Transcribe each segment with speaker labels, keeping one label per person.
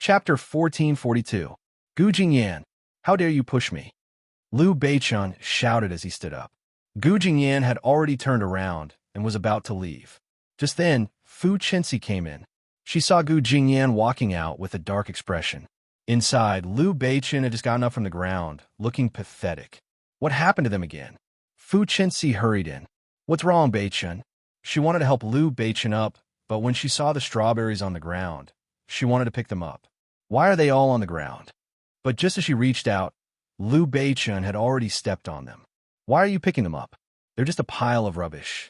Speaker 1: Chapter 1442. Gu Jingyan, how dare you push me? Liu Beichun shouted as he stood up. Gu Jingyan had already turned around and was about to leave. Just then, Fu Chenxi came in. She saw Gu Jingyan walking out with a dark expression. Inside, Liu Beichun had just gotten up from the ground, looking pathetic. What happened to them again? Fu Chenxi hurried in. What's wrong, Beichun? She wanted to help Liu Beichun up, but when she saw the strawberries on the ground, she wanted to pick them up. Why are they all on the ground? But just as she reached out, Liu Beichun had already stepped on them. Why are you picking them up? They're just a pile of rubbish.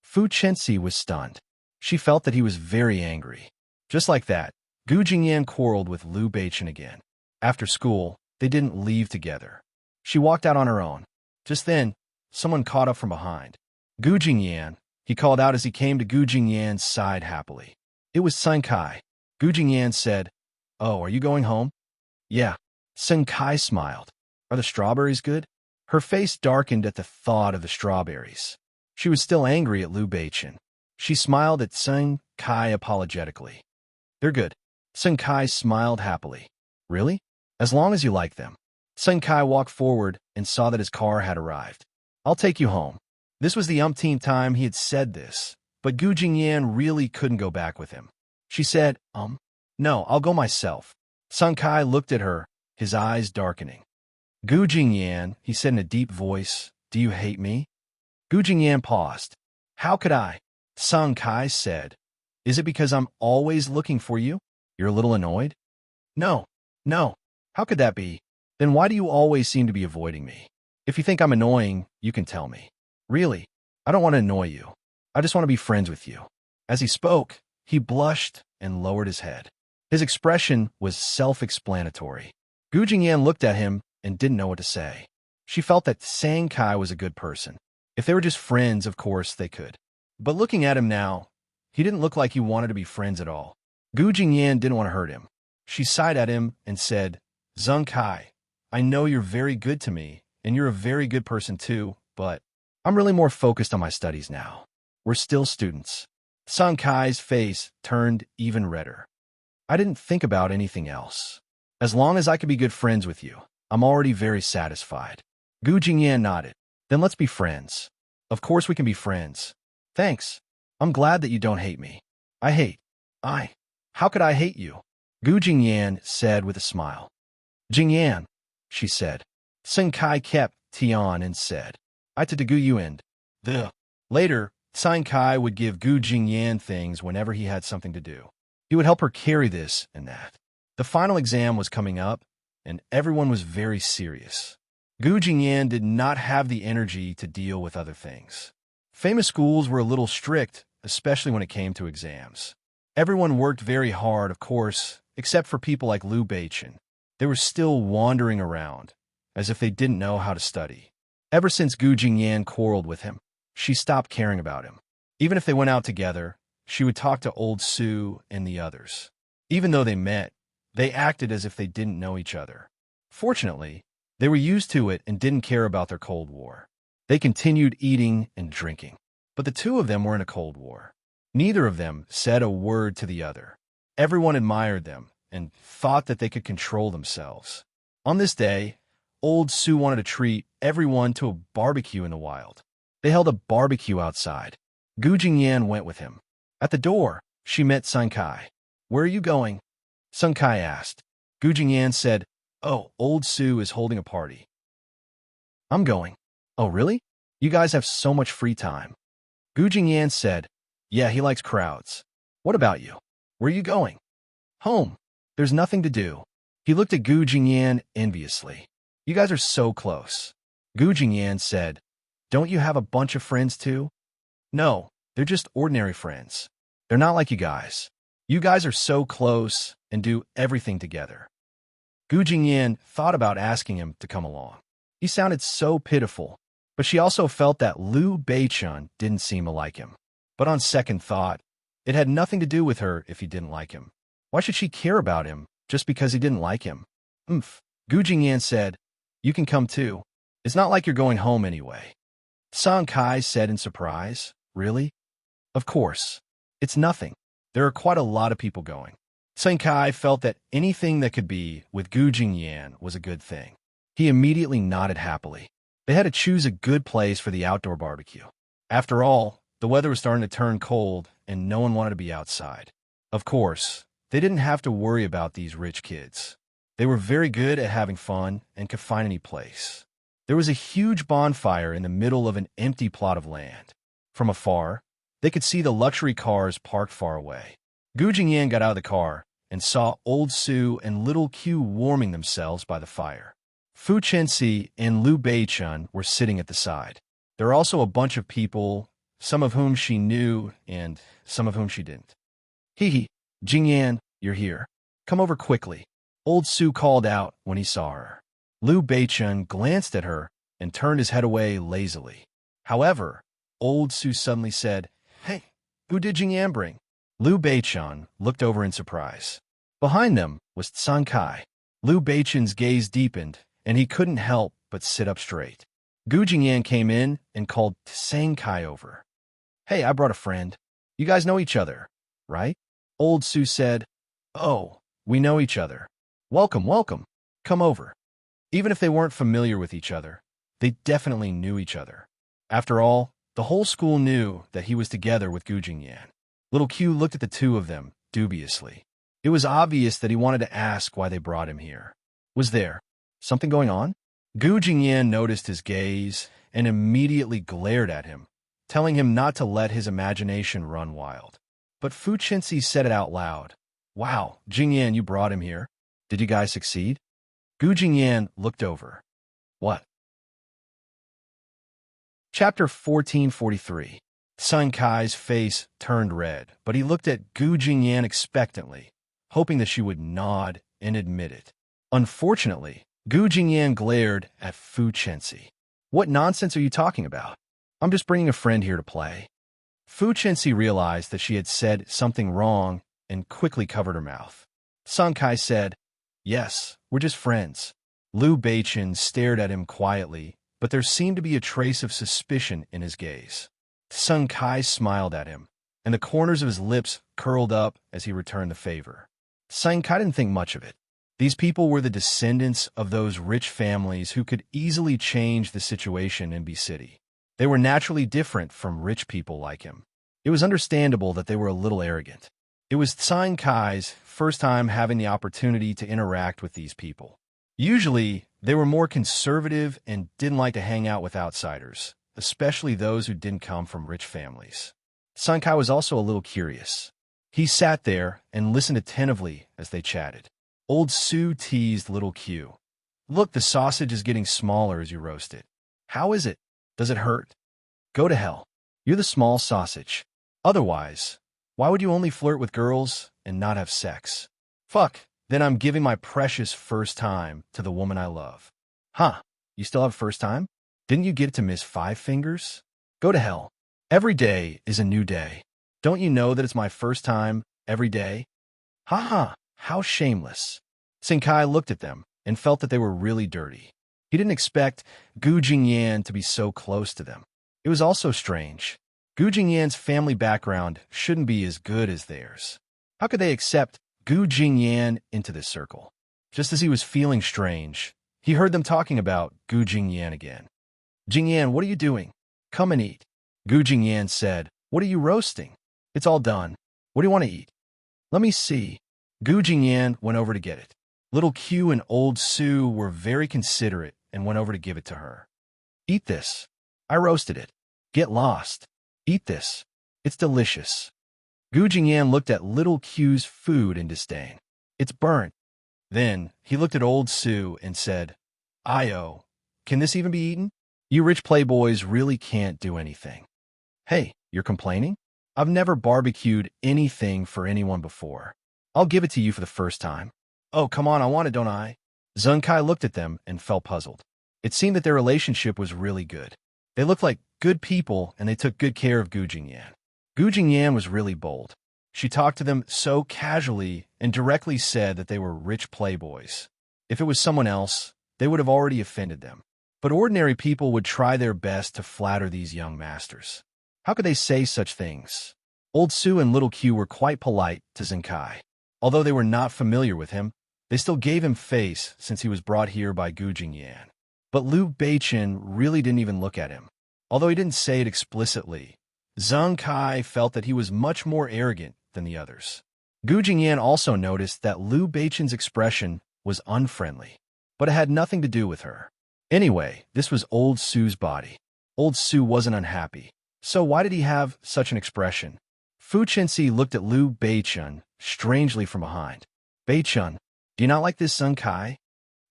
Speaker 1: Fu Chenxi was stunned. She felt that he was very angry. Just like that, Gu Jingyan quarreled with Liu Beichun again. After school, they didn't leave together. She walked out on her own. Just then, someone caught up from behind. Gu Jingyan, he called out as he came to Gu Jingyan's side happily. It was Sun Kai. Gu Jingyan said, "Oh, are you going home?" "Yeah." Sun Kai smiled. "Are the strawberries good?" Her face darkened at the thought of the strawberries. She was still angry at Liu Beichun. She smiled at Sun Kai apologetically. "They're good." Sun Kai smiled happily. "Really? As long as you like them." Sun Kai walked forward and saw that his car had arrived. "I'll take you home." This was the umpteenth time he had said this, but Gu Jingyan really couldn't go back with him. She said, No, I'll go myself." Sun Kai looked at her, his eyes darkening. "Gu Jingyan," he said in a deep voice, "do you hate me?" Gu Jingyan paused. "How could I?" Sun Kai said, "Is it because I'm always looking for you? You're a little annoyed?" No. How could that be? Then why do you always seem to be avoiding me? If you think I'm annoying, you can tell me. Really, I don't want to annoy you. I just want to be friends with you." As he spoke, he blushed and lowered his head. His expression was self-explanatory. Gu Jingyan looked at him and didn't know what to say. She felt that Sun Kai was a good person. If they were just friends, of course they could. But looking at him now, he didn't look like he wanted to be friends at all. Gu Jingyan didn't want to hurt him. She sighed at him and said, "Sun Kai, I know you're very good to me, and you're a very good person too, but I'm really more focused on my studies now. We're still students." Sun Kai's face turned even redder. "I didn't think about anything else. As long as I could be good friends with you, I'm already very satisfied." Gu Jingyan nodded. "Then let's be friends." "Of course we can be friends." "Thanks. I'm glad that you don't hate me." How could I hate you?" Gu Jingyan said with a smile. "Jingyan," she said. Sun Kai kept Tian and said, "I to Gu Yuan." Later, Sun Kai would give Gu Jingyan things whenever he had something to do. He would help her carry this and that. The final exam was coming up, and everyone was very serious. Gu Jingyan did not have the energy to deal with other things. Famous schools were a little strict, especially when it came to exams. Everyone worked very hard, of course, except for people like Liu Beichun. They were still wandering around, as if they didn't know how to study. Ever since Gu Jingyan quarreled with him, she stopped caring about him. Even if they went out together, she would talk to old Su and the others. Even though they met, they acted as if they didn't know each other. Fortunately, they were used to it and didn't care about their Cold War. They continued eating and drinking. But the two of them were in a Cold War. Neither of them said a word to the other. Everyone admired them and thought that they could control themselves. On this day, old Su wanted to treat everyone to a barbecue in the wild. They held a barbecue outside. Gu Jingyan went with him. At the door, she met Sun Kai. "Where are you going?" Sun Kai asked. Gu Jingyan said, "Oh, old Su is holding a party." "I'm going." "Oh, really? You guys have so much free time." Gu Jingyan said, "Yeah, he likes crowds." "What about you? Where are you going?" "Home. There's nothing to do." He looked at Gu Jingyan enviously. "You guys are so close." Gu Jingyan said, "Don't you have a bunch of friends too?" "No, they're just ordinary friends. They're not like you guys. You guys are so close and do everything together." Gu Jingyan thought about asking him to come along. He sounded so pitiful, but she also felt that Liu Beichun didn't seem to like him. But on second thought, it had nothing to do with her if he didn't like him. Why should she care about him just because he didn't like him? Gu Jingyan said, "You can come too. It's not like you're going home anyway." Sun Kai said in surprise, "Really?" "Of course. It's nothing. There are quite a lot of people going." Sun Kai felt that anything that could be with Gu Jingyan was a good thing. He immediately nodded happily. They had to choose a good place for the outdoor barbecue. After all, the weather was starting to turn cold, and no one wanted to be outside. Of course, they didn't have to worry about these rich kids. They were very good at having fun and could find any place. There was a huge bonfire in the middle of an empty plot of land. From afar, they could see the luxury cars parked far away. Gu Jingyan got out of the car and saw Old Su and Little Q warming themselves by the fire. Fu Chenxi and Liu Beichun were sitting at the side. There were also a bunch of people, some of whom she knew and some of whom she didn't. Hee, Jingyan, you're here. Come over quickly. Old Su called out when he saw her. Liu Beichun glanced at her and turned his head away lazily. However, Old Su suddenly said, "Hey, who did Jingyan bring?" Liu Beichun looked over in surprise. Behind them was Sun Kai. Liu Beichun's gaze deepened, and he couldn't help but sit up straight. Gu Jingyan came in and called Sun Kai over. "Hey, I brought a friend. You guys know each other, right?" Old Su said, "Oh, we know each other. Welcome, welcome. Come over." Even if they weren't familiar with each other, they definitely knew each other. After all, the whole school knew that he was together with Gu Jingyan. Little Q looked at the two of them dubiously. It was obvious that he wanted to ask why they brought him here. Was there something going on? Gu Jingyan noticed his gaze and immediately glared at him, telling him not to let his imagination run wild. But Fu Chenxi said it out loud. "Wow, Jingyan, you brought him here. Did you guys succeed?" Gu Jingyan looked over. What? Chapter 1443. Sun Kai's face turned red, but he looked at Gu Jingyan expectantly, hoping that she would nod and admit it. Unfortunately, Gu Jingyan glared at Fu Chenxi. "What nonsense are you talking about? I'm just bringing a friend here to play." Fu Chenxi realized that she had said something wrong and quickly covered her mouth. Sun Kai said, "Yes, we're just friends." Liu Beichun stared at him quietly, but there seemed to be a trace of suspicion in his gaze. Sun Kai smiled at him, and the corners of his lips curled up as he returned the favor. Sun Kai didn't think much of it. These people were the descendants of those rich families who could easily change the situation in B City. They were naturally different from rich people like him. It was understandable that they were a little arrogant. It was Sun Kai's first time having the opportunity to interact with these people. Usually, they were more conservative and didn't like to hang out with outsiders, especially those who didn't come from rich families. Sun Kai was also a little curious. He sat there and listened attentively as they chatted. Old Su teased Little Q. "Look, the sausage is getting smaller as you roast it. How is it? Does it hurt? Go to hell. You're the small sausage. Otherwise, why would you only flirt with girls and not have sex? Fuck, then I'm giving my precious first time to the woman I love." "Huh, you still have first time? Didn't you get it to Miss Five Fingers? Go to hell. Every day is a new day. Don't you know that it's my first time every day?" "Ha ha, how shameless." Sun Kai looked at them and felt that they were really dirty. He didn't expect Gu Jingyan to be so close to them. It was also strange. Gu Jingyan's family background shouldn't be as good as theirs. How could they accept Gu Jingyan into this circle? Just as he was feeling strange, he heard them talking about Gu Jingyan again. "Jingyan, what are you doing? Come and eat." Gu Jingyan said, "What are you roasting? It's all done. What do you want to eat?" "Let me see." Gu Jingyan went over to get it. Little Q and Old Su were very considerate and went over to give it to her. "Eat this. I roasted it. Get lost. Eat this. It's delicious." Gu Jingyan looked at Little Q's food in disdain. "It's burnt." Then he looked at Old Su and said, "Io, can this even be eaten? You rich playboys really can't do anything." "Hey, you're complaining? I've never barbecued anything for anyone before. I'll give it to you for the first time." "Oh, come on, I want it, don't I?" Sun Kai looked at them and felt puzzled. It seemed that their relationship was really good. They looked like good people, and they took good care of Gu Jingyan. Gu Jingyan was really bold. She talked to them so casually and directly said that they were rich playboys. If it was someone else, they would have already offended them. But ordinary people would try their best to flatter these young masters. How could they say such things? Old Su and Little Q were quite polite to Sun Kai. Although they were not familiar with him, they still gave him face since he was brought here by Gu Jingyan. But Liu Beichen really didn't even look at him. Although he didn't say it explicitly, Zheng Kai felt that he was much more arrogant than the others. Gu Jingyan also noticed that Liu Beichen's expression was unfriendly, but it had nothing to do with her. Anyway, this was Old Su's body. Old Su wasn't unhappy, so why did he have such an expression? Fu Chenxi looked at Liu Beichen strangely from behind. Beichen, do you not like this Zheng Kai?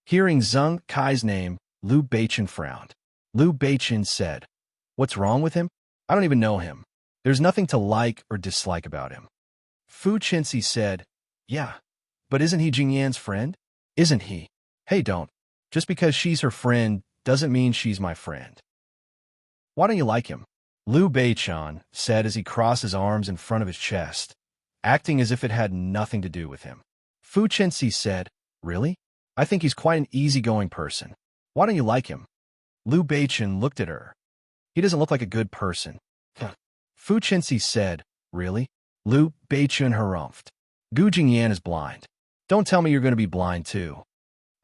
Speaker 1: Hearing Zheng Kai's name, Liu Beichen frowned. Liu Beichen said, "What's wrong with him? I don't even know him. There's nothing to like or dislike about him." Fu Chenxi said, "Yeah, but isn't he Jingyan's friend? Isn't he? Hey, don't. Just because she's her friend doesn't mean she's my friend. Why don't you like him?" Liu Beichen said as he crossed his arms in front of his chest, acting as if it had nothing to do with him. Fu Chenxi said, "Really? I think he's quite an easygoing person. Why don't you like him?" Liu Beichen looked at her. "He doesn't look like a good person." Fu Chenxi said, "Really?" Liu Beichen harumphed. "Gu Jingyan is blind. Don't tell me you're going to be blind too."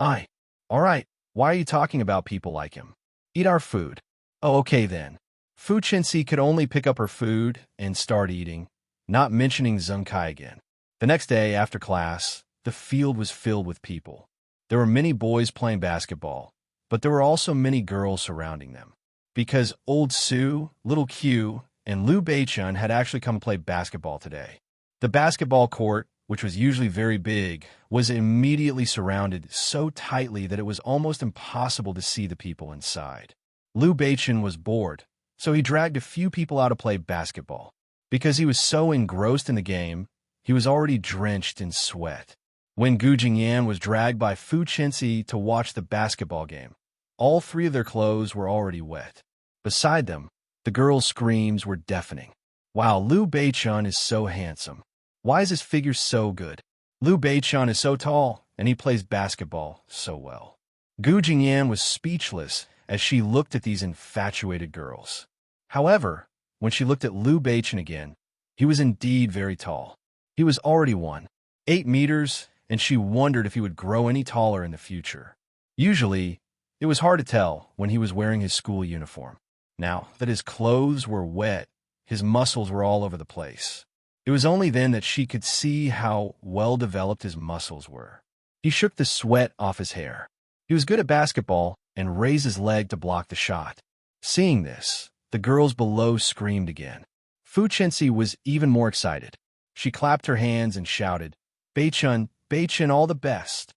Speaker 1: All right, why are you talking about people like him? Eat our food." "Oh, okay then." Fu Chenxi could only pick up her food and start eating, not mentioning Zheng Kai again. The next day, after class, the field was filled with people. There were many boys playing basketball, but there were also many girls surrounding them. Because Old Su, Little Q, and Liu Beichen had actually come to play basketball today. The basketball court, which was usually very big, was immediately surrounded so tightly that it was almost impossible to see the people inside. Liu Beichen was bored, so he dragged a few people out to play basketball. Because he was so engrossed in the game, he was already drenched in sweat. When Gu Jingyan was dragged by Fu Chenxi to watch the basketball game, all three of their clothes were already wet. Beside them, the girls' screams were deafening. "Wow, Liu Beichen is so handsome. Why is his figure so good? Liu Beichen is so tall, and he plays basketball so well." Gu Jingyan was speechless as she looked at these infatuated girls. However, when she looked at Liu Beichen again, he was indeed very tall. He was already 1.8 meters, and she wondered if he would grow any taller in the future. Usually, it was hard to tell when he was wearing his school uniform. Now that his clothes were wet, his muscles were all over the place. It was only then that she could see how well-developed his muscles were. He shook the sweat off his hair. He was good at basketball and raised his leg to block the shot. Seeing this, the girls below screamed again. Fu Chenxi was even more excited. She clapped her hands and shouted, "Beichen, Beichen, all the best."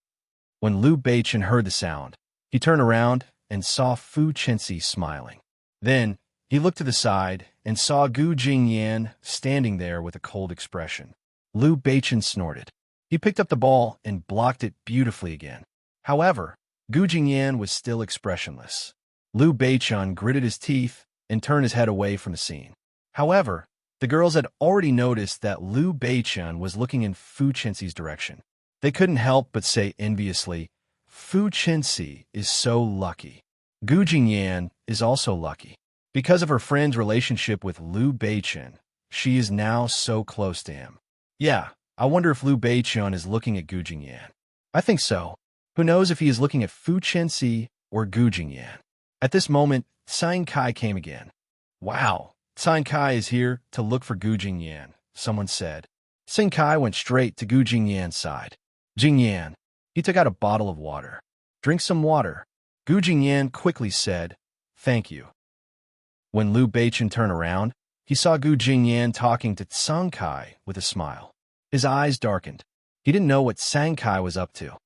Speaker 1: When Liu Beichen heard the sound, he turned around and saw Fu Chenxi smiling. Then, he looked to the side and saw Gu Jingyan standing there with a cold expression. Liu Beichen snorted. He picked up the ball and blocked it beautifully again. However, Gu Jingyan was still expressionless. Liu Beichen gritted his teeth and turned his head away from the scene. However, the girls had already noticed that Liu Beichen was looking in Fu Chenxi's direction. They couldn't help but say enviously, "Fu Chenxi is so lucky. Gu Jingyan is also lucky. Because of her friend's relationship with Liu Beichen, she is now so close to him." Yeah, I wonder if Liu Beichen is looking at Gu Jingyan. I think so. Who knows if he is looking at Fu Chenxi or Gu Jingyan. At this moment, Zheng Kai came again. "Wow, Zheng Kai is here to look for Gu Jingyan," someone said. Zheng Kai went straight to Gu Jingyan's side. "Jingyan." He took out a bottle of water. "Drink some water." Gu Jingyan quickly said, "Thank you." When Liu Beichen turned around, he saw Gu Jingyan talking to Zheng Kai with a smile. His eyes darkened. He didn't know what Zheng Kai was up to.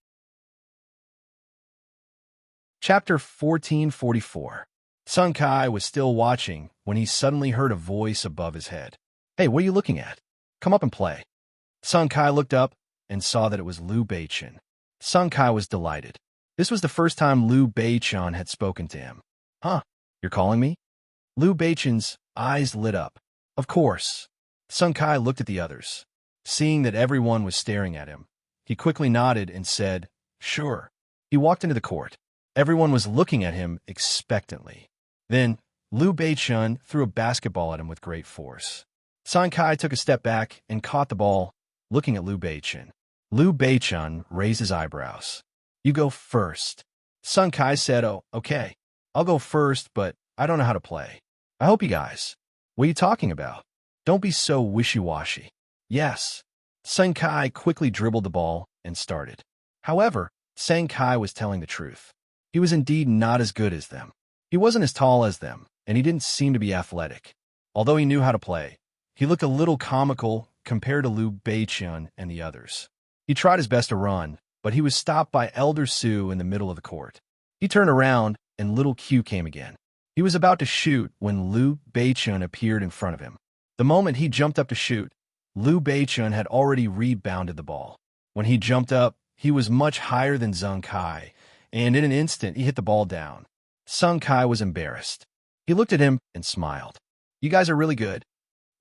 Speaker 1: Chapter 1444. Zheng Kai was still watching when he suddenly heard a voice above his head. "Hey, what are you looking at? Come up and play." Zheng Kai looked up and saw that it was Liu Beichen. Zheng Kai was delighted. This was the first time Liu Beichen had spoken to him. "Huh, you're calling me?" Liu Beichen's eyes lit up. "Of course." Zheng Kai looked at the others. Seeing that everyone was staring at him, he quickly nodded and said, "Sure." He walked into the court. Everyone was looking at him expectantly. Then, Liu Beichen threw a basketball at him with great force. Zheng Kai took a step back and caught the ball, looking at Liu Beichen. Liu Beichun raised his eyebrows. You go first. Sun Kai said, oh, okay. I'll go first, but I don't know how to play. I hope you guys. What are you talking about? Don't be so wishy-washy. Yes. Sun Kai quickly dribbled the ball and started. However, Sun Kai was telling the truth. He was indeed not as good as them. He wasn't as tall as them, and he didn't seem to be athletic. Although he knew how to play, he looked a little comical compared to Liu Beichun and the others. He tried his best to run, but he was stopped by Elder Su in the middle of the court. He turned around, and little Q came again. He was about to shoot when Liu Beichun appeared in front of him. The moment he jumped up to shoot, Liu Beichun had already rebounded the ball. When he jumped up, he was much higher than Sun Kai, and in an instant he hit the ball down. Sun Kai was embarrassed. He looked at him and smiled. You guys are really good.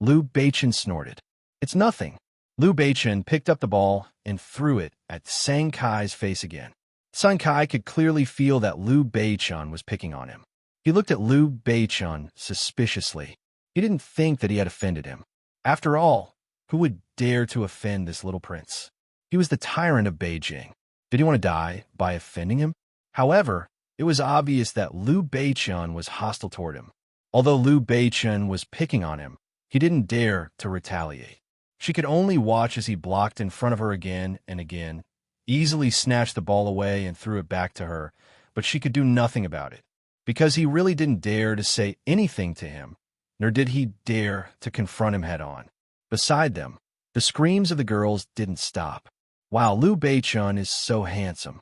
Speaker 1: Liu Beichun snorted. It's nothing. Liu Beichun picked up the ball and threw it at Sun Kai's face again. Sun Kai could clearly feel that Liu Beichun was picking on him. He looked at Liu Beichun suspiciously. He didn't think that he had offended him. After all, who would dare to offend this little prince? He was the tyrant of Beijing. Did he want to die by offending him? However, it was obvious that Liu Beichun was hostile toward him. Although Liu Beichun was picking on him, he didn't dare to retaliate. She could only watch as he blocked in front of her again and again, easily snatched the ball away and threw it back to her, but she could do nothing about it, because he really didn't dare to say anything to him, nor did he dare to confront him head-on. Beside them, the screams of the girls didn't stop. Wow, Liu Beichun is so handsome.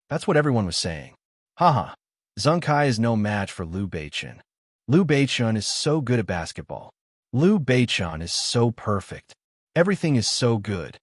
Speaker 1: That's what everyone was saying. Haha, Sun Kai is no match for Liu Beichun. Liu Beichun is so good at basketball. Liu Beichun is so perfect. Everything is so good.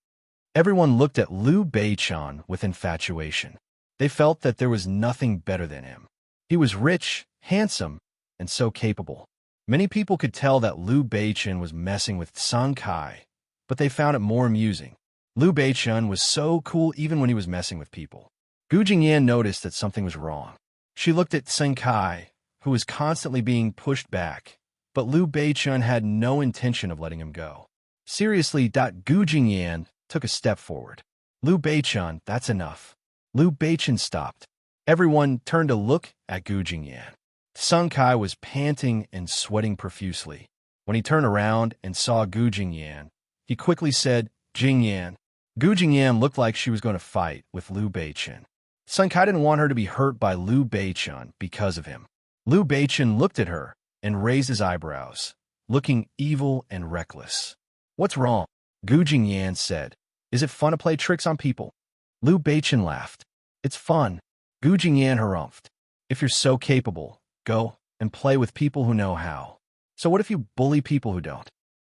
Speaker 1: Everyone looked at Liu Beichun with infatuation. They felt that there was nothing better than him. He was rich, handsome, and so capable. Many people could tell that Liu Beichun was messing with Sun Kai, but they found it more amusing. Liu Beichun was so cool even when he was messing with people. Gu Jingyan noticed that something was wrong. She looked at Sun Kai, who was constantly being pushed back, but Liu Beichun had no intention of letting him go. Seriously, Gu Jingyan took a step forward. Liu Beichun, that's enough. Liu Beichun stopped. Everyone turned to look at Gu Jingyan. Sun Kai was panting and sweating profusely. When he turned around and saw Gu Jingyan, he quickly said, Jingyan. Gu Jingyan looked like she was going to fight with Liu Beichun. Sun Kai didn't want her to be hurt by Liu Beichun because of him. Liu Beichun looked at her and raised his eyebrows, looking evil and reckless. What's wrong? Gu Jingyan said. Is it fun to play tricks on people? Liu Beichun laughed. It's fun. Gu Jingyan harumphed. If you're so capable, go and play with people who know how. So what if you bully people who don't?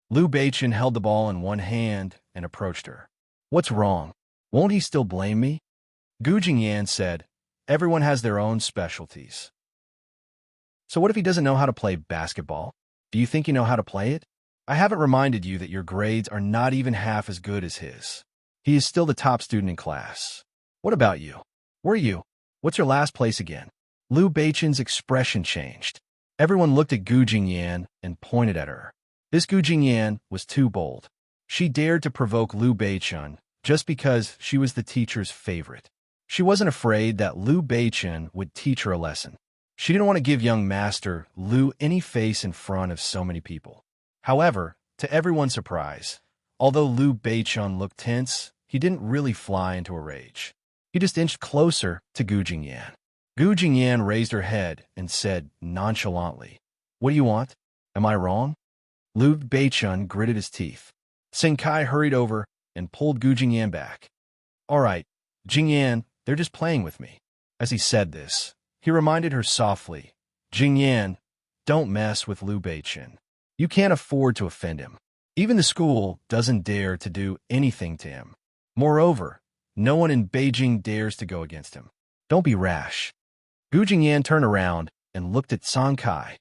Speaker 1: Liu Beichun held the ball in one hand and approached her. What's wrong? Won't he still blame me? Gu Jingyan said, everyone has their own specialties. So what if he doesn't know how to play basketball? Do you think you know how to play it? I haven't reminded you that your grades are not even half as good as his. He is still the top student in class. What about you? Where are you? What's your last place again? Liu Beichun's expression changed. Everyone looked at Gu Jingyan and pointed at her. This Gu Jingyan was too bold. She dared to provoke Liu Beichun just because she was the teacher's favorite. She wasn't afraid that Liu Beichun would teach her a lesson. She didn't want to give young Master Liu any face in front of so many people. However, to everyone's surprise, although Liu Beichun looked tense, he didn't really fly into a rage. He just inched closer to Gu Jingyan. Gu Jingyan raised her head and said nonchalantly, What do you want? Am I wrong? Liu Beichun gritted his teeth. Sun Kai hurried over and pulled Gu Jingyan back. All right, Jingyan, they're just playing with me. As he said this, he reminded her softly, Jingyan, don't mess with Liu Beichun. You can't afford to offend him. Even the school doesn't dare to do anything to him. Moreover, no one in Beijing dares to go against him. Don't be rash. Gu Jingyan turned around and looked at Sun Kai.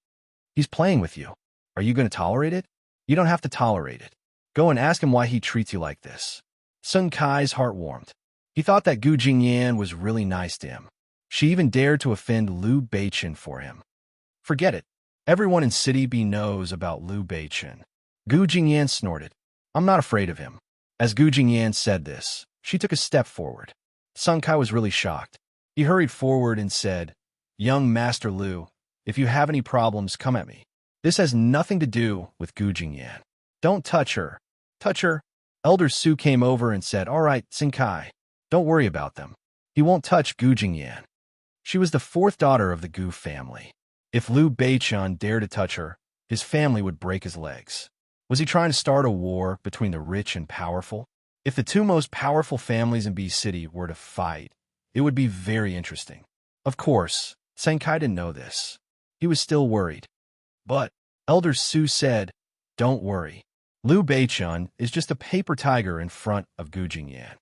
Speaker 1: He's playing with you. Are you going to tolerate it? You don't have to tolerate it. Go and ask him why he treats you like this. Sun Kai's heart warmed. He thought that Gu Jingyan was really nice to him. She even dared to offend Liu Beichun for him. Forget it. Everyone in City B knows about Liu Beichun. Gu Jingyan snorted. I'm not afraid of him. As Gu Jingyan said this, She took a step forward. Sun Kai was really shocked. He hurried forward and said, "Young Master Lu, if you have any problems, come at me. This has nothing to do with Gu Jingyan. Don't touch her. Touch her." Elder Su came over and said, "All right, Sun Kai, don't worry about them. He won't touch Gu Jingyan." She was the fourth daughter of the Gu family. If Liu Beichun dared to touch her, his family would break his legs. Was he trying to start a war between the rich and powerful? If the two most powerful families in B City were to fight, it would be very interesting. Of course, Sun Kai didn't know this. He was still worried. But Elder Su said, "Don't worry. Liu Beichun is just a paper tiger in front of Gu Jingyan."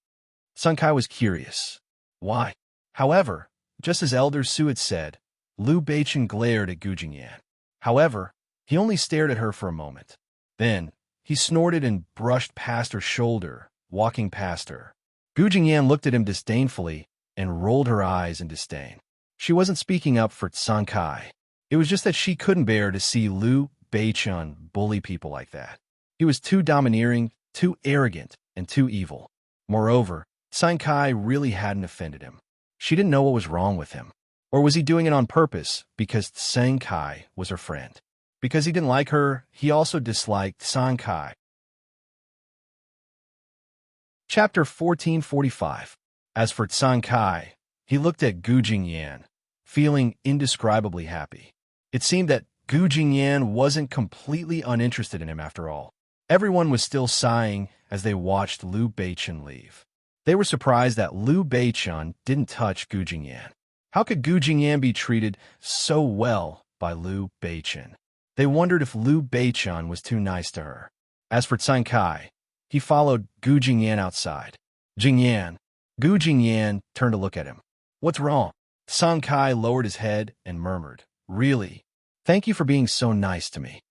Speaker 1: Sun Kai was curious. Why? However, just as Elder Su had said, Liu Beichun glared at Gu Jingyan. However, he only stared at her for a moment. Then, he snorted and brushed past her shoulder, walking past her. Gu Jingyan looked at him disdainfully and rolled her eyes in disdain. She wasn't speaking up for Sun Kai. It was just that she couldn't bear to see Liu Beichun bully people like that. He was too domineering, too arrogant, and too evil. Moreover, Sun Kai really hadn't offended him. She didn't know what was wrong with him. Or was he doing it on purpose because Sun Kai was her friend? Because he didn't like her, he also disliked Sun Kai. Chapter 1445. As for Sun Kai, he looked at Gu Jingyan, feeling indescribably happy. It seemed that Gu Jingyan wasn't completely uninterested in him after all. Everyone was still sighing as they watched Liu Beichun leave. They were surprised that Liu Beichun didn't touch Gu Jingyan. How could Gu Jingyan be treated so well by Liu Beichun? They wondered if Liu Beichun was too nice to her. As for Sun Kai, he followed Gu Jingyan outside. "Jingyan." Gu Jingyan turned to look at him. "What's wrong?" Sun Kai lowered his head and murmured, "Really? Thank you for being so nice to me."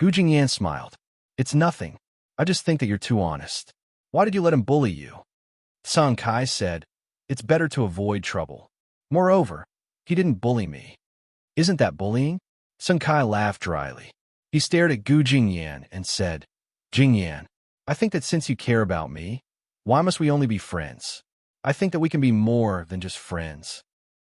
Speaker 1: Gu Jingyan smiled. "It's nothing. I just think that you're too honest. Why did you let him bully you?" Sun Kai said, "It's better to avoid trouble. Moreover, he didn't bully me." "Isn't that bullying?" Sun Kai laughed dryly. He stared at Gu Jingyan and said, "Jingyan, I think that since you care about me, why must we only be friends? I think that we can be more than just friends."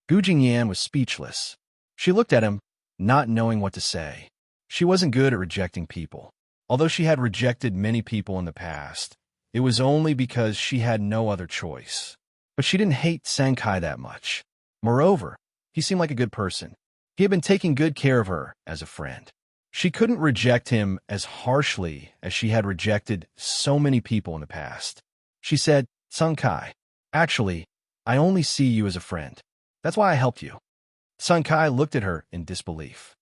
Speaker 1: Gu Jingyan was speechless. She looked at him, not knowing what to say. She wasn't good at rejecting people. Although she had rejected many people in the past, it was only because she had no other choice. But she didn't hate Sun Kai that much. Moreover, he seemed like a good person. He had been taking good care of her as a friend. She couldn't reject him as harshly as she had rejected so many people in the past. She said, "Sun Kai, actually, I only see you as a friend. That's why I helped you." Sun Kai looked at her in disbelief.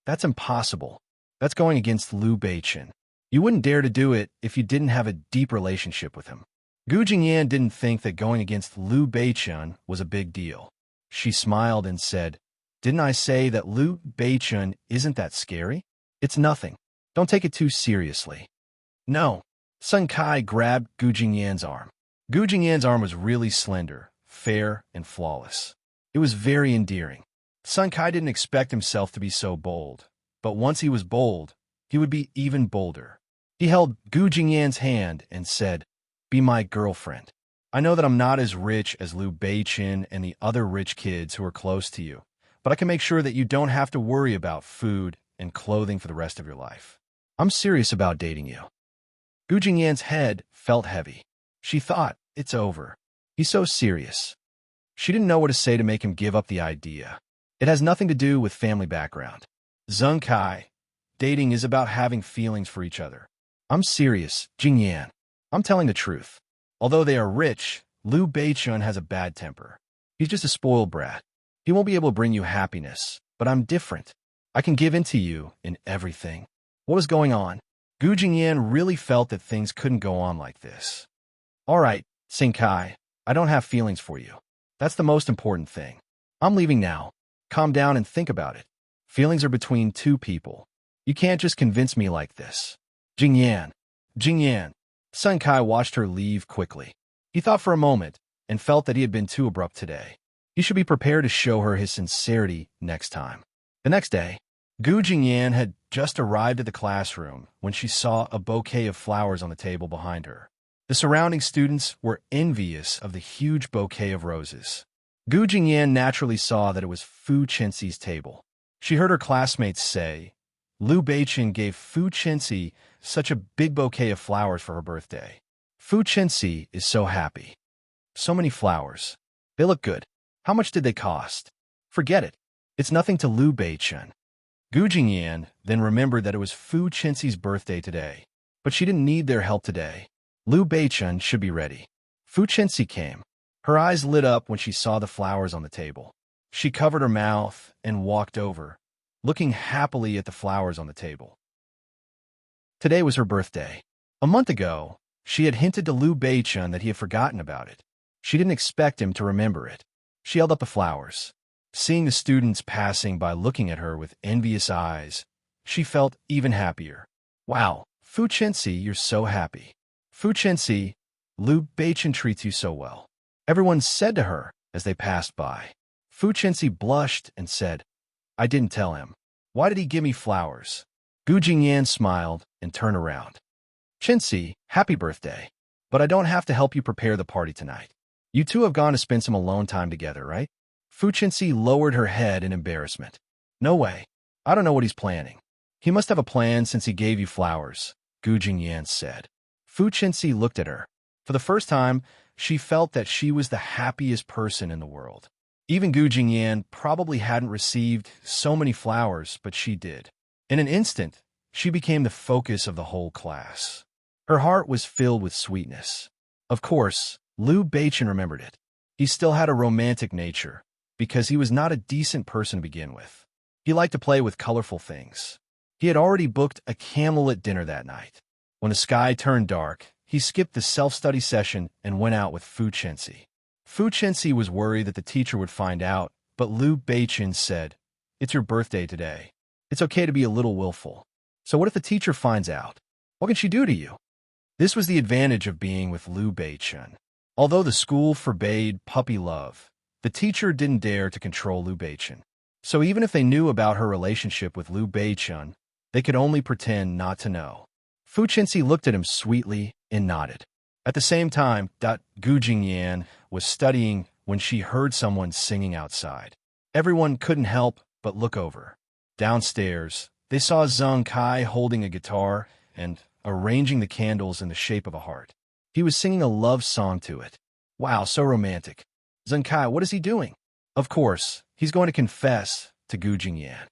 Speaker 1: "That's impossible. That's going against Liu Beichun. You wouldn't dare to do it if you didn't have a deep relationship with him." Gu Jingyan didn't think that going against Liu Beichun was a big deal. She smiled and said, "Didn't I say that Liu Beichun isn't that scary? It's nothing. Don't take it too seriously." "No." Sun Kai grabbed Gu Jingyan's arm. Gu Jingyan's arm was really slender, fair, and flawless. It was very endearing. Sun Kai didn't expect himself to be so bold, but once he was bold, he would be even bolder. He held Gu Jingyan's hand and said, "Be my girlfriend. I know that I'm not as rich as Liu Beichun and the other rich kids who are close to you, but I can make sure that you don't have to worry about food and clothing for the rest of your life. I'm serious about dating you." Gu Jingyan's head felt heavy. She thought, "It's over. He's so serious." She didn't know what to say to make him give up the idea. It has nothing to do with family background. "Sun Kai, dating is about having feelings for each other. I'm serious, Jingyan. I'm telling the truth. Although they are rich, Liu Beichun has a bad temper. He's just a spoiled brat. He won't be able to bring you happiness, but I'm different. I can give in to you in everything." What was going on? Gu Jingyan really felt that things couldn't go on like this. "All right, Sun Kai, I don't have feelings for you. That's the most important thing. I'm leaving now. Calm down and think about it. Feelings are between two people. You can't just convince me like this." "Jingyan. Jingyan." Sun Kai watched her leave quickly. He thought for a moment and felt that he had been too abrupt today. He should be prepared to show her his sincerity next time. The next day, Gu Jingyan had just arrived at the classroom when she saw a bouquet of flowers on the table behind her. The surrounding students were envious of the huge bouquet of roses. Gu Jingyan naturally saw that it was Fu Chenxi's table. She heard her classmates say, Liu Beichen gave Fu Chenxi such a big bouquet of flowers for her birthday. Fu Chenxi is so happy. So many flowers. They look good. How much did they cost? Forget it. It's nothing to Liu Beichen. Gu Jingyan then remembered that it was Fu Chenxi's birthday today. But she didn't need their help today. Liu Beichen should be ready. Fu Chenxi came. Her eyes lit up when she saw the flowers on the table. She covered her mouth and walked over, looking happily at the flowers on the table. Today was her birthday. A month ago, she had hinted to Liu Beichen that he had forgotten about it. She didn't expect him to remember it. She held up the flowers. Seeing the students passing by looking at her with envious eyes, she felt even happier. Wow, Fu Chenxi, you're so happy. Fu Chenxi, Liu Beichen treats you so well. Everyone said to her as they passed by. Fu Chenxi blushed and said, I didn't tell him. Why did he give me flowers? Gu Jingyan smiled and turned around. Chenxi, happy birthday. But I don't have to help you prepare the party tonight. You two have gone to spend some alone time together, right? Fu Chenxi lowered her head in embarrassment. No way. I don't know what he's planning. He must have a plan since he gave you flowers, Gu Jingyan said. Fu Chenxi looked at her. For the first time, she felt that she was the happiest person in the world. Even Gu Jingyan probably hadn't received so many flowers, but she did. In an instant, she became the focus of the whole class. Her heart was filled with sweetness. Of course, Liu Beichen remembered it. He still had a romantic nature, because he was not a decent person to begin with. He liked to play with colorful things. He had already booked a candlelit dinner that night. When the sky turned dark, he skipped the self-study session and went out with Fu Chenxi. Fu Chenxi was worried that the teacher would find out, but Liu Beichen said, It's your birthday today. It's okay to be a little willful. So what if the teacher finds out? What can she do to you? This was the advantage of being with Liu Beichen. Although the school forbade puppy love, the teacher didn't dare to control Liu Beichen. So even if they knew about her relationship with Liu Beichen, they could only pretend not to know. Fu Chenxi looked at him sweetly and nodded. At the same time, Gu Jingyan was studying when she heard someone singing outside. Everyone couldn't help but look over. Downstairs, they saw Zheng Kai holding a guitar and arranging the candles in the shape of a heart. He was singing a love song to it. Wow, so romantic. Zheng Kai, what is he doing? Of course, he's going to confess to Gu Jingyan.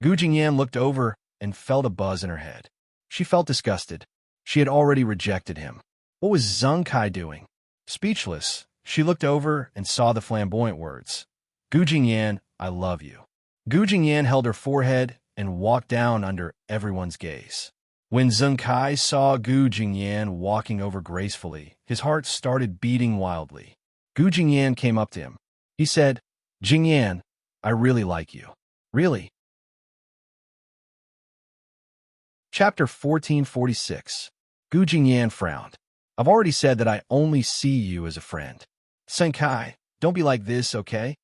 Speaker 1: Gu Jingyan looked over and felt a buzz in her head. She felt disgusted. She had already rejected him. What was Zheng Kai doing? Speechless, she looked over and saw the flamboyant words. Gu Jingyan, I love you. Gu Jingyan held her forehead and walked down under everyone's gaze. When Zheng Kai saw Gu Jingyan walking over gracefully, his heart started beating wildly. Gu Jingyan came up to him. He said, Jingyan, I really like you. Really? Chapter 1446. Gu Jingyan frowned. I've already said that I only see you as a friend. Zheng Kai, don't be like this, okay?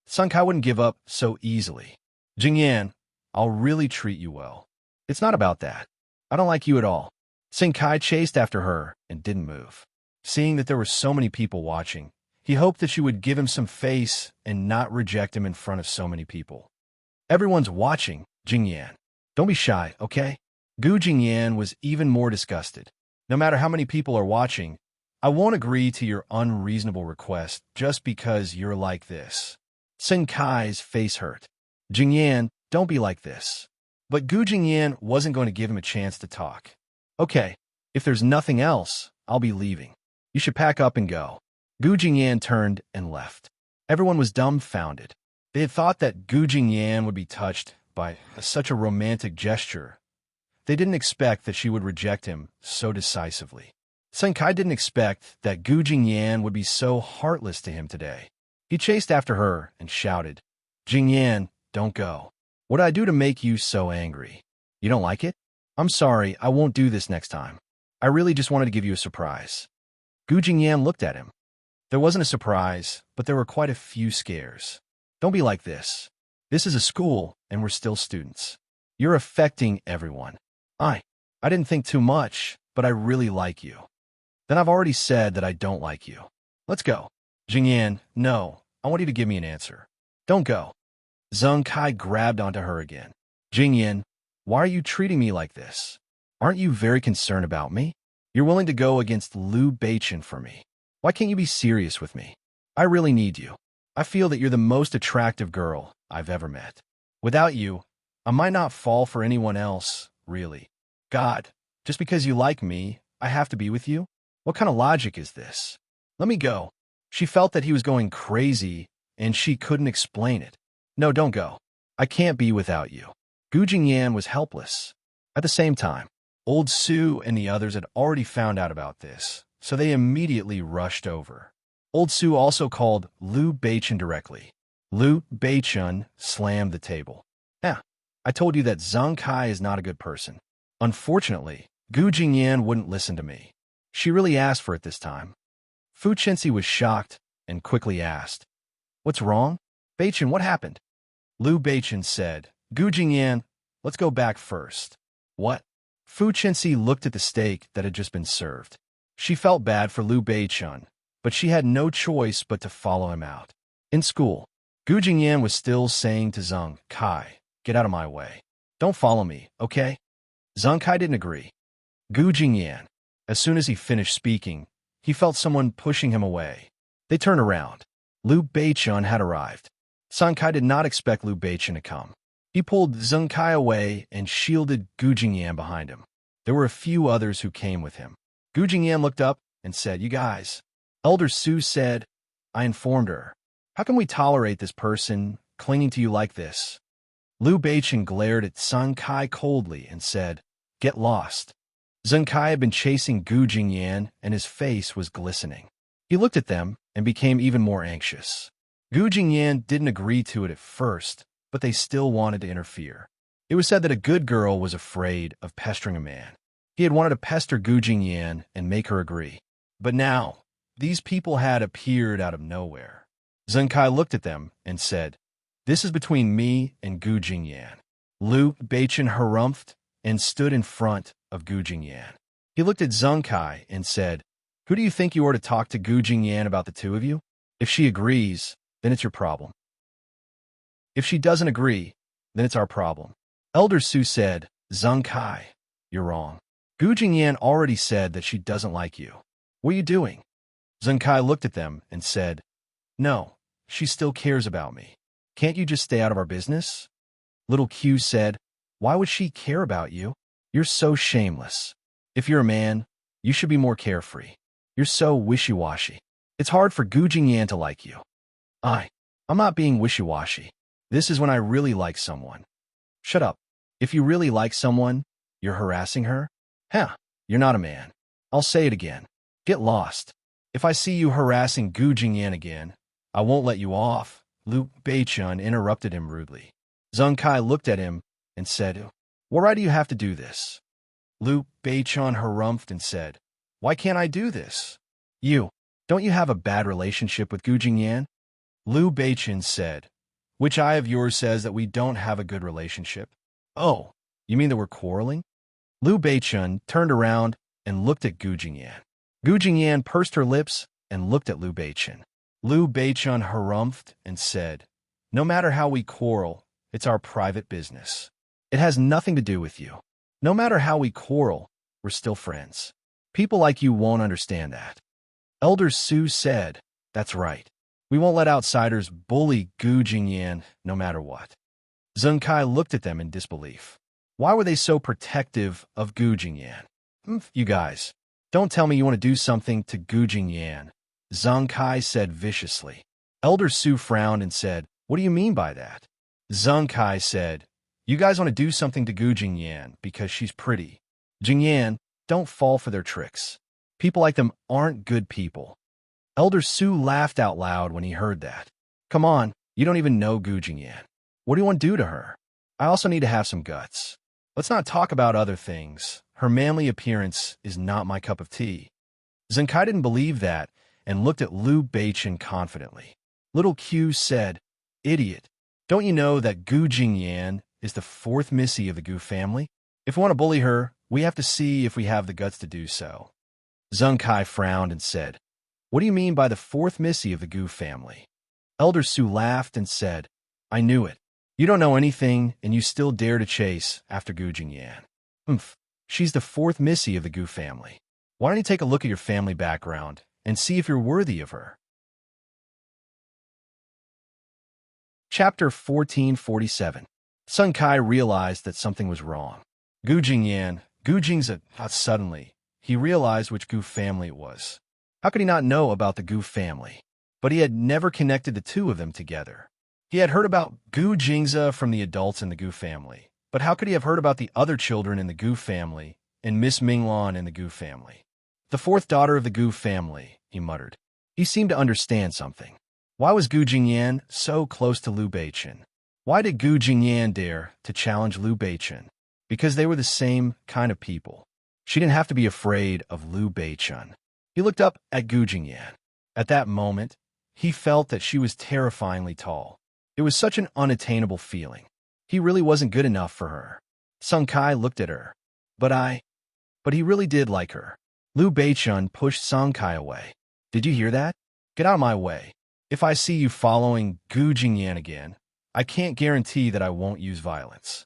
Speaker 1: Zheng Kai wouldn't give up so easily. Jingyan, I'll really treat you well. It's not about that. I don't like you at all. Zheng Kai chased after her and didn't move. Seeing that there were so many people watching, he hoped that she would give him some face and not reject him in front of so many people. Everyone's watching, Jingyan. Don't be shy, okay? Gu Jingyan was even more disgusted. No matter how many people are watching, I won't agree to your unreasonable request just because you're like this. Zheng Kai's face hurt. Jingyan, don't be like this. But Gu Jingyan wasn't going to give him a chance to talk. Okay, if there's nothing else, I'll be leaving. You should pack up and go. Gu Jingyan turned and left. Everyone was dumbfounded. They had thought that Gu Jingyan would be touched by such a romantic gesture. They didn't expect that she would reject him so decisively. Zheng Kai didn't expect that Gu Jingyan would be so heartless to him today. He chased after her and shouted, Jingyan, don't go. What did I do to make you so angry? You don't like it? I'm sorry, I won't do this next time. I really just wanted to give you a surprise. Gu Jingyan looked at him. There wasn't a surprise, but there were quite a few scares. Don't be like this. This is a school, and we're still students. You're affecting everyone. I didn't think too much, but I really like you. Then I've already said that I don't like you. Let's go. Jingyan, no, I want you to give me an answer. Don't go. Zheng Kai grabbed onto her again. Jingyan, why are you treating me like this? Aren't you very concerned about me? You're willing to go against Liu Beichen for me. Why can't you be serious with me? I really need you. I feel that you're the most attractive girl I've ever met. Without you, I might not fall for anyone else, really. God, just because you like me, I have to be with you? What kind of logic is this? Let me go. She felt that he was going crazy, and she couldn't explain it. No, don't go. I can't be without you. Gu Jingyan was helpless. At the same time, Old Su and the others had already found out about this, so they immediately rushed over. Old Su also called Liu Beichen directly. Liu Beichen slammed the table. I told you that Zheng Kai is not a good person. Unfortunately, Gu Jingyan wouldn't listen to me. She really asked for it this time. Fu Chenxi was shocked and quickly asked, "What's wrong? Beichen, what happened?" Liu Beichen said, "Gu Jingyan, let's go back first." What? Fu Chenxi looked at the steak that had just been served. She felt bad for Liu Beichen, but she had no choice but to follow him out. In school, Gu Jingyan was still saying to Zheng Kai, "Get out of my way. Don't follow me, okay?" Zheng Kai didn't agree. Gu Jingyan, as soon as he finished speaking, he felt someone pushing him away. They turned around. Liu Beichen had arrived. Zheng Kai did not expect Liu Beichen to come. He pulled Zheng Kai away and shielded Gu Jingyan behind him. There were a few others who came with him. Gu Jingyan looked up and said, "You guys." Elder Su said, "I informed her. How can we tolerate this person clinging to you like this?" Liu Beichen glared at Zheng Kai coldly and said, "Get lost." Zheng Kai had been chasing Gu Jingyan, and his face was glistening. He looked at them and became even more anxious. Gu Jingyan didn't agree to it at first, but they still wanted to interfere. It was said that a good girl was afraid of pestering a man. He had wanted to pester Gu Jingyan and make her agree. But now, these people had appeared out of nowhere. Zheng Kai looked at them and said, "This is between me and Gu Jingyan." Liu Beichen harumphed and stood in front of Gu Jingyan. He looked at Zheng Kai and said, "Who do you think you are to talk to Gu Jingyan about the two of you? If she agrees, then it's your problem. If she doesn't agree, then it's our problem." Elder Su said, "Zheng Kai, you're wrong. Gu Jingyan already said that she doesn't like you. What are you doing?" Zheng Kai looked at them and said, "No, she still cares about me. Can't you just stay out of our business?" Little Q said, "Why would she care about you? You're so shameless. If you're a man, you should be more carefree. You're so wishy-washy. It's hard for Gu Jingyan to like you." I'm not being wishy-washy. This is when I really like someone." "Shut up. If you really like someone, you're harassing her? You're not a man. I'll say it again. Get lost. If I see you harassing Gu Jingyan again, I won't let you off." Liu Beichen interrupted him rudely. Zheng Kai looked at him and said, "What right do you have to do this?" Liu Beichen harumphed and said, "Why can't I do this? Don't you have a bad relationship with Gu Jingyan?" Liu Beichen said, "Which eye of yours says that we don't have a good relationship?" "Oh, you mean that we're quarreling?" Liu Beichen turned around and looked at Gu Jingyan. Gu Jingyan pursed her lips and looked at Liu Beichen. Liu Beichen harumphed and said, "No matter how we quarrel, it's our private business. It has nothing to do with you. No matter how we quarrel, we're still friends. People like you won't understand that." Elder Su said, "That's right. We won't let outsiders bully Gu Jingyan no matter what." Zheng Kai looked at them in disbelief. Why were they so protective of Gu Jingyan? "You guys, don't tell me you want to do something to Gu Jingyan," Zheng Kai said viciously. Elder Su frowned and said, "What do you mean by that?" Zheng Kai said, "You guys want to do something to Gu Jingyan because she's pretty. Jingyan, don't fall for their tricks. People like them aren't good people." Elder Su laughed out loud when he heard that. "Come on, you don't even know Gu Jingyan. What do you want to do to her? I also need to have some guts. Let's not talk about other things. Her manly appearance is not my cup of tea." Zheng Kai didn't believe that and looked at Liu Beichen confidently. Little Q said, "Idiot, don't you know that Gu Jingyan is the fourth Missy of the Gu family? If we want to bully her, we have to see if we have the guts to do so." Zheng Kai frowned and said, "What do you mean by the fourth Missy of the Gu family?" Elder Su laughed and said, "I knew it. You don't know anything, and you still dare to chase after Gu Jingyan. Oomph, she's the fourth Missy of the Gu family. Why don't you take a look at your family background and see if you're worthy of her?" Chapter 1447. Sun Kai realized that something was wrong. Gu Jingyan, Gu Jing's suddenly, he realized which Gu family it was. How could he not know about the Gu family? But he had never connected the two of them together. He had heard about Gu Jingza from the adults in the Gu family, but how could he have heard about the other children in the Gu family and Miss Minglan in the Gu family? The fourth daughter of the Gu family, he muttered. He seemed to understand something. Why was Gu Jingyan so close to Liu Beichen? Why did Gu Jingyan dare to challenge Liu Beichen? Because they were the same kind of people. She didn't have to be afraid of Liu Beichen. He looked up at Gu Jingyan. At that moment, he felt that she was terrifyingly tall. It was such an unattainable feeling. He really wasn't good enough for her. Sun Kai looked at her. But he really did like her. Liu Beichen pushed Sun Kai away. "Did you hear that? Get out of my way. If I see you following Gu Jingyan again, I can't guarantee that I won't use violence."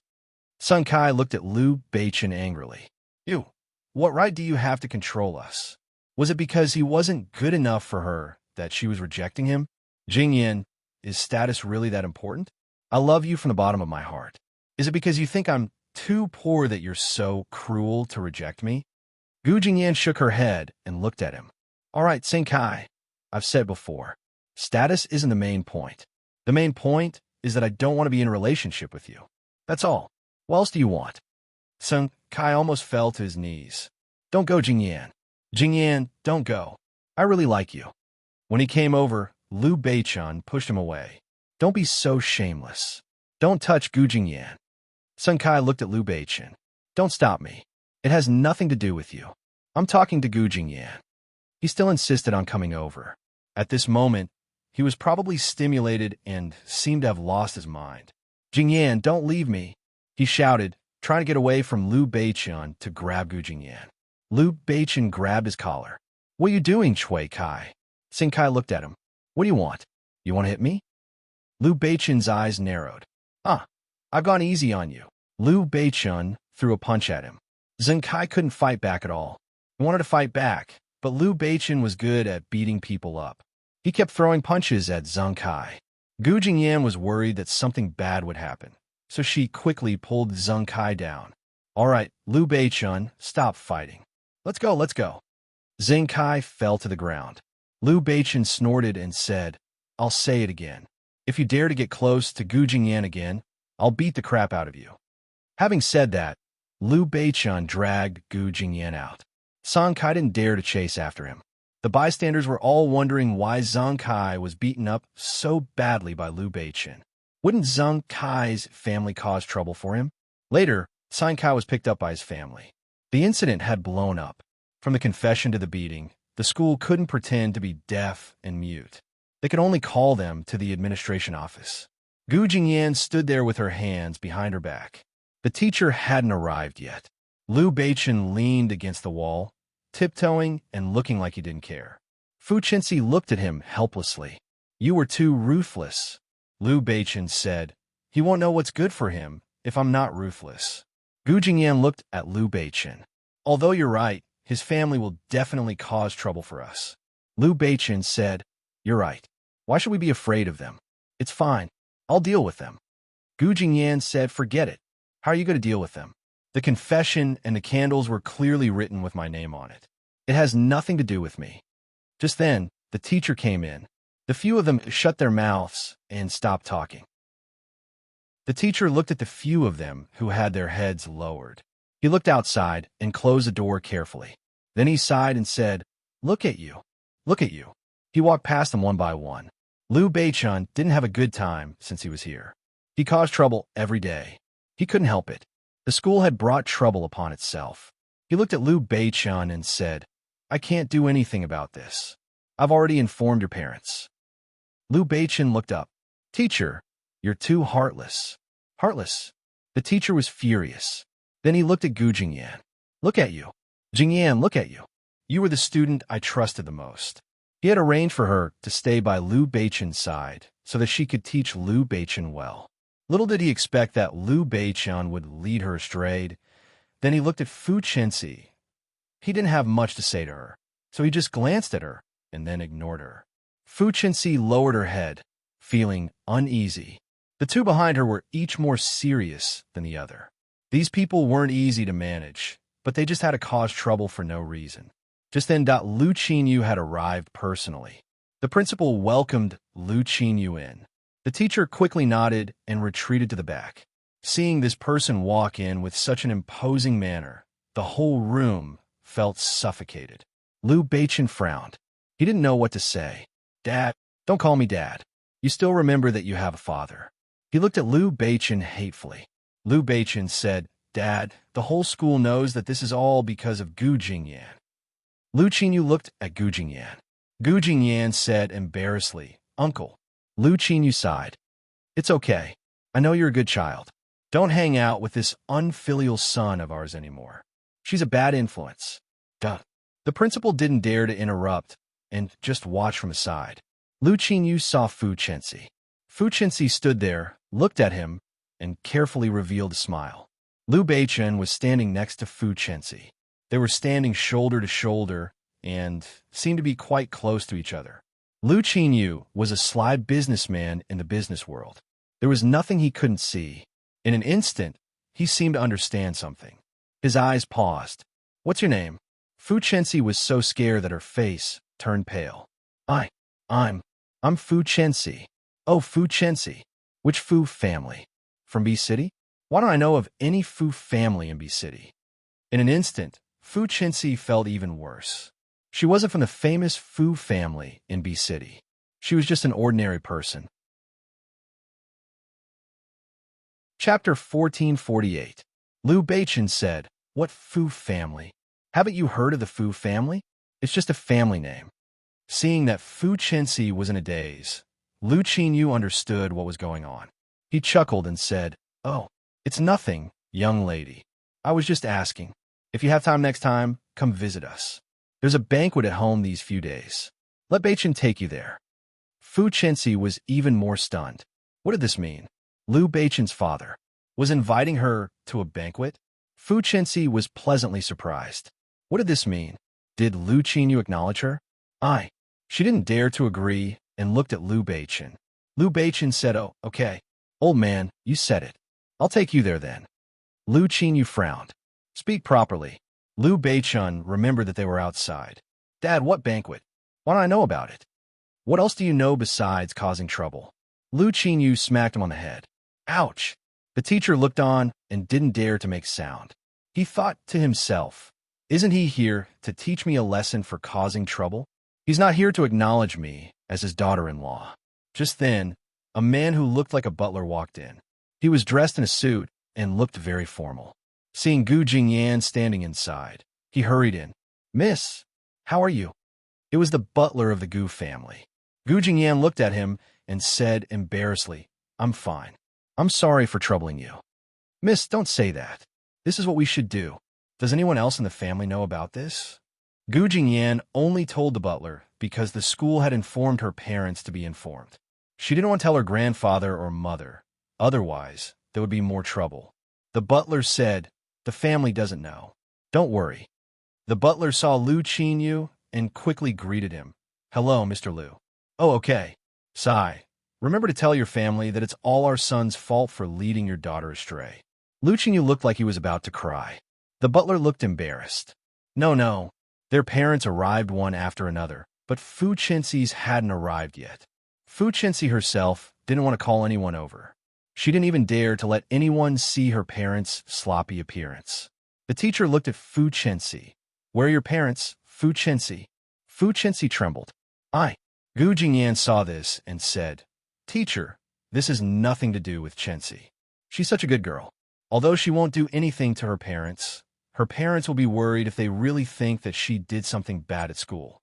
Speaker 1: Sun Kai looked at Liu Beichen angrily. "You, what right do you have to control us? Was it because he wasn't good enough for her that she was rejecting him? Jingyan, is status really that important? I love you from the bottom of my heart. Is it because you think I'm too poor that you're so cruel to reject me?" Gu Jingyan shook her head and looked at him. "All right, Sun Kai, I've said before, status isn't the main point. The main point is that I don't want to be in a relationship with you. That's all. What else do you want?" Sun Kai almost fell to his knees. "Don't go, Jingyan. Jingyan, don't go. I really like you." When he came over, Liu Beichen pushed him away. "Don't be so shameless. Don't touch Gu Jingyan." Sun Kai looked at Liu Beichen. "Don't stop me. It has nothing to do with you. I'm talking to Gu Jingyan." He still insisted on coming over. At this moment, he was probably stimulated and seemed to have lost his mind. "Jingyan, don't leave me," he shouted, trying to get away from Liu Beichen to grab Gu Jingyan. Liu Beichen grabbed his collar. "What are you doing, Chui Kai?" Sun Kai looked at him. "What do you want? You want to hit me?" Liu Beichen's eyes narrowed. I've gone easy on you." Liu Beichen threw a punch at him. Sun Kai couldn't fight back at all. He wanted to fight back, but Liu Beichen was good at beating people up. He kept throwing punches at Sun Kai. Gu Jingyan was worried that something bad would happen, so she quickly pulled Sun Kai down. "All right, Liu Beichen, stop fighting. Let's go, let's go." Sun Kai fell to the ground. Liu Beichen snorted and said, "I'll say it again. If you dare to get close to Gu Jingyan again, I'll beat the crap out of you." Having said that, Liu Beichen dragged Gu Jingyan out. Sun Kai didn't dare to chase after him. The bystanders were all wondering why Sun Kai was beaten up so badly by Liu Beichen. Wouldn't Sun Kai's family cause trouble for him? Later, Sun Kai was picked up by his family. The incident had blown up. From the confession to the beating, the school couldn't pretend to be deaf and mute. They could only call them to the administration office. Gu Jingyan stood there with her hands behind her back. The teacher hadn't arrived yet. Liu Beichen leaned against the wall, tiptoeing and looking like he didn't care. Fu Chenxi looked at him helplessly. "You were too ruthless," Liu Beichen said. "He won't know what's good for him if I'm not ruthless." Gu Jingyan looked at Liu Beichen. "Although you're right, his family will definitely cause trouble for us." Liu Beichen said, "You're right. Why should we be afraid of them? It's fine. I'll deal with them." Gu Jingyan said, "Forget it. How are you going to deal with them? The confession and the candles were clearly written with my name on it. It has nothing to do with me." Just then, the teacher came in. The few of them shut their mouths and stopped talking. The teacher looked at the few of them who had their heads lowered. He looked outside and closed the door carefully. Then he sighed and said, "Look at you. Look at you." He walked past them one by one. Liu Beichen didn't have a good time since he was here. He caused trouble every day. He couldn't help it. The school had brought trouble upon itself. He looked at Liu Beichen and said, "I can't do anything about this. I've already informed your parents." Liu Beichen looked up. "Teacher, you're too heartless." "Heartless?" The teacher was furious. Then he looked at Gu Jingyan. "Look at you. Jingyan, look at you. You were the student I trusted the most. He had arranged for her to stay by Liu Beiqian's side so that she could teach Liu Beiqian well. Little did he expect that Liu Beiqian would lead her astray. Then he looked at Fu Chenxi. He didn't have much to say to her, so he just glanced at her and then ignored her. Fu Chenxi lowered her head, feeling uneasy. The two behind her were each more serious than the other. These people weren't easy to manage, but they just had to cause trouble for no reason. Just then, Lu Qinyu had arrived personally. The principal welcomed Lu Qinyu in. The teacher quickly nodded and retreated to the back. Seeing this person walk in with such an imposing manner, the whole room felt suffocated. Liu Beiqian frowned. He didn't know what to say. Dad, don't call me Dad. You still remember that you have a father. He looked at Liu Beiqian hatefully. Liu Beiqian said, Dad, the whole school knows that this is all because of Gu Jingyan. Lu Qinyu looked at Gu Jingyan. Gu Jingyan said embarrassedly, Uncle. Lu Qinyu sighed. It's okay. I know you're a good child. Don't hang out with this unfilial son of ours anymore. She's a bad influence. Duh. The principal didn't dare to interrupt and just watched from aside. Lu Qinyu saw Fu Chenxi. Fu Chenxi stood there, looked at him, and carefully revealed a smile. Liu Beiqian was standing next to Fu Chenxi. They were standing shoulder to shoulder and seemed to be quite close to each other. Lu Qinyu was a sly businessman in the business world. There was nothing he couldn't see. In an instant, he seemed to understand something. His eyes paused. What's your name? Fu Chenxi was so scared that her face turned pale. I'm Fu Chenxi. Oh, Fu Chenxi. Which Fu family? From B City? Why don't I know of any Fu family in B City? In an instant, Fu Chenxi felt even worse. She wasn't from the famous Fu family in B City. She was just an ordinary person. Chapter 1448. Liu Beiqian said, What Fu family? Haven't you heard of the Fu family? It's just a family name. Seeing that Fu Chenxi was in a daze, Lu Qinyu understood what was going on. He chuckled and said, Oh, it's nothing, young lady. I was just asking. If you have time next time, come visit us. There's a banquet at home these few days. Let Beiqian take you there. Fu Chenxi was even more stunned. What did this mean? Liu Beiqian's father was inviting her to a banquet? Fu Chenxi was pleasantly surprised. What did this mean? Did Lu Qinyu acknowledge her? She didn't dare to agree and looked at Liu Beiqian. Liu Beiqian said, Oh, okay. Old man, you said it. I'll take you there then. Lu Qinyu frowned. Speak properly. Liu Beiqian remembered that they were outside. Dad, what banquet? Why don't I know about it? What else do you know besides causing trouble? Lu Qinyu smacked him on the head. Ouch! The teacher looked on and didn't dare to make sound. He thought to himself, Isn't he here to teach me a lesson for causing trouble? He's not here to acknowledge me as his daughter-in-law. Just then, a man who looked like a butler walked in. He was dressed in a suit and looked very formal. Seeing Gu Jingyan standing inside, he hurried in. Miss, how are you? It was the butler of the Gu family. Gu Jingyan looked at him and said embarrassedly, I'm fine. I'm sorry for troubling you. Miss, don't say that. This is what we should do. Does anyone else in the family know about this? Gu Jingyan only told the butler because the school had informed her parents to be informed. She didn't want to tell her grandfather or mother. Otherwise, there would be more trouble. The butler said, The family doesn't know. Don't worry. The butler saw Lu Qinyu and quickly greeted him. Hello, Mr. Liu. Oh, okay. Sigh. Remember to tell your family that it's all our son's fault for leading your daughter astray. Lu Qinyu looked like he was about to cry. The butler looked embarrassed. No. Their parents arrived one after another, but Fu Chenxi's hadn't arrived yet. Fu Chenxi herself didn't want to call anyone over. She didn't even dare to let anyone see her parents' sloppy appearance. The teacher looked at Fu Chenxi. Where are your parents, Fu Chenxi? Fu Chenxi trembled. Gu Jingyan saw this and said, Teacher, this has nothing to do with Chenxi. She's such a good girl. Although she won't do anything to her parents will be worried if they really think that she did something bad at school.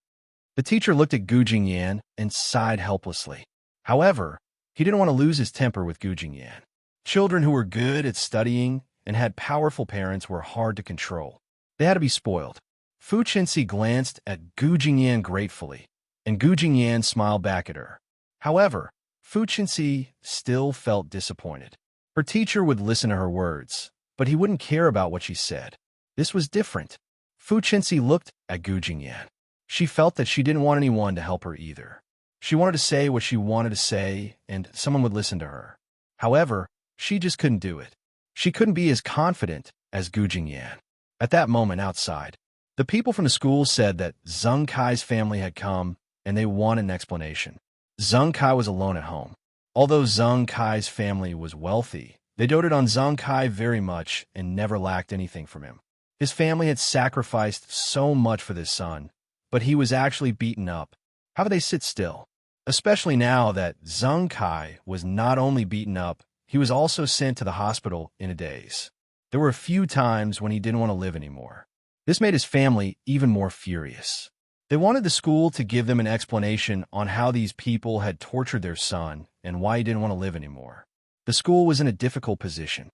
Speaker 1: The teacher looked at Gu Jingyan and sighed helplessly. However, he didn't want to lose his temper with Gu Jingyan. Children who were good at studying and had powerful parents were hard to control. They had to be spoiled. Fu Chenxi glanced at Gu Jingyan gratefully, and Gu Jingyan smiled back at her. However, Fu Chenxi still felt disappointed. Her teacher would listen to her words, but he wouldn't care about what she said. This was different. Fu Chenxi looked at Gu Jingyan. She felt that she didn't want anyone to help her either. She wanted to say what she wanted to say, and someone would listen to her. However, she just couldn't do it. She couldn't be as confident as Gu Jingyan. At that moment outside, the people from the school said that Zheng Kai's family had come, and they wanted an explanation. Zheng Kai was alone at home. Although Zheng Kai's family was wealthy, they doted on Zheng Kai very much and never lacked anything from him. His family had sacrificed so much for this son, but he was actually beaten up. How could they sit still? Especially now that Zheng Kai was not only beaten up, he was also sent to the hospital in a daze. There were a few times when he didn't want to live anymore. This made his family even more furious. They wanted the school to give them an explanation on how these people had tortured their son and why he didn't want to live anymore. The school was in a difficult position.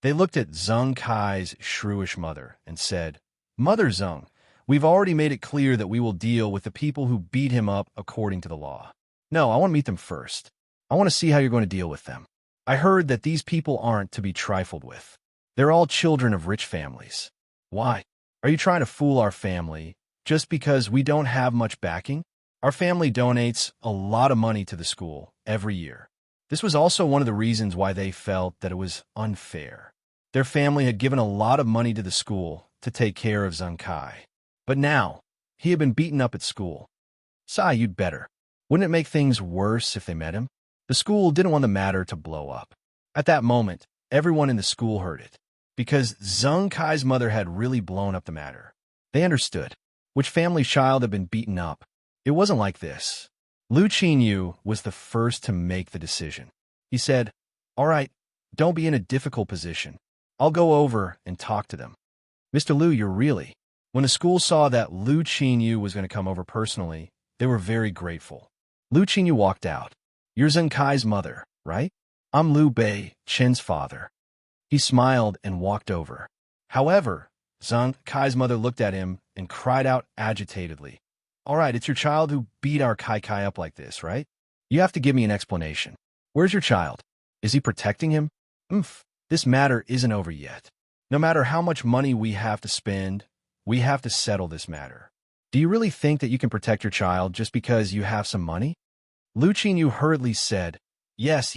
Speaker 1: They looked at Zheng Kai's shrewish mother and said, "Mother Zheng, we've already made it clear that we will deal with the people who beat him up according to the law. No, I want to meet them first. I want to see how you're going to deal with them. I heard that these people aren't to be trifled with. They're all children of rich families. Why? Are you trying to fool our family just because we don't have much backing? Our family donates a lot of money to the school every year." This was also one of the reasons why they felt that it was unfair. Their family had given a lot of money to the school to take care of Zheng Kai. But now, he had been beaten up at school. Sai, you'd better. Wouldn't it make things worse if they met him? The school didn't want the matter to blow up. At that moment, everyone in the school heard it. Because Zheng Kai's mother had really blown up the matter. They understood. Which family child had been beaten up? It wasn't like this. Lu Qinyu was the first to make the decision. He said, "All right, don't be in a difficult position. I'll go over and talk to them." "Mr. Lu, you're really..." When the school saw that Lu Qinyu was going to come over personally, they were very grateful. Lu Qinyu walked out. "You're Zheng Kai's mother, right? I'm Lu Bei, Chen's father." He smiled and walked over. However, Zheng Kai's mother looked at him and cried out agitatedly, "All right, it's your child who beat our Kai up like this, right? You have to give me an explanation. Where's your child? Is he protecting him? This matter isn't over yet. No matter how much money we have to spend, we have to settle this matter. Do you really think that you can protect your child just because you have some money?" Lu Qinyu hurriedly said, Yes.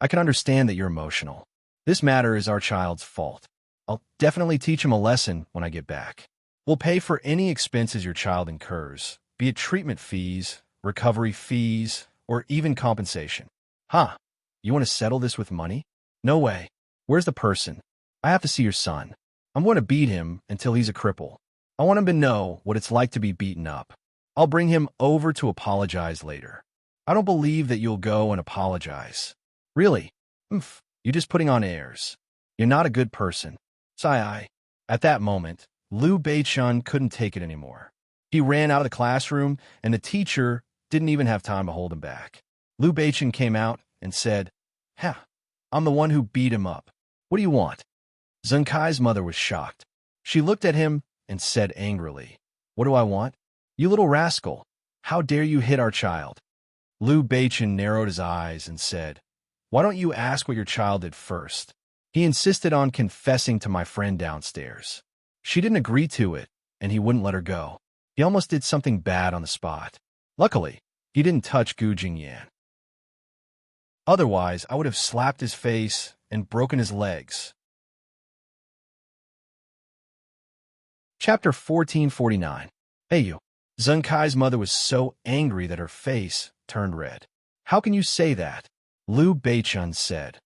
Speaker 1: I can understand that you're emotional. This matter is our child's fault. I'll definitely teach him a lesson when I get back. We'll pay for any expenses your child incurs, be it treatment fees, recovery fees, or even compensation." "Huh? You want to settle this with money? No way. Where's the person? I have to see your son. I'm going to beat him until he's a cripple. I want him to know what it's like to be beaten up. I'll bring him over to apologize later." "I don't believe that you'll go and apologize." "Really? You're just putting on airs. You're not a good person." Sai. At that moment, Liu Beichun couldn't take it anymore. He ran out of the classroom, and the teacher didn't even have time to hold him back. Liu Beichun came out and said, "I'm the one who beat him up. What do you want?" Zheng Kai's mother was shocked. She looked at him and said angrily, "What do I want? You little rascal. How dare you hit our child?" Liu Beichun narrowed his eyes and said, "Why don't you ask what your child did first? He insisted on confessing to my friend downstairs. She didn't agree to it, and he wouldn't let her go. He almost did something bad on the spot. Luckily, he didn't touch Gu Jingyan. Otherwise, I would have slapped his face and broken his legs." Chapter 1449. Hey you. Zheng Kai's mother was so angry that her face turned red. "How can you say that?" Liu Beichun said.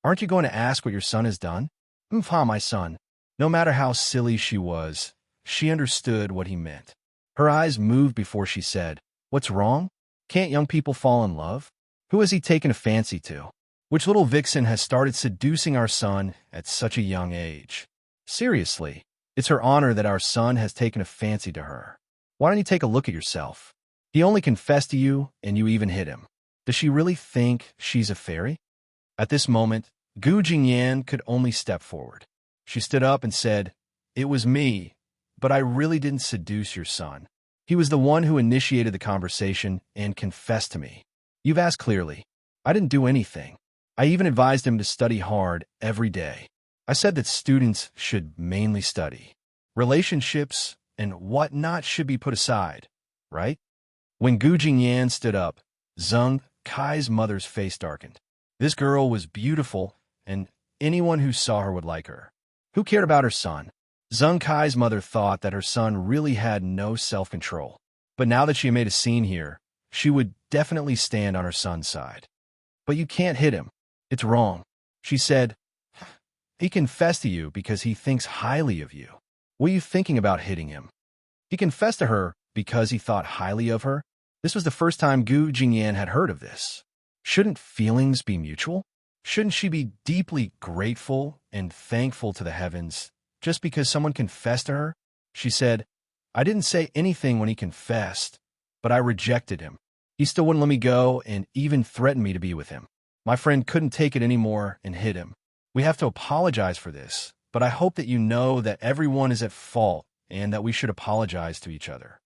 Speaker 1: "Aren't you going to ask what your son has done?" My son." No matter how silly she was, she understood what he meant. Her eyes moved before she said, "What's wrong? Can't young people fall in love? Who has he taken a fancy to? Which little vixen has started seducing our son at such a young age? Seriously, it's her honor that our son has taken a fancy to her. Why don't you take a look at yourself? He only confessed to you, and you even hit him. Does she really think she's a fairy?" At this moment, Gu Jingyan could only step forward. She stood up and said, it was me, but I really didn't seduce your son. He was the one who initiated the conversation and confessed to me. You've asked clearly. I didn't do anything. I even advised him to study hard every day. I said that students should mainly study. Relationships and whatnot should be put aside, right? When Gu Jingyan stood up, Zheng Kai's mother's face darkened. This girl was beautiful, and anyone who saw her would like her. Who cared about her son? Zheng Kai's mother thought that her son really had no self-control. But now that she made a scene here, she would definitely stand on her son's side. But you can't hit him. It's wrong. She said, he confessed to you because he thinks highly of you. What are you thinking about hitting him? He confessed to her because he thought highly of her. This was the first time Gu Jingyan had heard of this. Shouldn't feelings be mutual? Shouldn't she be deeply grateful and thankful to the heavens just because someone confessed to her? She said, I didn't say anything when he confessed, but I rejected him. He still wouldn't let me go and even threatened me to be with him. My friend couldn't take it anymore and hit him. We have to apologize for this, but I hope that you know that everyone is at fault and that we should apologize to each other.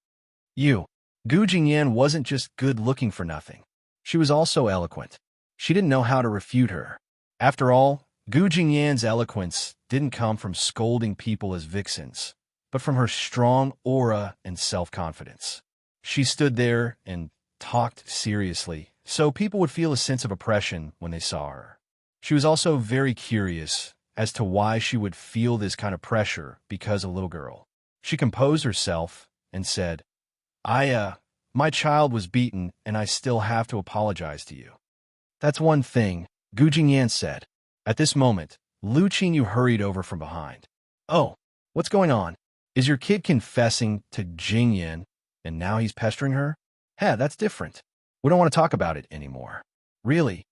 Speaker 1: Gu Jingyan wasn't just good-looking for nothing. She was also eloquent. She didn't know how to refute her. After all, Gu Jingyan's eloquence didn't come from scolding people as vixens, but from her strong aura and self-confidence. She stood there and talked seriously, so people would feel a sense of oppression when they saw her. She was also very curious as to why she would feel this kind of pressure because a little girl. She composed herself and said, my child was beaten and I still have to apologize to you. That's one thing, Gu Jingyan said. At this moment, Lu Qinyu hurried over from behind. Oh, what's going on? Is your kid confessing to Jingyan and now he's pestering her? Hey, that's different. We don't want to talk about it anymore. Really?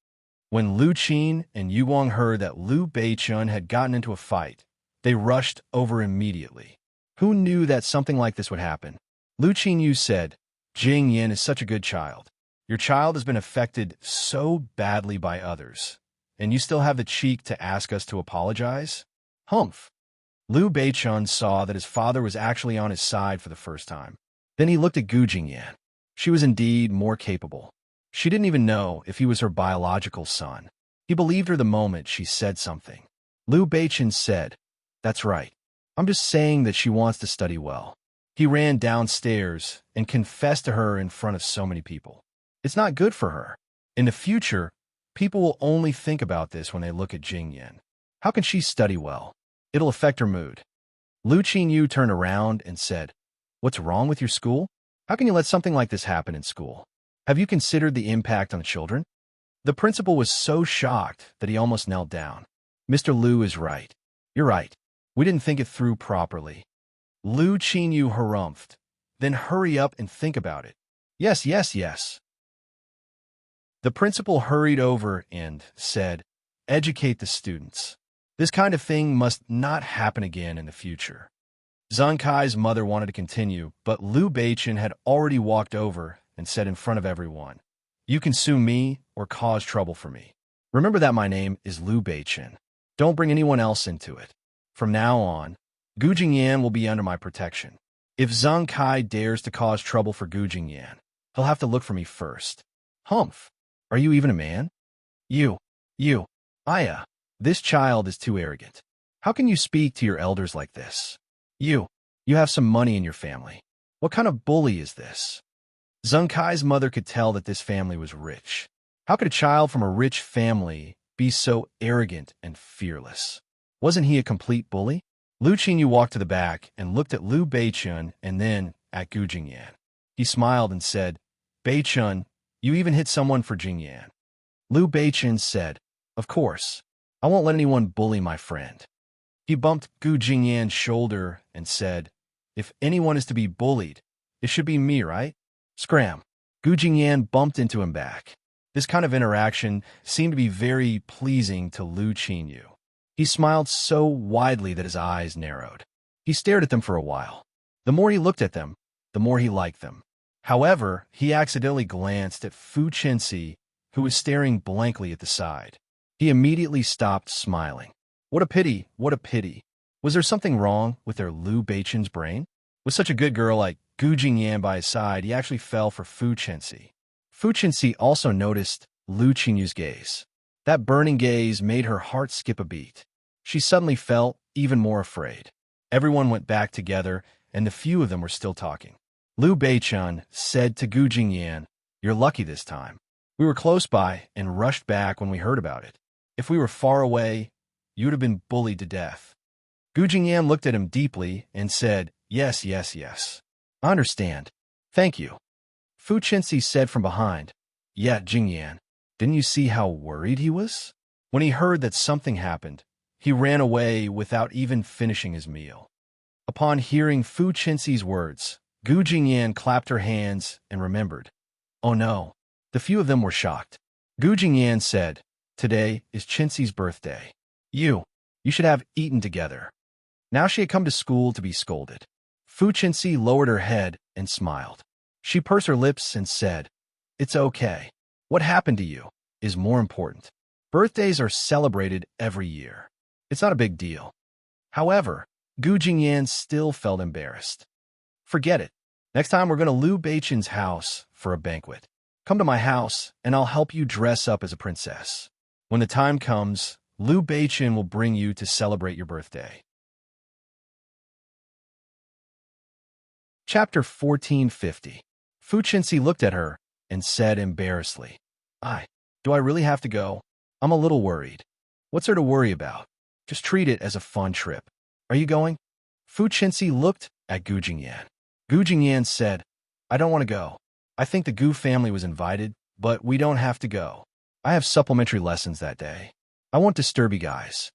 Speaker 1: When Lu Qin and Yu Wang heard that Liu Beichun had gotten into a fight, they rushed over immediately. Who knew that something like this would happen? Lu Qinyu said, Jingyan is such a good child. Your child has been affected so badly by others, and you still have the cheek to ask us to apologize? Humph. Liu Beichun saw that his father was actually on his side for the first time. Then he looked at Gu Jingyan. She was indeed more capable. She didn't even know if he was her biological son. He believed her the moment she said something. Liu Beichun said, That's right. I'm just saying that she wants to study well. He ran downstairs and confessed to her in front of so many people. It's not good for her. In the future, people will only think about this when they look at Jingyan. How can she study well? It'll affect her mood. Lu Qinyu turned around and said, What's wrong with your school? How can you let something like this happen in school? Have you considered the impact on the children? The principal was so shocked that he almost knelt down. Mr. Liu is right. You're right. We didn't think it through properly. Lu Qinyu harumphed. Then hurry up and think about it. Yes. The principal hurried over and said, Educate the students. This kind of thing must not happen again in the future. Zheng Kai's mother wanted to continue, but Liu Beichun had already walked over and said in front of everyone, You can sue me or cause trouble for me. Remember that my name is Liu Beichun. Don't bring anyone else into it. From now on, Gu Jingyan will be under my protection. If Zheng Kai dares to cause trouble for Gu Jingyan, he'll have to look for me first. Humph. Are you even a man? You. This child is too arrogant. How can you speak to your elders like this? You have some money in your family. What kind of bully is this? Zheng Kai's mother could tell that this family was rich. How could a child from a rich family be so arrogant and fearless? Wasn't he a complete bully? Lu Qinyu walked to the back and looked at Liu Beichun and then at Gu Jingyan. He smiled and said, Beichun, you even hit someone for Jingyan. Liu Beichun said, Of course. I won't let anyone bully my friend. He bumped Gu Jingyan's shoulder and said, If anyone is to be bullied, it should be me, right? Scram. Gu Jingyan bumped into him back. This kind of interaction seemed to be very pleasing to Lu Qinyu. He smiled so widely that his eyes narrowed. He stared at them for a while. The more he looked at them, the more he liked them. However, he accidentally glanced at Fu Chenxi, who was staring blankly at the side. He immediately stopped smiling. What a pity, what a pity. Was there something wrong with their Liu Beichen's brain? With such a good girl like Gu Jingyan by his side, he actually fell for Fu Chenxi. Fu Chenxi also noticed Liu Qingyu's gaze. That burning gaze made her heart skip a beat. She suddenly felt even more afraid. Everyone went back together, and the few of them were still talking. Liu Beichun said to Gu Jingyan, "You're lucky this time. We were close by and rushed back when we heard about it. If we were far away, you would have been bullied to death." Gu Jingyan looked at him deeply and said, "Yes, yes, yes. I understand. Thank you." Fu Chenxi said from behind, "Yeah, Jingyan, didn't you see how worried he was?" When he heard that something happened, he ran away without even finishing his meal. Upon hearing Fu Chenxi's words, Gu Jingyan clapped her hands and remembered. Oh no. The few of them were shocked. Gu Jingyan said, "Today is Chenxi's birthday. You should have eaten together." Now she had come to school to be scolded. Fu Chenxi lowered her head and smiled. She pursed her lips and said, "It's okay. What happened to you is more important. Birthdays are celebrated every year. It's not a big deal." However, Gu Jingyan still felt embarrassed. "Forget it. Next time we're going to Liu Beichen's house for a banquet. Come to my house, and I'll help you dress up as a princess. When the time comes, Liu Beichen will bring you to celebrate your birthday." Chapter 1450. Fu Chenxi looked at her and said embarrassedly, Do I really have to go? I'm a little worried." "What's there to worry about? Just treat it as a fun trip. Are you going?" Fu Chenxi looked at Gu Jingyan. Gu Jingyan said, "I don't want to go. I think the Gu family was invited, but we don't have to go. I have supplementary lessons that day. I won't disturb you guys."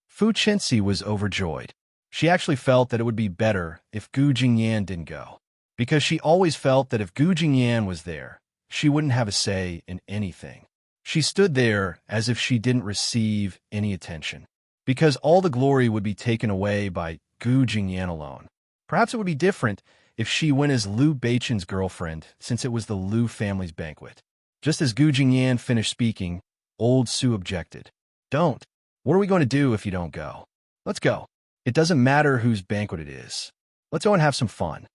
Speaker 1: Fu Chenxi was overjoyed. She actually felt that it would be better if Gu Jingyan didn't go, because she always felt that if Gu Jingyan was there, she wouldn't have a say in anything. She stood there as if she didn't receive any attention, because all the glory would be taken away by Gu Jingyan alone. Perhaps it would be different if she went as Liu Beichen's girlfriend, since it was the Liu family's banquet. Just as Gu Jingyan finished speaking, old Su objected. "Don't. What are we going to do if you don't go? Let's go. It doesn't matter whose banquet it is. Let's go and have some fun."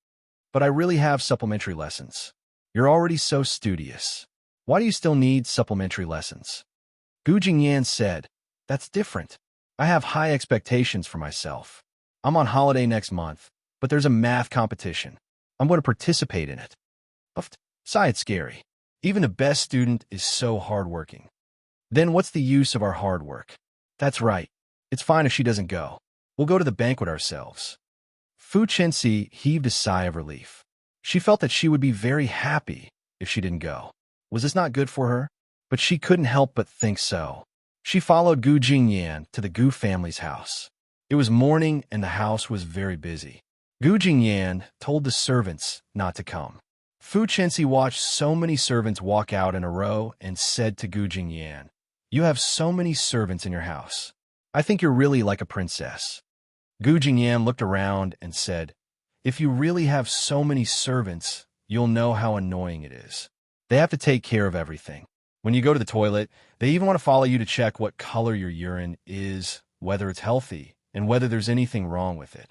Speaker 1: "But I really have supplementary lessons." "You're already so studious. Why do you still need supplementary lessons?" Gu Jingyan said, "That's different. I have high expectations for myself. I'm on holiday next month, but there's a math competition. I'm going to participate in it." Sigh, it's scary. Even the best student is so hardworking. "Then what's the use of our hard work?" "That's right. It's fine if she doesn't go. We'll go to the banquet ourselves." Fu Chenxi heaved a sigh of relief. She felt that she would be very happy if she didn't go. Was this not good for her? But she couldn't help but think so. She followed Gu Jingyan to the Gu family's house. It was morning and the house was very busy. Gu Jingyan told the servants not to come. Fu Chenxi watched so many servants walk out in a row and said to Gu Jingyan, "You have so many servants in your house. I think you're really like a princess." Gu Jingyan looked around and said, "If you really have so many servants, you'll know how annoying it is. They have to take care of everything. When you go to the toilet, they even want to follow you to check what color your urine is, whether it's healthy, and whether there's anything wrong with it."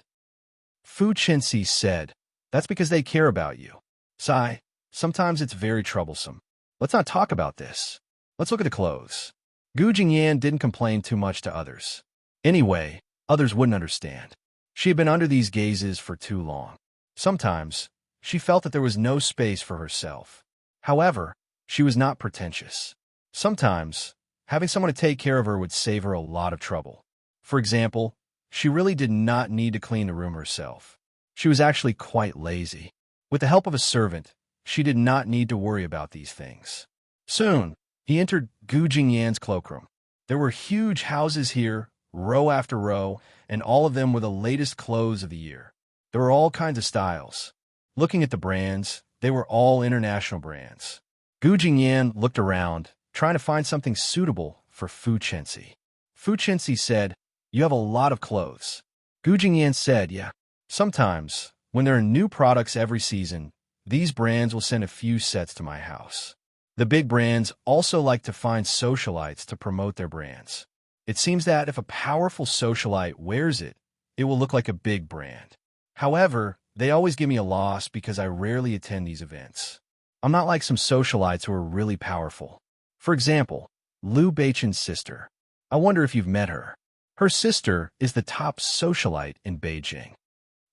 Speaker 1: Fu Chenxi said, "That's because they care about you. Sigh, sometimes it's very troublesome. Let's not talk about this. Let's look at the clothes." Gu Jingyan didn't complain too much to others. Anyway, others wouldn't understand. She had been under these gazes for too long. Sometimes, she felt that there was no space for herself. However, she was not pretentious. Sometimes, having someone to take care of her would save her a lot of trouble. For example, she really did not need to clean the room herself. She was actually quite lazy. With the help of a servant, she did not need to worry about these things. Soon, he entered Gu Jingyan's cloakroom. There were huge houses here, row after row, and all of them were the latest clothes of the year. There were all kinds of styles. Looking at the brands, they were all international brands. Gu Jingyan looked around, trying to find something suitable for Fu Chenxi. Fu Chenxi said, "You have a lot of clothes." Gu Jingyan said, "Yeah. Sometimes, when there are new products every season, these brands will send a few sets to my house. The big brands also like to find socialites to promote their brands. It seems that if a powerful socialite wears it, it will look like a big brand. However, they always give me a loss because I rarely attend these events. I'm not like some socialites who are really powerful. For example, Liu Beichen's sister. I wonder if you've met her. Her sister is the top socialite in Beijing.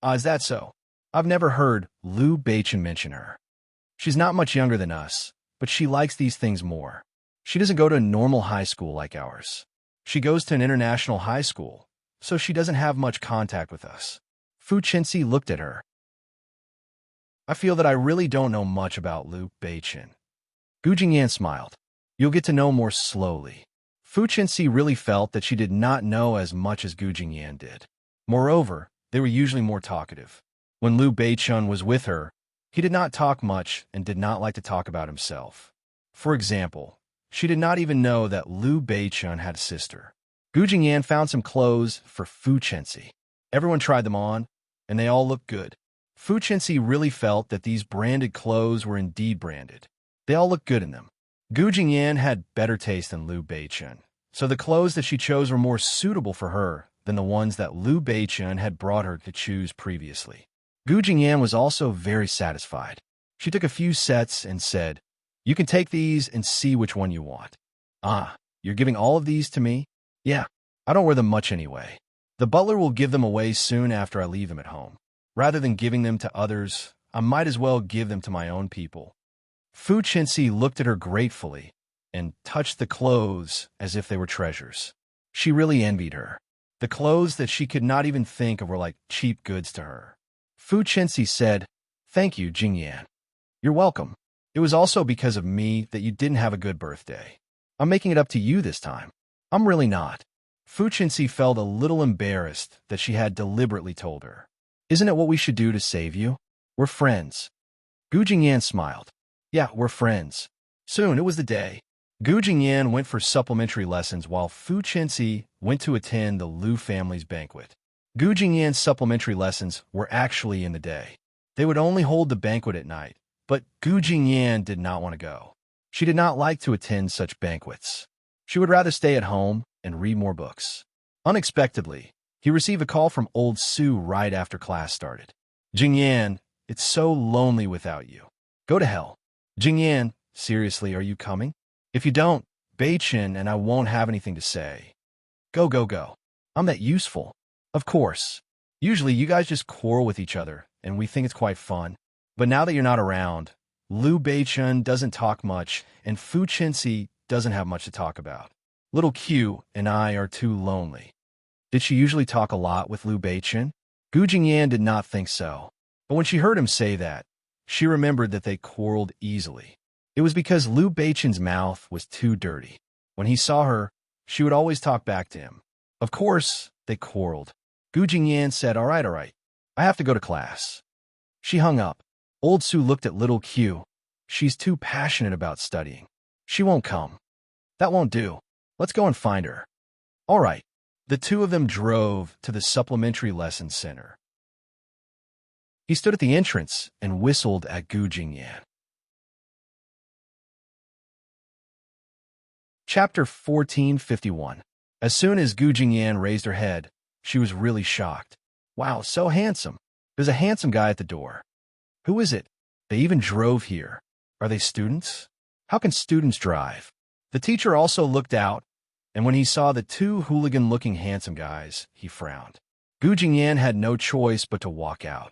Speaker 1: Is that so? I've never heard Liu Beichen mention her. She's not much younger than us, but she likes these things more. She doesn't go to a normal high school like ours. She goes to an international high school, so she doesn't have much contact with us. Fu Chenxi looked at her. I feel that I really don't know much about Liu Beichen. Gu Jingyan smiled. You'll get to know more slowly. Fu Chenxi really felt that she did not know as much as Gu Jingyan did. Moreover, they were usually more talkative. When Liu Beichen was with her, he did not talk much and did not like to talk about himself. For example, she did not even know that Liu Beichen had a sister. Gu Jingyan found some clothes for Fu Chenxi. Everyone tried them on, and they all looked good. Fu Chenxi really felt that these branded clothes were indeed branded. They all looked good in them. Gu Jingyan had better taste than Liu Beichen, so the clothes that she chose were more suitable for her than the ones that Liu Beichen had brought her to choose previously. Gu Jingyan was also very satisfied. She took a few sets and said, You can take these and see which one you want. Ah, you're giving all of these to me? Yeah, I don't wear them much anyway. The butler will give them away soon after I leave them at home. Rather than giving them to others, I might as well give them to my own people. Fu Chenxi looked at her gratefully and touched the clothes as if they were treasures. She really envied her. The clothes that she could not even think of were like cheap goods to her. Fu Chenxi said, Thank you, Jingyan. You're welcome. It was also because of me that you didn't have a good birthday. I'm making it up to you this time. I'm really not. Fu Chenxi felt a little embarrassed that she had deliberately told her. Isn't it what we should do to save you? We're friends. Gu Jingyan smiled. Yeah, we're friends. Soon it was the day. Gu Jingyan went for supplementary lessons while Fu Chenxi went to attend the Liu family's banquet. Gu Jingyan's supplementary lessons were actually in the day. They would only hold the banquet at night, but Gu Jingyan did not want to go. She did not like to attend such banquets. She would rather stay at home and read more books. Unexpectedly, he received a call from old Su right after class started. Jingyan, it's so lonely without you. Go to hell. Jingyan, seriously, are you coming? If you don't, Beichen and I won't have anything to say. Go, go, go. I'm that useful. Of course. Usually you guys just quarrel with each other, and we think it's quite fun. But now that you're not around, Liu Beichen doesn't talk much, and Fu Chenxi doesn't have much to talk about. Little Q and I are too lonely. Did she usually talk a lot with Liu Beichen? Gu Jingyan did not think so. But when she heard him say that, she remembered that they quarreled easily. It was because Liu Beichen's mouth was too dirty. When he saw her, she would always talk back to him. Of course, they quarreled. Gu Jingyan said, all right, I have to go to class. She hung up. Old Su looked at little Q. She's too passionate about studying. She won't come. That won't do. Let's go and find her. All right. The two of them drove to the supplementary lesson center. He stood at the entrance and whistled at Gu Jingyan. Chapter 1451. As soon as Gu Jingyan raised her head, she was really shocked. Wow, so handsome. There's a handsome guy at the door. Who is it? They even drove here. Are they students? How can students drive? The teacher also looked out, and when he saw the two hooligan-looking handsome guys, he frowned. Gu Jingyan had no choice but to walk out.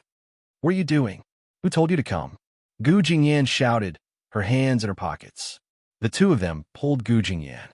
Speaker 1: What are you doing? Who told you to come? Gu Jingyan shouted, her hands in her pockets. The two of them pulled Gu Jingyan.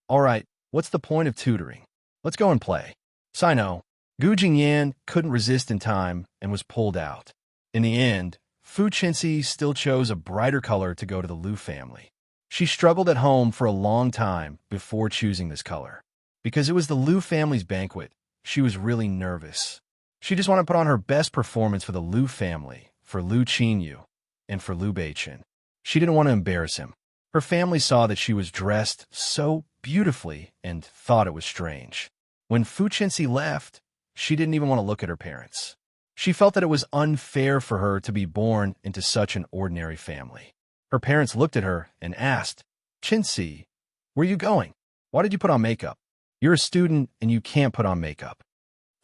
Speaker 1: All right, what's the point of tutoring? Let's go and play. Sino. Gu Jingyan couldn't resist in time and was pulled out. In the end, Fu Chenxi still chose a brighter color to go to the Liu family. She struggled at home for a long time before choosing this color. Because it was the Liu family's banquet, she was really nervous. She just wanted to put on her best performance for the Liu family, for Liu Qinyu, and for Liu Beichen. She didn't want to embarrass him. Her family saw that she was dressed so beautifully and thought it was strange. When Fu Chenxi left, she didn't even want to look at her parents. She felt that it was unfair for her to be born into such an ordinary family. Her parents looked at her and asked, Chenxi, where are you going? Why did you put on makeup? You're a student and you can't put on makeup.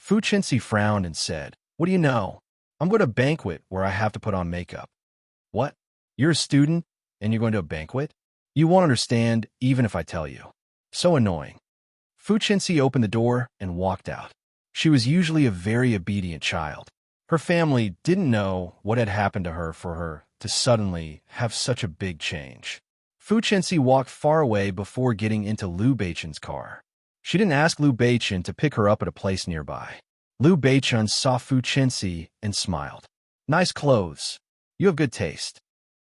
Speaker 1: Fu Chenxi frowned and said, "What do you know? I'm going to a banquet where I have to put on makeup." "What? You're a student, and you're going to a banquet? You won't understand even if I tell you." So annoying. Fu Chenxi opened the door and walked out. She was usually a very obedient child. Her family didn't know what had happened to her for her to suddenly have such a big change. Fu Chenxi walked far away before getting into Liu Beichun's car. She didn't ask Liu Beichun to pick her up at a place nearby. Liu Beichun saw Fu Chenxi and smiled. "Nice clothes. You have good taste."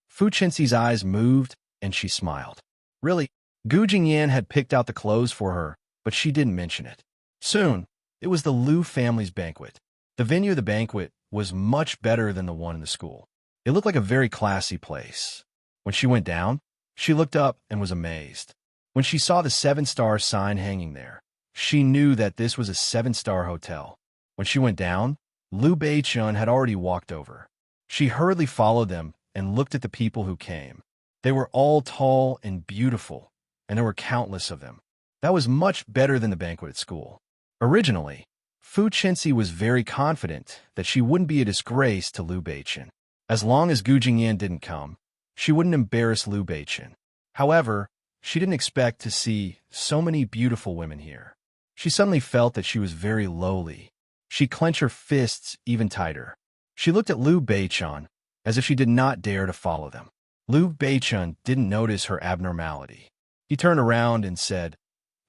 Speaker 1: Fu Chenxi's eyes moved, and she smiled. Really, Gu Jingyan had picked out the clothes for her, but she didn't mention it. Soon, it was the Liu family's banquet. The venue of the banquet was much better than the one in the school. It looked like a very classy place. When she went down, she looked up and was amazed. When she saw the 7-star sign hanging there, she knew that this was a 7-star hotel. When she went down, Liu Beichun had already walked over. She hurriedly followed them and looked at the people who came. They were all tall and beautiful, and there were countless of them. That was much better than the banquet at school. Originally, Fu Chenxi was very confident that she wouldn't be a disgrace to Liu Beichun. As long as Gu Jingyan didn't come, she wouldn't embarrass Liu Beichun. However, she didn't expect to see so many beautiful women here. She suddenly felt that she was very lowly. She clenched her fists even tighter. She looked at Liu Beichun as if she did not dare to follow them. Liu Beichun didn't notice her abnormality. He turned around and said,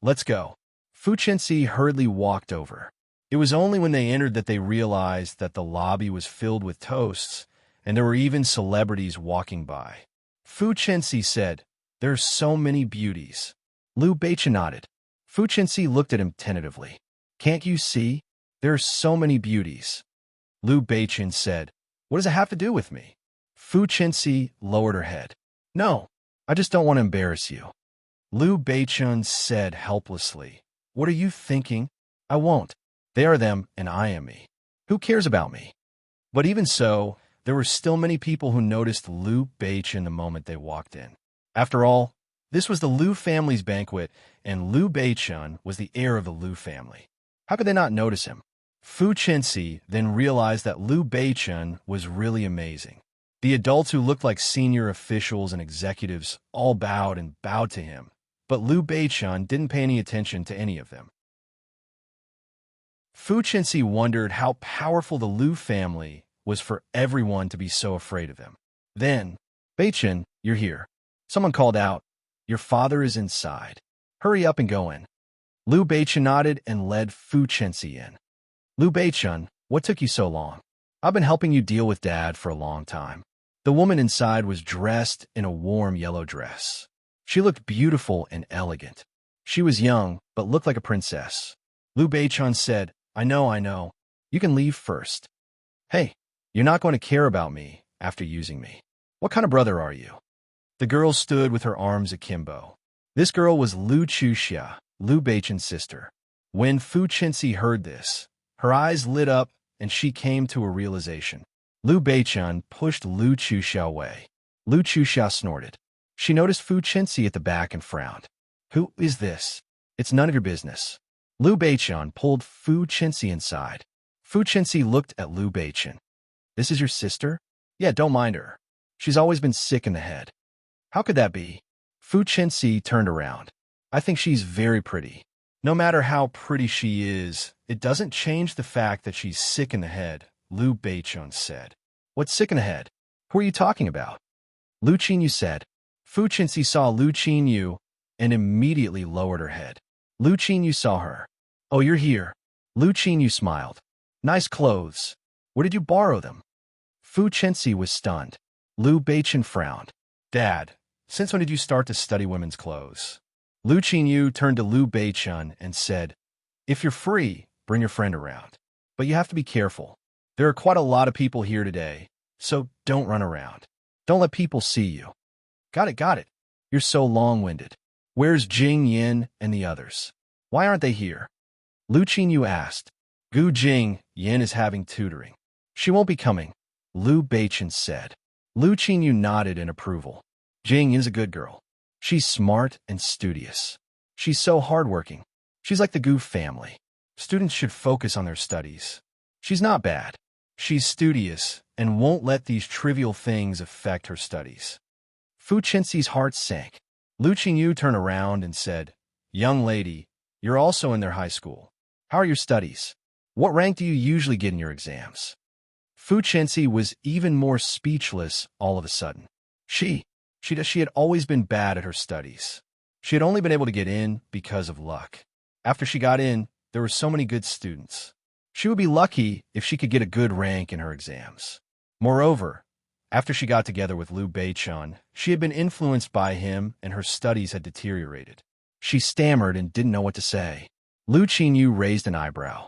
Speaker 1: "Let's go." Fu Chenxi hurriedly walked over. It was only when they entered that they realized that the lobby was filled with toasts, and there were even celebrities walking by. Fu Chenxi said, "There are so many beauties." Liu Beichun nodded. Fu Chenxi looked at him tentatively. "Can't you see? There are so many beauties." Liu Beichun said, "What does it have to do with me?" Fu Chenxi lowered her head. "No, I just don't want to embarrass you." Liu Beichun said helplessly, "What are you thinking? I won't. They are them, and I am me. Who cares about me?" But even so, there were still many people who noticed Liu Beichun the moment they walked in. After all, this was the Liu family's banquet, and Liu Beichun was the heir of the Liu family. How could they not notice him? Fu Chenxi then realized that Liu Beichun was really amazing. The adults who looked like senior officials and executives all bowed to him, but Liu Beichun didn't pay any attention to any of them. Fu Chenxi wondered how powerful the Liu family was for everyone to be so afraid of them. Then, "Beichun, you're here." Someone called out, "Your father is inside. Hurry up and go in." Liu Beichun nodded and led Fu Chenxi in. "Liu Beichun, what took you so long? I've been helping you deal with Dad for a long time." The woman inside was dressed in a warm yellow dress. She looked beautiful and elegant. She was young, but looked like a princess. Liu Beichun said, I know. You can leave first." "Hey, you're not going to care about me after using me. What kind of brother are you?" The girl stood with her arms akimbo. This girl was Liu Chuxia, Liu Beichun's sister. When Fu Chenxi heard this, her eyes lit up and she came to a realization. Liu Beichun pushed Liu Chuxia away. Liu Chuxia snorted. She noticed Fu Chenxi at the back and frowned. "Who is this? It's none of your business." Liu Beichun pulled Fu Chenxi inside. Fu Chenxi looked at Liu Beichun. "This is your sister?" "Yeah, don't mind her. She's always been sick in the head." "How could that be?" Fu Chenxi turned around. "I think she's very pretty. No matter how pretty she is, it doesn't change the fact that she's sick in the head," Liu Beichun said. "What's sick in the head? Who are you talking about?" Liu Qinyu said. Fu Chenxi saw Liu Qinyu and immediately lowered her head. Liu Qinyu saw her. "Oh, you're here." Liu Qinyu smiled. "Nice clothes. Where did you borrow them?" Fu Chenxi was stunned. Liu Beichun frowned. "Dad, since when did you start to study women's clothes?" Liu Qinyu turned to Liu Beichun and said, "If you're free, bring your friend around. But you have to be careful. There are quite a lot of people here today, so don't run around. Don't let people see you." Got it. You're so long-winded. Where's Jing Yin and the others? Why aren't they here?" Liu Qinyu asked. "Gu Jing Yin is having tutoring. She won't be coming," Liu Beichun said. Liu Qinyu nodded in approval. "Jing is a good girl. She's smart and studious. She's so hardworking. She's like the Gu family." Students should focus on their studies. She's not bad. She's studious and won't let these trivial things affect her studies. Fu Chenxi's heart sank. Lu Qingyu turned around and said, "Young lady, you're also in their high school. How are your studies? What rank do you usually get in your exams?" Fu Chenxi was even more speechless all of a sudden. She had always been bad at her studies. She had only been able to get in because of luck. After she got in, there were so many good students. She would be lucky if she could get a good rank in her exams. Moreover, after she got together with Liu Beichun, she had been influenced by him and her studies had deteriorated. She stammered and didn't know what to say. Lu Qingyu raised an eyebrow.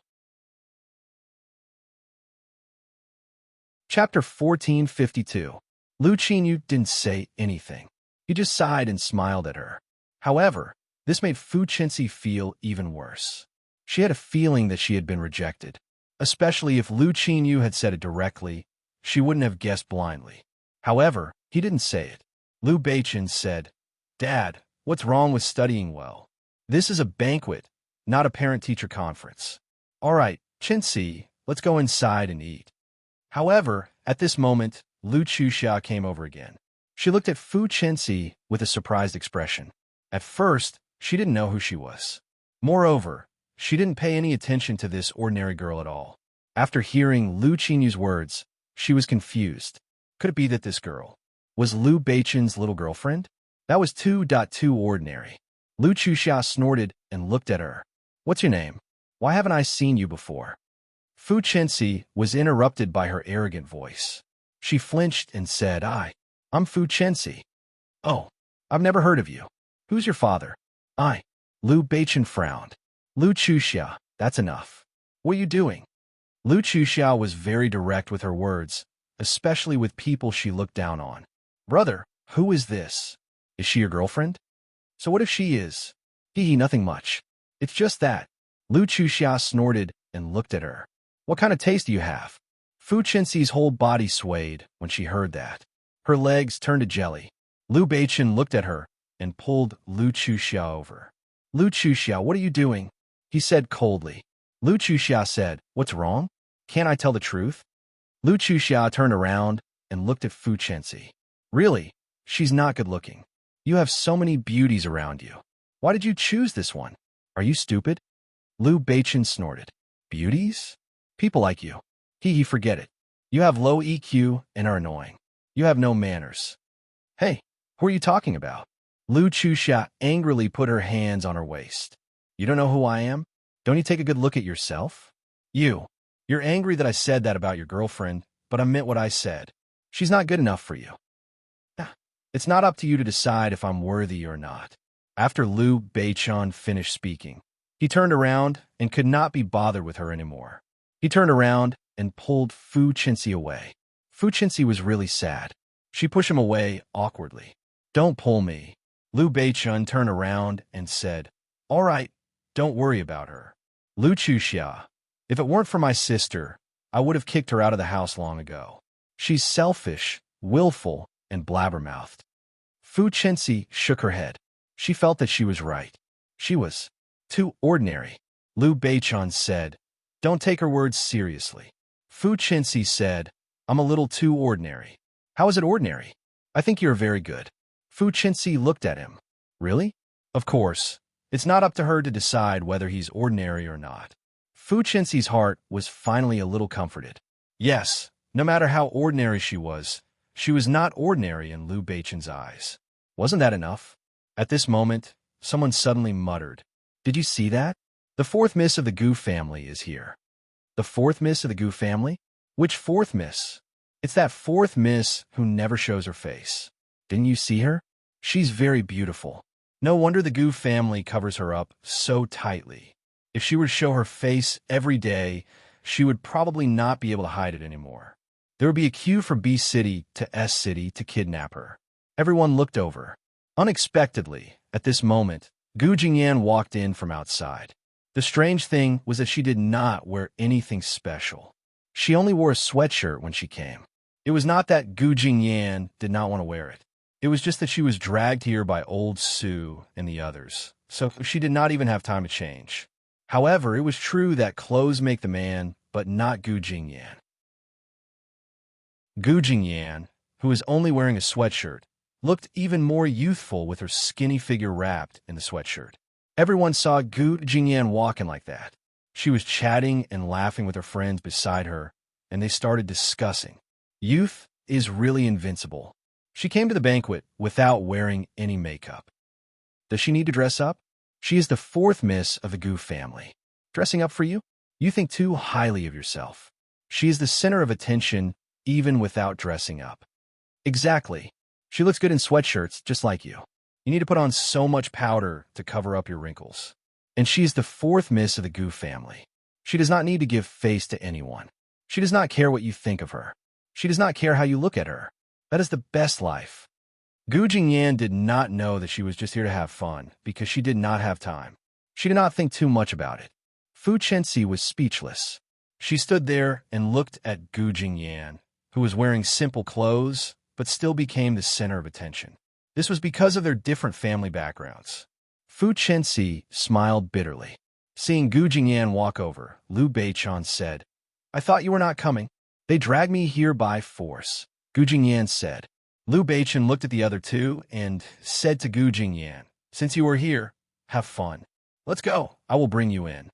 Speaker 1: Chapter 1452. Lu Qingyu didn't say anything. He just sighed and smiled at her. However, this made Fu Chenxi feel even worse. She had a feeling that she had been rejected. Especially if Lu Qingyu had said it directly, she wouldn't have guessed blindly. However, he didn't say it. Liu Beichun said, "Dad, what's wrong with studying well? This is a banquet, not a parent-teacher conference. All right, Chenxi, let's go inside and eat." However, at this moment, Lu Chuxia came over again. She looked at Fu Chenxi with a surprised expression. At first, she didn't know who she was. Moreover, she didn't pay any attention to this ordinary girl at all. After hearing Lu Qingyu's words, she was confused. Could it be that this girl was Liu Beichun's little girlfriend? That was too ordinary. Lu Chuxia snorted and looked at her. "What's your name? Why haven't I seen you before?" Fu Chenxi was interrupted by her arrogant voice. She flinched and said, I'm Fu Chenxi." "Oh, I've never heard of you. Who's your father?" Liu Beichun frowned. "Lu Chuxia, that's enough. What are you doing?" Lu Chuxia was very direct with her words, especially with people she looked down on. "Brother, who is this? Is she your girlfriend?" "So what if she is?" Nothing much. It's just that." Lu Chuxia snorted and looked at her. "What kind of taste do you have?" Fu Chenxi's whole body swayed when she heard that. Her legs turned to jelly. Liu Beichun looked at her and pulled Lu Chuxia over. "Lu Chuxia, what are you doing?" he said coldly. Lu Chuxia said, "What's wrong? Can't I tell the truth?" Lu Chuxia turned around and looked at Fu Chenxi. "Really? She's not good looking. You have so many beauties around you. Why did you choose this one? Are you stupid?" Liu Beichun snorted. "Beauties? People like you. Forget it. You have low EQ and are annoying. You have no manners." "Hey, who are you talking about?" Lu Chuxia angrily put her hands on her waist. "You don't know who I am? Don't you take a good look at yourself? You're angry that I said that about your girlfriend, but I meant what I said. She's not good enough for you. It's not up to you to decide if I'm worthy or not." After Liu Beichun finished speaking, he turned around and could not be bothered with her anymore. He turned around and pulled Fu Chenxi away. Fu Chenxi was really sad. She pushed him away awkwardly. "Don't pull me." Liu Beichun turned around and said, "All right, don't worry about her." "Lu Chuxia, if it weren't for my sister, I would have kicked her out of the house long ago. She's selfish, willful, and blabbermouthed." Fu Chenxi shook her head. She felt that she was right. She was too ordinary. Liu Beichun said, "Don't take her words seriously." Fu Chenxi said, "I'm a little too ordinary." "How is it ordinary? I think you're very good." Fu Chenxi looked at him. "Really?" "Of course. It's not up to her to decide whether he's ordinary or not." Fu Chenxi's heart was finally a little comforted. Yes, no matter how ordinary she was not ordinary in Liu Beichun's eyes. Wasn't that enough? At this moment, someone suddenly muttered, "Did you see that? The fourth Miss of the Gu family is here." "The fourth Miss of the Gu family? Which fourth Miss?" "It's that fourth Miss who never shows her face. Didn't you see her? She's very beautiful. No wonder the Gu family covers her up so tightly. If she were to show her face every day, she would probably not be able to hide it anymore. There would be a queue from B City to S City to kidnap her." Everyone looked over. Unexpectedly, at this moment, Gu Jingyan walked in from outside. The strange thing was that she did not wear anything special. She only wore a sweatshirt when she came. It was not that Gu Jingyan did not want to wear it. It was just that she was dragged here by old Sue and the others, so she did not even have time to change. However, it was true that clothes make the man, but not Gu Jingyan. Gu Jingyan, who was only wearing a sweatshirt, looked even more youthful with her skinny figure wrapped in the sweatshirt. Everyone saw Gu Jingyan walking like that. She was chatting and laughing with her friends beside her, and they started discussing. Youth is really invincible. She came to the banquet without wearing any makeup. Does she need to dress up? She is the fourth miss of the Gu family. Dressing up for you? You think too highly of yourself. She is the center of attention even without dressing up. Exactly. She looks good in sweatshirts just like you. You need to put on so much powder to cover up your wrinkles. And she is the fourth miss of the Gu family. She does not need to give face to anyone. She does not care what you think of her. She does not care how you look at her. That is the best life. Gu Jingyan did not know that she was just here to have fun because she did not have time. She did not think too much about it. Fu Chenxi was speechless. She stood there and looked at Gu Jingyan, who was wearing simple clothes but still became the center of attention. This was because of their different family backgrounds. Fu Chenxi smiled bitterly. Seeing Gu Jingyan walk over, Liu Beichon said, "I thought you were not coming. They dragged me here by force," Gu Jingyan said. Liu Beichon looked at the other two and said to Gu Jingyan, "Since you are here, have fun. Let's go. I will bring you in."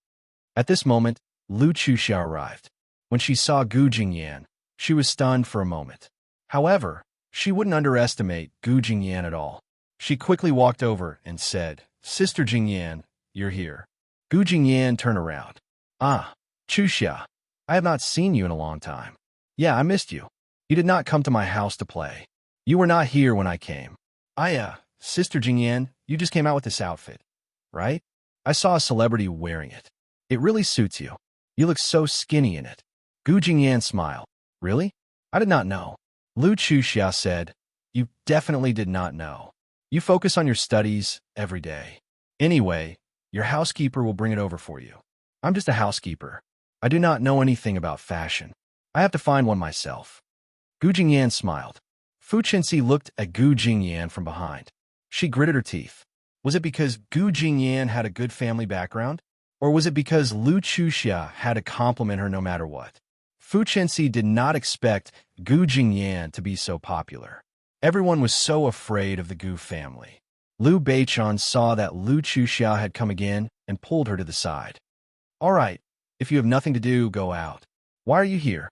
Speaker 1: At this moment, Lu Chuxia arrived. When she saw Gu Jingyan, she was stunned for a moment. However, she wouldn't underestimate Gu Jingyan at all. She quickly walked over and said, "Sister Jingyan, you're here." Gu Jingyan turned around. "Ah, Chuxia, I have not seen you in a long time. Yeah, I missed you. You did not come to my house to play. You were not here when I came. Sister Jingyan, you just came out with this outfit, right? I saw a celebrity wearing it. It really suits you. You look so skinny in it." Gu Jingyan smiled. "Really? I did not know." Lu Chuxia said, "You definitely did not know. You focus on your studies every day. Anyway, your housekeeper will bring it over for you. I'm just a housekeeper. I do not know anything about fashion. I have to find one myself." Gu Jingyan smiled. Fu Chenxi looked at Gu Jingyan from behind. She gritted her teeth. Was it because Gu Jingyan had a good family background? Or was it because Lu Chuxia had to compliment her no matter what? Fu Chenxi did not expect Gu Jingyan to be so popular. Everyone was so afraid of the Gu family. Liu Beichon saw that Lu Chuxia had come again and pulled her to the side. "All right, if you have nothing to do, go out. Why are you here?"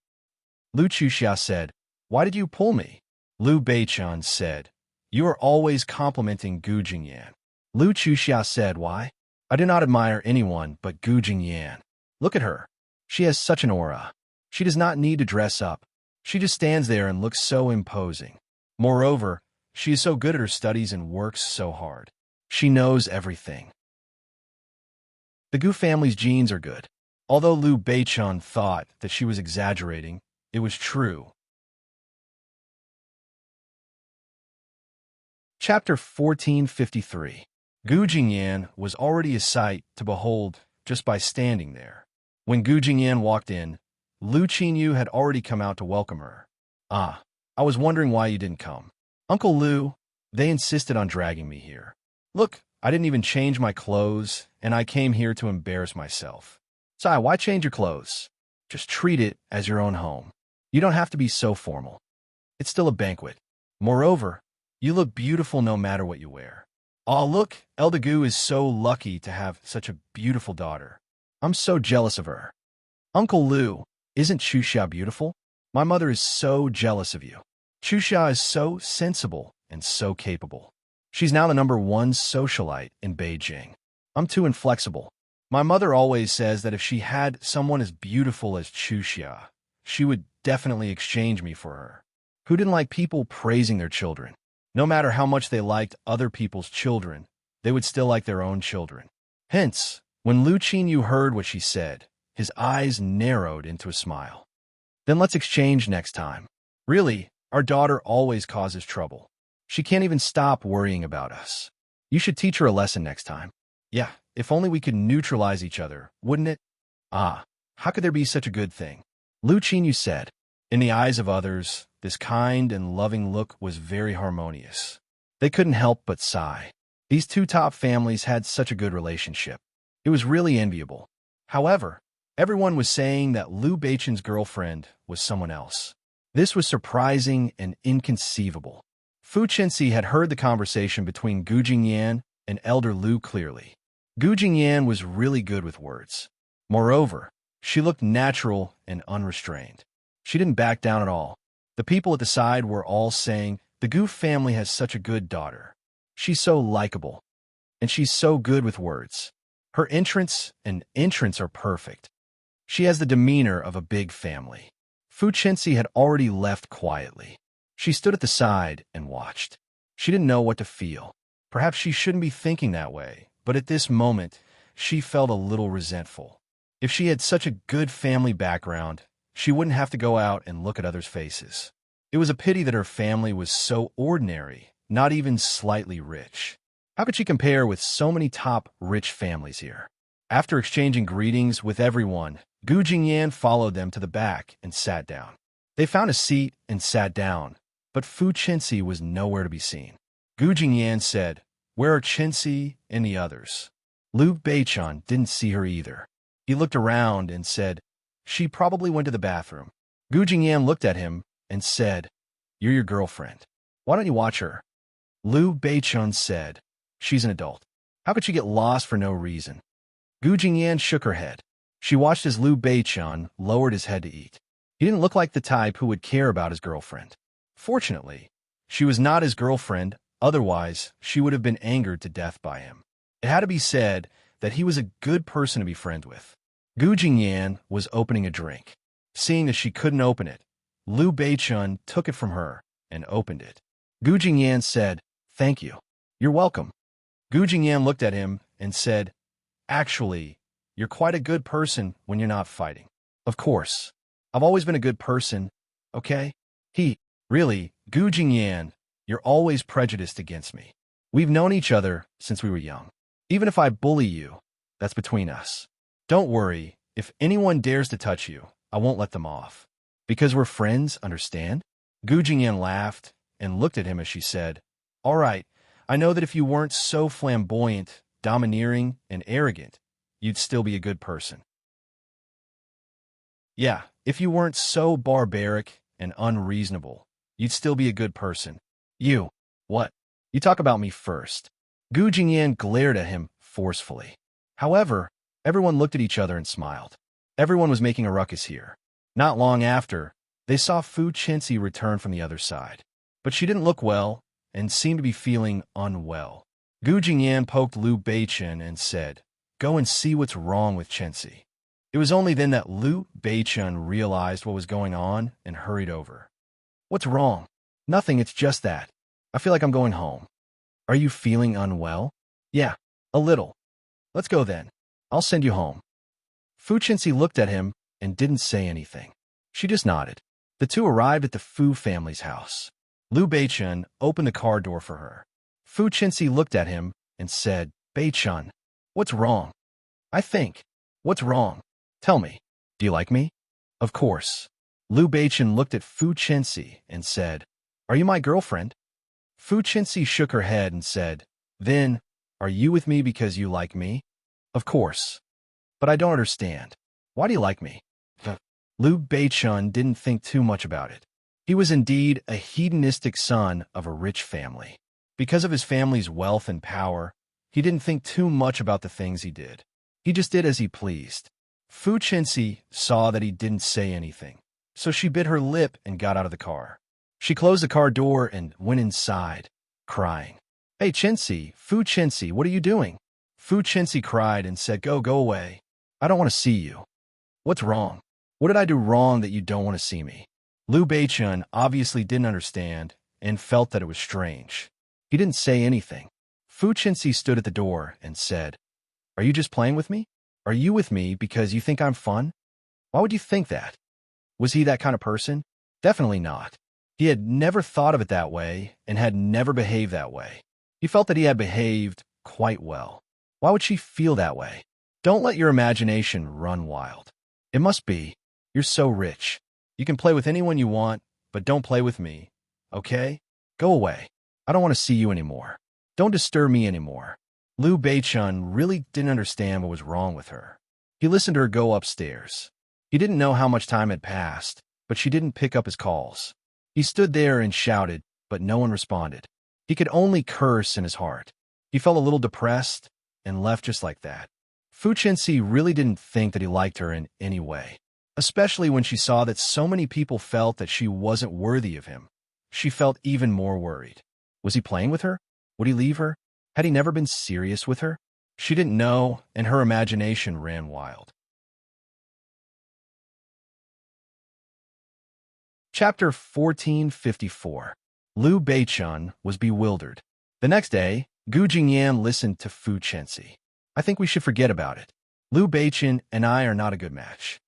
Speaker 1: Lu Chuxia said, "Why did you pull me?" Liu Beichon said, "You are always complimenting Gu Jingyan." Lu Chuxia said, "Why? I do not admire anyone but Gu Jingyan. Look at her. She has such an aura. She does not need to dress up. She just stands there and looks so imposing. Moreover, she is so good at her studies and works so hard. She knows everything." The Gu family's genes are good. Although Liu Beichon thought that she was exaggerating, it was true. Chapter 1453. Gu Jingyan was already a sight to behold just by standing there. When Gu Jingyan walked in, Lu Qinyu had already come out to welcome her. "Ah, I was wondering why you didn't come. Uncle Lu, they insisted on dragging me here. Look, I didn't even change my clothes, and I came here to embarrass myself. Sai, why change your clothes? Just treat it as your own home. You don't have to be so formal. It's still a banquet. Moreover, you look beautiful no matter what you wear. Aw, look, Elder Gu is so lucky to have such a beautiful daughter. I'm so jealous of her. Uncle Lu, isn't Chuxia beautiful? My mother is so jealous of you. Chuxia is so sensible and so capable. She's now the #1 socialite in Beijing. I'm too inflexible. My mother always says that if she had someone as beautiful as Chuxia, she would definitely exchange me for her. Who didn't like people praising their children? No matter how much they liked other people's children, they would still like their own children." Hence, when Lu Qinyu heard what she said, his eyes narrowed into a smile. "Then let's exchange next time. Really, our daughter always causes trouble. She can't even stop worrying about us. You should teach her a lesson next time. Yeah, if only we could neutralize each other, wouldn't it?" "Ah, how could there be such a good thing?" Lu Qinyu said. In the eyes of others, this kind and loving look was very harmonious. They couldn't help but sigh. These two top families had such a good relationship. It was really enviable. However, everyone was saying that Liu Beichen's girlfriend was someone else. This was surprising and inconceivable. Fu Qinxi had heard the conversation between Gu Jingyan and Elder Liu clearly. Gu Jingyan was really good with words. Moreover, she looked natural and unrestrained. She didn't back down at all. The people at the side were all saying, the Gu family has such a good daughter. She's so likable. And she's so good with words. Her entrance and entrance are perfect. She has the demeanor of a big family. Fu Qinxi had already left quietly. She stood at the side and watched. She didn't know what to feel. Perhaps she shouldn't be thinking that way, but at this moment, she felt a little resentful. If she had such a good family background, she wouldn't have to go out and look at others' faces. It was a pity that her family was so ordinary, not even slightly rich. How could she compare with so many top rich families here? After exchanging greetings with everyone, Gu Jingyan followed them to the back and sat down. They found a seat and sat down, but Fu Qinxi was nowhere to be seen. Gu Jingyan said, "Where are Qinxi and the others?" Liu Beichun didn't see her either. He looked around and said, "She probably went to the bathroom." Gu Jingyan looked at him and said, "You're your girlfriend. Why don't you watch her?" Liu Beichun said, "She's an adult. How could she get lost for no reason?" Gu Jingyan shook her head. She watched as Liu Beichun lowered his head to eat. He didn't look like the type who would care about his girlfriend. Fortunately, she was not his girlfriend, otherwise she would have been angered to death by him. It had to be said that he was a good person to be friends with. Gu Jingyan was opening a drink. Seeing that she couldn't open it, Liu Beichun took it from her and opened it. Gu Jingyan said, "Thank you." "You're welcome." Gu Jingyan looked at him and said, "Actually, you're quite a good person when you're not fighting." "Of course. I've always been a good person, okay?" Really, Gu Jingyan, you're always prejudiced against me. We've known each other since we were young. Even if I bully you, that's between us. Don't worry, if anyone dares to touch you, I won't let them off. Because we're friends, understand?" Gu Jingyan laughed and looked at him as she said, "All right, I know that if you weren't so flamboyant, domineering, and arrogant, you'd still be a good person. Yeah, if you weren't so barbaric and unreasonable, you'd still be a good person. You. What? You talk about me first." Gu Jingyan glared at him forcefully. However, everyone looked at each other and smiled. Everyone was making a ruckus here. Not long after, they saw Fu Qinxi return from the other side. But she didn't look well and seemed to be feeling unwell. Gu Jingyan poked Liu Beichun and said, "Go and see what's wrong with Qinxi." It was only then that Liu Beichun realized what was going on and hurried over. "What's wrong?" "Nothing, it's just that. I feel like I'm going home." "Are you feeling unwell?" "Yeah, a little." "Let's go then. I'll send you home." Fu Qinxi looked at him and didn't say anything. She just nodded. The two arrived at the Fu family's house. Liu Beichun opened the car door for her. Fu Qinxi looked at him and said, "Beichun, what's wrong?" "I think. What's wrong? Tell me. Do you like me?" "Of course." Liu Beichun looked at Fu Qinxi and said, "Are you my girlfriend?" Fu Qinxi shook her head and said, "Then, are you with me because you like me?" "Of course. But I don't understand. Why do you like me?" Liu Beichun didn't think too much about it. He was indeed a hedonistic son of a rich family. Because of his family's wealth and power, he didn't think too much about the things he did. He just did as he pleased. Fu Qinxi saw that he didn't say anything, so she bit her lip and got out of the car. She closed the car door and went inside, crying. "Hey, Qinxi, Fu Qinxi, what are you doing?" Fu Qinxi cried and said, Go away. I don't want to see you." "What's wrong? What did I do wrong that you don't want to see me?" Liu Beichun obviously didn't understand and felt that it was strange. He didn't say anything. Fu Qinxi stood at the door and said, "Are you just playing with me? Are you with me because you think I'm fun? Why would you think that?" Was he that kind of person? Definitely not. He had never thought of it that way and had never behaved that way. He felt that he had behaved quite well. Why would she feel that way? Don't let your imagination run wild. It must be. You're so rich. You can play with anyone you want, but don't play with me. Okay? Go away. I don't want to see you anymore. Don't disturb me anymore. Liu Beichun really didn't understand what was wrong with her. He listened to her go upstairs. He didn't know how much time had passed, but she didn't pick up his calls. He stood there and shouted, but no one responded. He could only curse in his heart. He felt a little depressed and left just like that. Fu Chenxi really didn't think that he liked her in any way, especially when she saw that so many people felt that she wasn't worthy of him. She felt even more worried. Was he playing with her? Would he leave her? Had he never been serious with her? She didn't know, and her imagination ran wild. Chapter 1454. Liu Beichun was bewildered. The next day, Gu Jingyan listened to Fu Chenxi. I think we should forget about it. Liu Beichun and I are not a good match.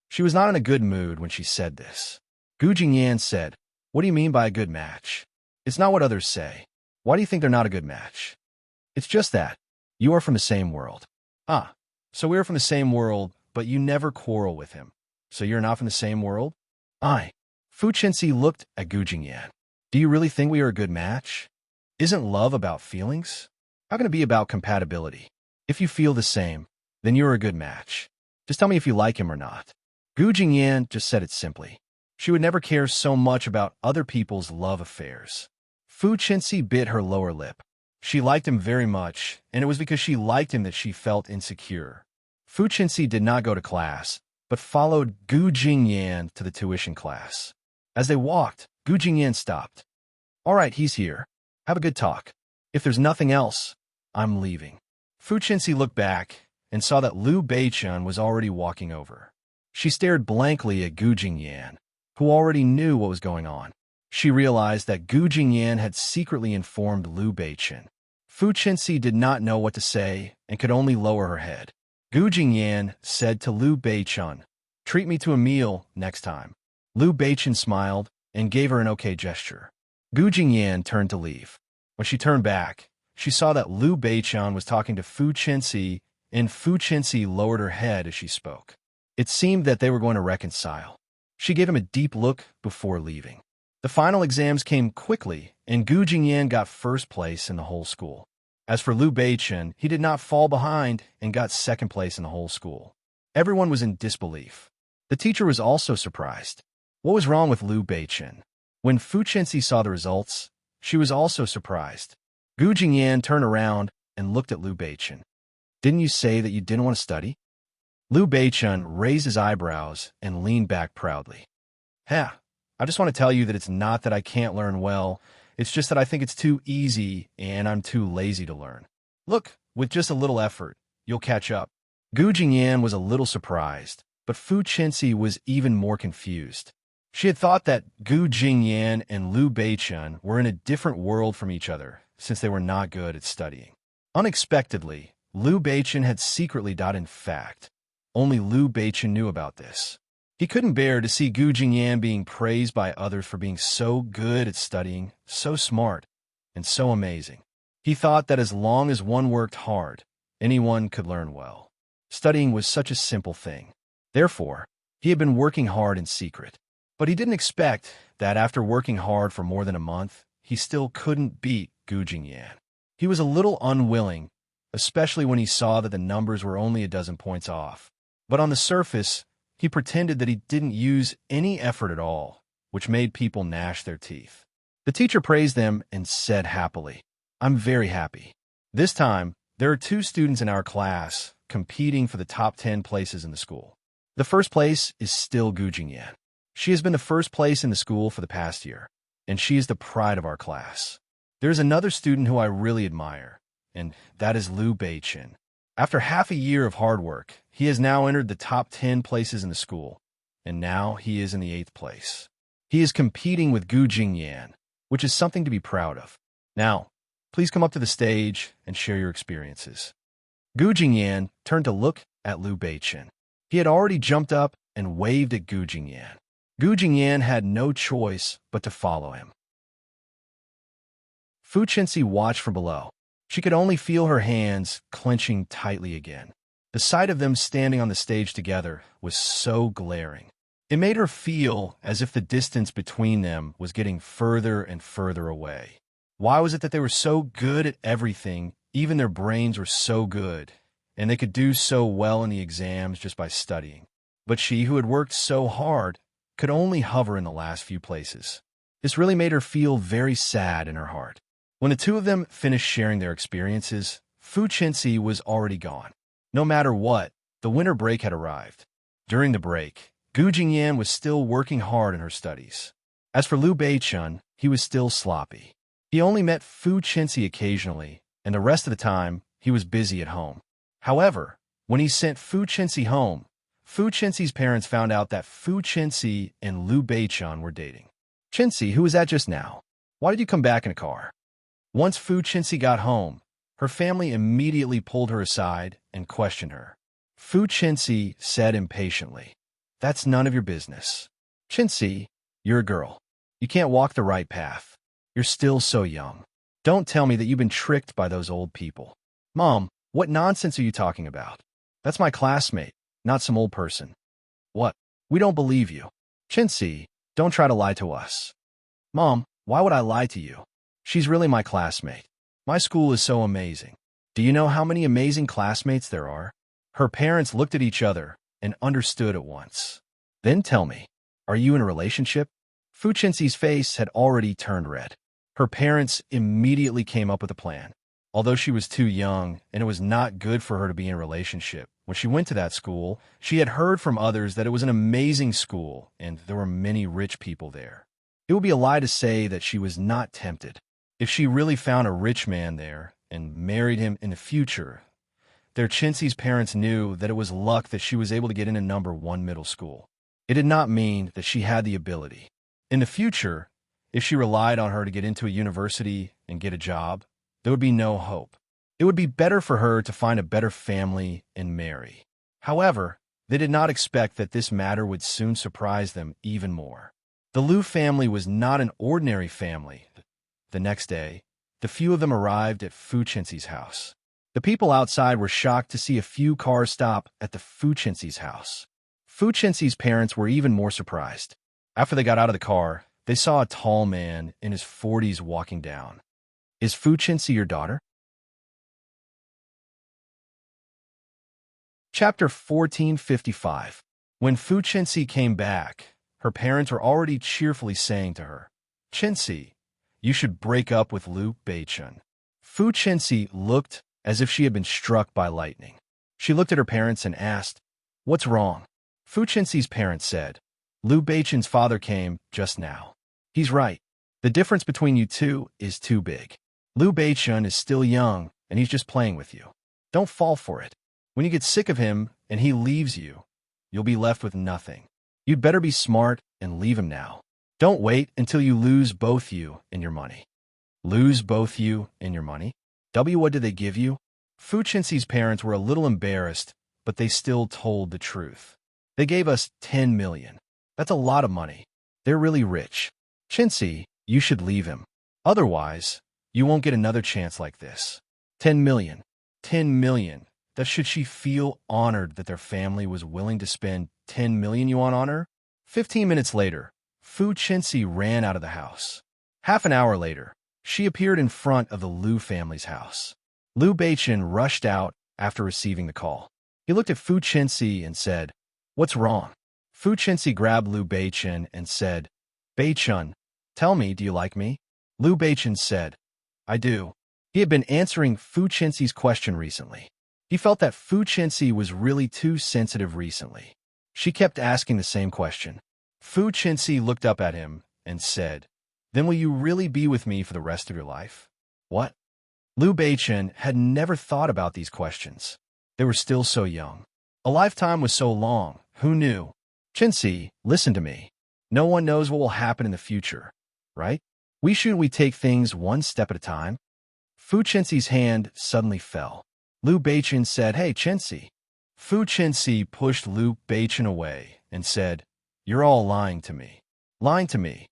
Speaker 1: She was not in a good mood when she said this. Gu Jingyan said, "What do you mean by a good match? It's not what others say. Why do you think they're not a good match? It's just that. You are from the same world." "Ah, so we are from the same world, but you never quarrel with him. So you're not from the same world?" Fu Chenxi looked at Gu Jingyan. "Do you really think we are a good match? Isn't love about feelings? How can it be about compatibility? If you feel the same, then you're a good match. Just tell me if you like him or not." Gu Jingyan just said it simply. She would never care so much about other people's love affairs. Fu Chenxi bit her lower lip. She liked him very much, and it was because she liked him that she felt insecure. Fu Chenxi did not go to class, but followed Gu Jingyan to the tuition class. As they walked, Gu Jingyan stopped. "All right, he's here. Have a good talk. If there's nothing else, I'm leaving." Fu Chenxi looked back and saw that Liu Beichun was already walking over. She stared blankly at Gu Jingyan, who already knew what was going on. She realized that Gu Jingyan had secretly informed Liu Beichun. Fu Chenxi did not know what to say and could only lower her head. Gu Jingyan said to Liu Beichun, "Treat me to a meal next time." Liu Beichun smiled and gave her an okay gesture. Gu Jingyan turned to leave. When she turned back, she saw that Liu Beichun was talking to Fu Chenxi, and Fu Chenxi lowered her head as she spoke. It seemed that they were going to reconcile. She gave him a deep look before leaving. The final exams came quickly, and Gu Jingyan got first place in the whole school. As for Liu Beichun, he did not fall behind and got second place in the whole school. Everyone was in disbelief. The teacher was also surprised. What was wrong with Liu Beichun? When Fu Chenxi saw the results, she was also surprised. Gu Jingyan turned around and looked at Liu Beichun. "Didn't you say that you didn't want to study?" Liu Beichun raised his eyebrows and leaned back proudly. "Yeah, I just want to tell you that it's not that I can't learn well. It's just that I think it's too easy and I'm too lazy to learn. Look, with just a little effort, you'll catch up." Gu Jingyan was a little surprised, but Fu Chenxi was even more confused. She had thought that Gu Jingyan and Liu Beichun were in a different world from each other, since they were not good at studying. Unexpectedly, Liu Beichun had secretly died. In fact, only Liu Beichun knew about this. He couldn't bear to see Gu Jingyan being praised by others for being so good at studying, so smart, and so amazing. He thought that as long as one worked hard, anyone could learn well. Studying was such a simple thing. Therefore, he had been working hard in secret. But he didn't expect that after working hard for more than a month, he still couldn't beat Gu Jingyan. He was a little unwilling, especially when he saw that the numbers were only a dozen points off. But on the surface, he pretended that he didn't use any effort at all, which made people gnash their teeth. The teacher praised them and said happily, "I'm very happy. This time, there are 2 students in our class competing for the top 10 places in the school. The first place is still Gu Jingyan. She has been the first place in the school for the past year, and she is the pride of our class. There is another student who I really admire, and that is Liu Beichun. After half a year of hard work, he has now entered the top 10 places in the school, and now he is in the 8th place. He is competing with Gu Jingyan, which is something to be proud of. Now, please come up to the stage and share your experiences." Gu Jingyan turned to look at Liu Beichun. He had already jumped up and waved at Gu Jingyan. Gu Jingyan had no choice but to follow him. Fu Chenxi watched from below. She could only feel her hands clenching tightly again. The sight of them standing on the stage together was so glaring. It made her feel as if the distance between them was getting further and further away. Why was it that they were so good at everything, even their brains were so good, and they could do so well in the exams just by studying. But she, who had worked so hard, could only hover in the last few places. This really made her feel very sad in her heart. When the two of them finished sharing their experiences, Fu Chenxi was already gone. No matter what, the winter break had arrived. During the break, Gu Jingyan was still working hard in her studies. As for Liu Beichun, he was still sloppy. He only met Fu Chenxi occasionally, and the rest of the time, he was busy at home. However, when he sent Fu Chenxi home, Fu Chenxi's parents found out that Fu Chenxi and Liu Beichun were dating. "Chenxi, who was that just now? Why did you come back in a car?" Once Fu Chenxi got home, her family immediately pulled her aside and questioned her. Fu Chenxi said impatiently, "That's none of your business. Chenxi, you're a girl. You can't walk the right path. You're still so young. Don't tell me that you've been tricked by those old people." "Mom, what nonsense are you talking about? That's my classmate, not some old person." "What? We don't believe you. Chenxi, don't try to lie to us." "Mom, why would I lie to you? She's really my classmate. My school is so amazing. Do you know how many amazing classmates there are?" Her parents looked at each other and understood at once. "Then tell me, are you in a relationship?" Fu Chenxi's face had already turned red. Her parents immediately came up with a plan. Although she was too young and it was not good for her to be in a relationship, when she went to that school, she had heard from others that it was an amazing school and there were many rich people there. It would be a lie to say that she was not tempted. If she really found a rich man there and married him in the future, their Chenxi's parents knew that it was luck that she was able to get into number 1 middle school. It did not mean that she had the ability. In the future, if she relied on her to get into a university and get a job, there would be no hope. It would be better for her to find a better family and marry. However, they did not expect that this matter would soon surprise them even more. The Liu family was not an ordinary family. The next day, the few of them arrived at Fu Chenxi's house. The people outside were shocked to see a few cars stop at the Fu Chenxi's house. Fu Chenxi's parents were even more surprised. After they got out of the car, they saw a tall man in his 40s walking down. "Is Fu Chenxi your daughter?" Chapter 1455. When Fu Chenxi came back, her parents were already cheerfully saying to her, "Chenxi, you should break up with Liu Beichun." Fu Chenxi looked as if she had been struck by lightning. She looked at her parents and asked, "What's wrong?" Fu Chenxi's parents said, "Liu Beichun's father came just now. He's right. The difference between you two is too big. Liu Beichun is still young, and he's just playing with you. Don't fall for it. When you get sick of him and he leaves you, you'll be left with nothing. You'd better be smart and leave him now. Don't wait until you lose both you and your money." "Lose both you and your money? What did they give you?" Fu Chenxi's parents were a little embarrassed, but they still told the truth. "They gave us 10 million. That's a lot of money. They're really rich. Chenxi, you should leave him. Otherwise, you won't get another chance like this." 10 million. 10 million. That should she feel honored that their family was willing to spend 10 million yuan on her? 15 minutes later, Fu Chenxi ran out of the house. Half an hour later, she appeared in front of the Liu family's house. Liu Beichun rushed out after receiving the call. He looked at Fu Chenxi and said, "What's wrong?" Fu Chenxi grabbed Liu Beichun and said, "Beichun, tell me, do you like me?" Liu Beichun said, "I do." He had been answering Fu Chenxi's question recently. He felt that Fu Chenxi was really too sensitive recently. She kept asking the same question. Fu Chenxi looked up at him and said, "Then will you really be with me for the rest of your life?" "What?" Liu Beichun had never thought about these questions. They were still so young. A lifetime was so long. Who knew? "Chenxi, listen to me. No one knows what will happen in the future, right? Shouldn't we take things one step at a time?" Fu Chenxi's hand suddenly fell. Liu Beichun said, "Hey, Chenxi." Fu Chenxi pushed Liu Beichun away and said, "You're all lying to me." "Lying to me?"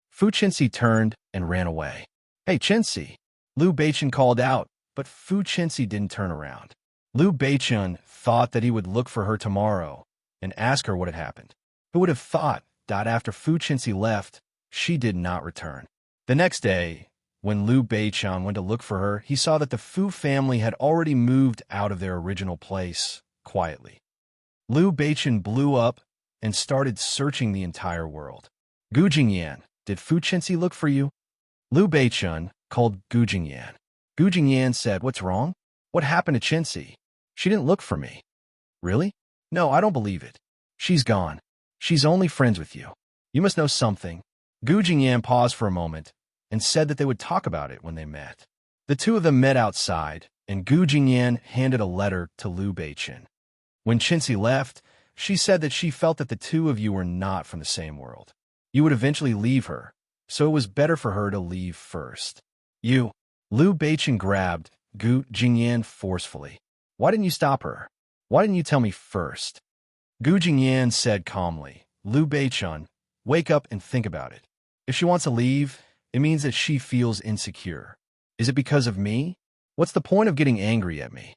Speaker 1: Fu Chenxi turned and ran away. "Hey, Chenxi." Liu Beichun called out, but Fu Chenxi didn't turn around. Liu Beichun thought that he would look for her tomorrow and ask her what had happened. Who would have thought that after Fu Chenxi left, she did not return? The next day, When Liu Beichan went to look for her, he saw that the Fu family had already moved out of their original place, quietly. Liu Beichan blew up and started searching the entire world. Gu Jingyan, did Fu Chenxi look for you? Liu Beichan called Gu Jingyan. Gu Jingyan said, what's wrong? What happened to Chenxi? She didn't look for me. Really? No, I don't believe it. She's gone. She's only friends with you. You must know something. Gu Jingyan paused for a moment and said that they would talk about it when they met. The two of them met outside, and Gu Jingyan handed a letter to Liu Beichan. When Chenxi left, she said that she felt that the two of you were not from the same world. You would eventually leave her, so it was better for her to leave first. You. Liu Beichan grabbed Gu Jingyan forcefully. Why didn't you stop her? Why didn't you tell me first? Gu Jingyan said calmly, Liu Beichan, wake up and think about it. If she wants to leave, it means that she feels insecure. Is it because of me? What's the point of getting angry at me?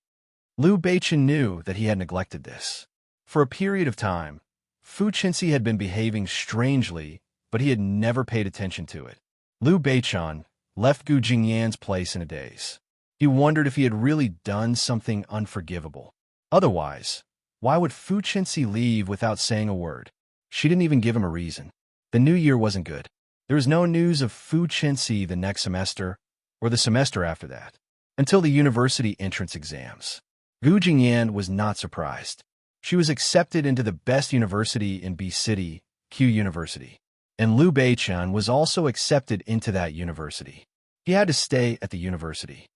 Speaker 1: Liu Beichan knew that he had neglected this. For a period of time, Fu Chenxi had been behaving strangely, but he had never paid attention to it. Liu Beichan left Gu Jingyan's place in a daze. He wondered if he had really done something unforgivable. Otherwise, why would Fu Chenxi leave without saying a word? She didn't even give him a reason. The new year wasn't good. There was no news of Fu Chenxi the next semester, or the semester after that, until the university entrance exams. Gu Jingyan was not surprised. She was accepted into the best university in B City, Q University, and Liu Beichan was also accepted into that university. He had to stay at the university.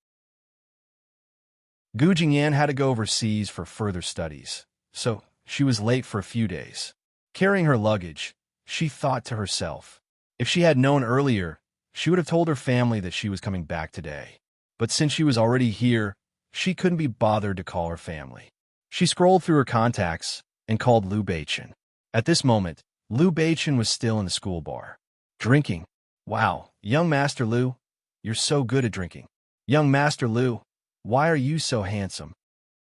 Speaker 1: Gu Jingyan had to go overseas for further studies, so she was late for a few days. Carrying her luggage, she thought to herself, if she had known earlier, she would have told her family that she was coming back today. But since she was already here, she couldn't be bothered to call her family. She scrolled through her contacts and called Liu Beichan. At this moment, Liu Beichan was still in the school bar. Drinking. Wow, young Master Liu, you're so good at drinking. Young Master Liu, why are you so handsome?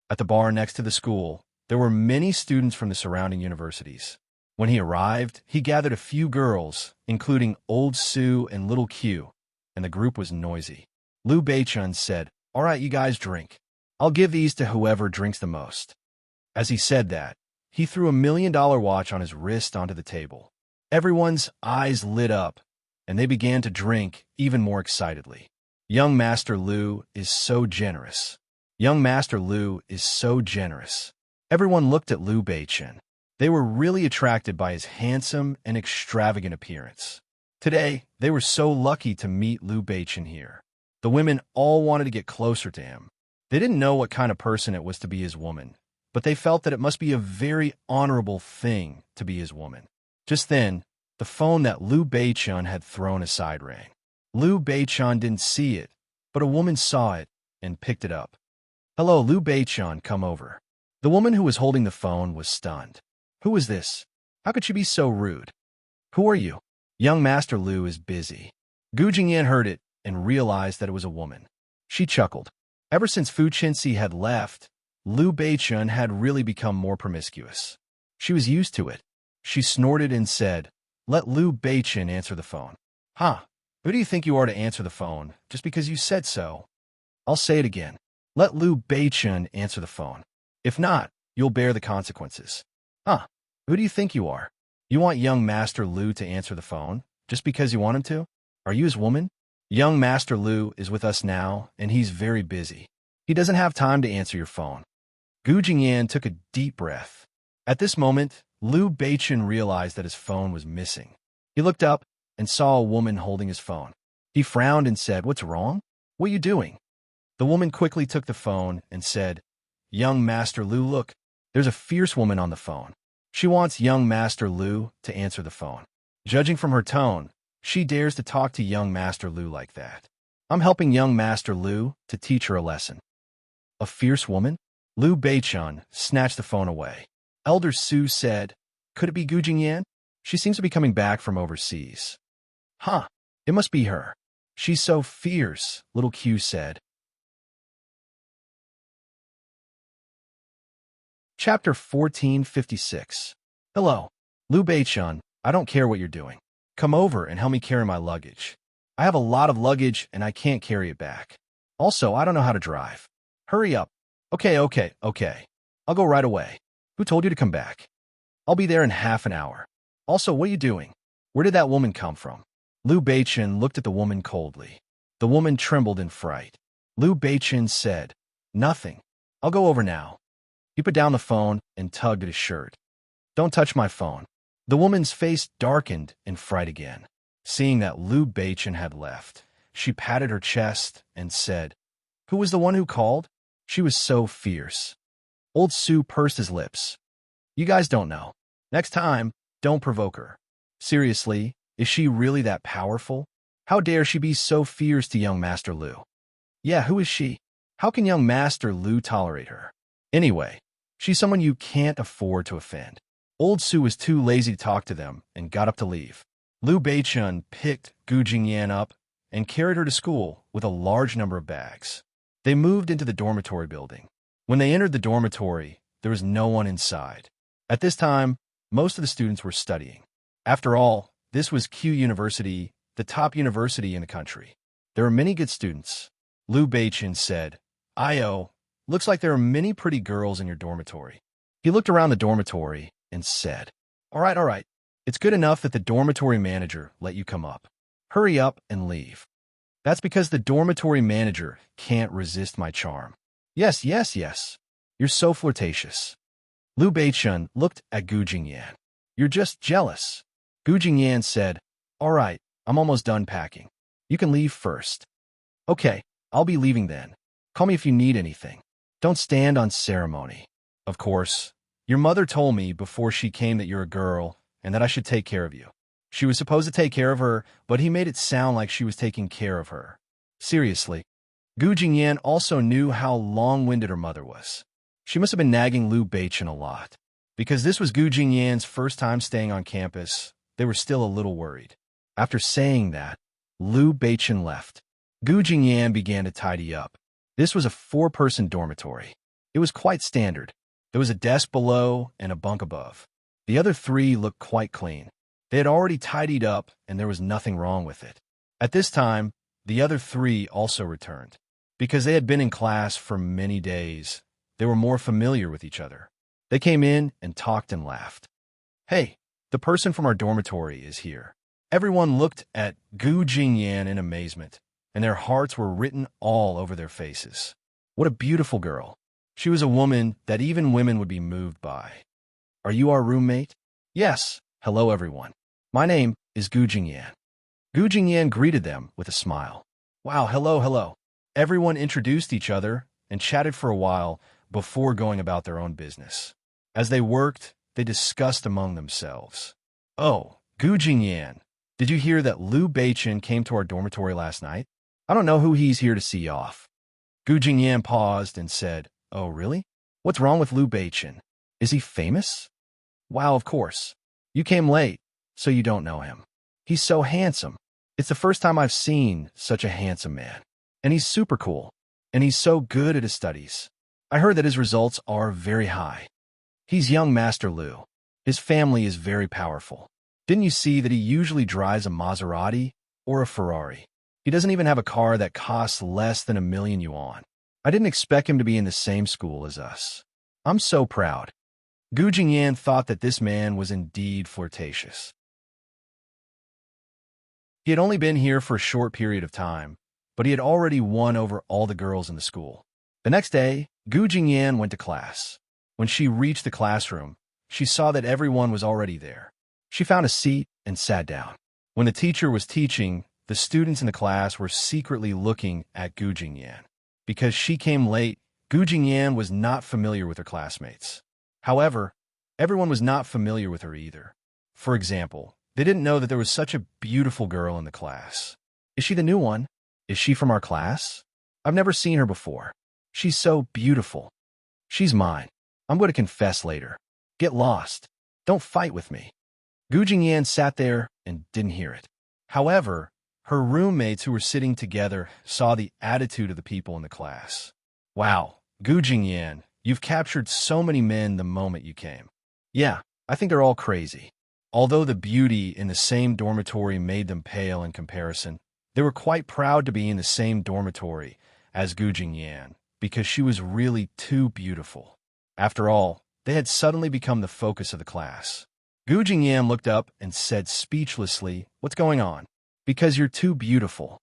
Speaker 1: At the bar next to the school, there were many students from the surrounding universities. When he arrived, he gathered a few girls, including Old Sue and Little Q, and the group was noisy. Liu Beichan said, all right, you guys drink. I'll give these to whoever drinks the most. As he said that, he threw $1 million watch on his wrist onto the table. Everyone's eyes lit up, and they began to drink even more excitedly. Young Master Liu is so generous. Young Master Liu is so generous. Everyone looked at Liu Beichan. They were really attracted by his handsome and extravagant appearance. Today, they were so lucky to meet Liu Beichan here. The women all wanted to get closer to him. They didn't know what kind of person it was to be his woman, but they felt that it must be a very honorable thing to be his woman. Just then, the phone that Liu Beichan had thrown aside rang. Liu Beichan didn't see it, but a woman saw it and picked it up. Hello, Liu Beichan, come over. The woman who was holding the phone was stunned. Who is this? How could she be so rude? Who are you? Young Master Liu is busy. Gu Jingyan heard it and realized that it was a woman. She chuckled. Ever since Fu Chenxi had left, Liu Beichan had really become more promiscuous. She was used to it. She snorted and said, let Liu Beichan answer the phone. Huh? Who do you think you are to answer the phone, just because you said so? I'll say it again. Let Liu Beichan answer the phone. If not, you'll bear the consequences. Huh? Who do you think you are? You want young Master Liu to answer the phone, just because you want him to? Are you his woman? Young Master Liu is with us now, and he's very busy. He doesn't have time to answer your phone. Gu Jingyan took a deep breath. At this moment, Liu Beichan realized that his phone was missing. He looked up and saw a woman holding his phone. He frowned and said, what's wrong? What are you doing? The woman quickly took the phone and said, young Master Liu, look, there's a fierce woman on the phone. She wants young Master Liu to answer the phone. Judging from her tone, she dares to talk to young Master Liu like that. I'm helping young Master Liu to teach her a lesson. A fierce woman? Liu Beichan snatched the phone away. Elder Su said, could it be Gu Jingyan? She seems to be coming back from overseas. Huh, it must be her. She's so fierce, Little Q said. Chapter 1456. Hello, Liu Beichan, I don't care what you're doing. Come over and help me carry my luggage. I have a lot of luggage and I can't carry it back. Also, I don't know how to drive. Hurry up. Okay. I'll go right away. Who told you to come back? I'll be there in half an hour. Also, what are you doing? Where did that woman come from? Liu Beichen looked at the woman coldly. The woman trembled in fright. Liu Beichen said, "Nothing. I'll go over now." He put down the phone and tugged at his shirt. "Don't touch my phone." The woman's face darkened in fright again. Seeing that Liu Beichen had left, she patted her chest and said, "Who was the one who called?" She was so fierce. Old Su pursed his lips. "You guys don't know. Next time, don't provoke her. Seriously, is she really that powerful? How dare she be so fierce to young Master Liu? Yeah, who is she? How can young Master Liu tolerate her? Anyway, she's someone you can't afford to offend." Old Su was too lazy to talk to them and got up to leave. Liu Beichun picked Gu Jingyan up and carried her to school with a large number of bags. They moved into the dormitory building. When they entered the dormitory, there was no one inside. At this time, most of the students were studying. After all, this was Q University, the top university in the country. There are many good students. Liu Beichun said, "Io, looks like there are many pretty girls in your dormitory." He looked around the dormitory and said, all right. It's good enough that the dormitory manager let you come up. Hurry up and leave." "That's because the dormitory manager can't resist my charm." Yes. You're so flirtatious." Liu Beichun looked at Gu Jingyan. "You're just jealous." Gu Jingyan said, "All right, I'm almost done packing. You can leave first." "Okay, I'll be leaving then. Call me if you need anything. Don't stand on ceremony." "Of course. Your mother told me before she came that you're a girl and that I should take care of you." She was supposed to take care of her, but he made it sound like she was taking care of her. Seriously. Gu Jingyan also knew how long-winded her mother was. She must have been nagging Liu Beichen a lot. Because this was Gu Jingyan's first time staying on campus, they were still a little worried. After saying that, Liu Beichen left. Gu Jingyan began to tidy up. This was a 4-person dormitory. It was quite standard. There was a desk below and a bunk above. The other 3 looked quite clean. They had already tidied up and there was nothing wrong with it. At this time, the other 3 also returned. Because they had been in class for many days, they were more familiar with each other. They came in and talked and laughed. "Hey, the person from our dormitory is here." Everyone looked at Gu Jingyan in amazement, and their hearts were written all over their faces. What a beautiful girl. She was a woman that even women would be moved by. "Are you our roommate?" "Yes. Hello, everyone. My name is Gu Jingyan." Gu Jingyan greeted them with a smile. "Wow, hello. Everyone introduced each other and chatted for a while before going about their own business. As they worked, they discussed among themselves. "Oh, Gu Jingyan, did you hear that Liu Beichen came to our dormitory last night? I don't know who he's here to see off." Gu Jingyan paused and said, "Oh, really? What's wrong with Liu Beichen? Is he famous?" "Wow, of course. You came late, so you don't know him. He's so handsome. It's the first time I've seen such a handsome man. And he's super cool. And he's so good at his studies. I heard that his results are very high. He's young Master Liu. His family is very powerful. Didn't you see that he usually drives a Maserati or a Ferrari? He doesn't even have a car that costs less than 1,000,000 yuan. I didn't expect him to be in the same school as us. I'm so proud." Gu Jingyan thought that this man was indeed flirtatious. He had only been here for a short period of time, but he had already won over all the girls in the school. The next day, Gu Jingyan went to class. When she reached the classroom, she saw that everyone was already there. She found a seat and sat down. When the teacher was teaching, the students in the class were secretly looking at Gu Jingyan. Because she came late, Gu Jingyan was not familiar with her classmates. However, everyone was not familiar with her either. For example, they didn't know that there was such a beautiful girl in the class. "Is she the new one? Is she from our class? I've never seen her before. She's so beautiful. She's mine. I'm going to confess later. Get lost. Don't fight with me." Gu Jingyan sat there and didn't hear it. However, her roommates who were sitting together saw the attitude of the people in the class. "Wow, Gu Jingyan, you've captured so many men the moment you came." "Yeah, I think they're all crazy." Although the beauty in the same dormitory made them pale in comparison, They were quite proud to be in the same dormitory as Gu Jingyan because she was really too beautiful. After all, they had suddenly become the focus of the class. Gu Jingyan looked up and said speechlessly, "What's going on?" "Because you're too beautiful."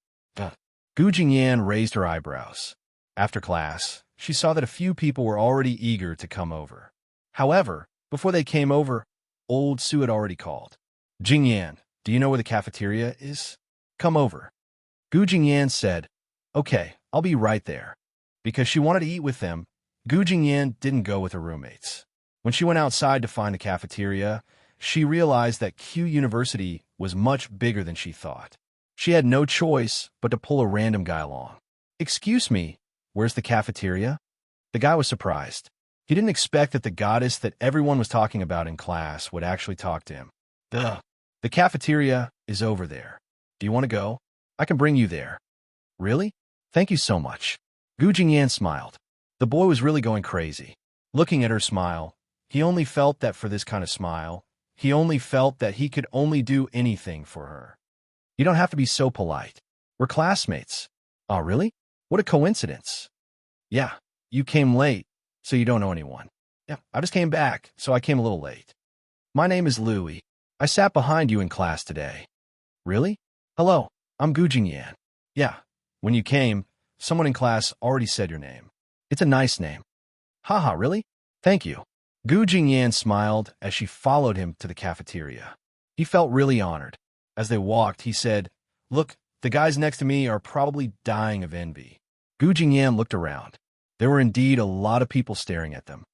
Speaker 1: Gu Jingyan raised her eyebrows. After class, she saw that a few people were already eager to come over. However, before they came over, old Su had already called. "Jingyan, do you know where the cafeteria is? Come over." Gu Jingyan said, "Okay, I'll be right there." Because she wanted to eat with them, Gu Jingyan didn't go with her roommates. When she went outside to find the cafeteria, she realized that Q University was much bigger than she thought. She had no choice but to pull a random guy along. "Excuse me, where's the cafeteria?" The guy was surprised. He didn't expect that the goddess that everyone was talking about in class would actually talk to him. "Duh. The cafeteria is over there. Do you want to go? I can bring you there." "Really? Thank you so much." Gu Jingyan smiled. The boy was really going crazy. Looking at her smile, he only felt that for this kind of smile, he only felt that he could only do anything for her. "You don't have to be so polite. We're classmates." "Oh, really? What a coincidence." "Yeah, you came late, so you don't know anyone." "Yeah, I just came back, so I came a little late." "My name is Louis. I sat behind you in class today." "Really? Hello, I'm Gu Jingyan." "Yeah, when you came, someone in class already said your name. It's a nice name." "Haha, really? Thank you." Gu Jingyan smiled as she followed him to the cafeteria. He felt really honored. As they walked, he said, "Look, the guys next to me are probably dying of envy." Gu Jingyan looked around. There were indeed a lot of people staring at them.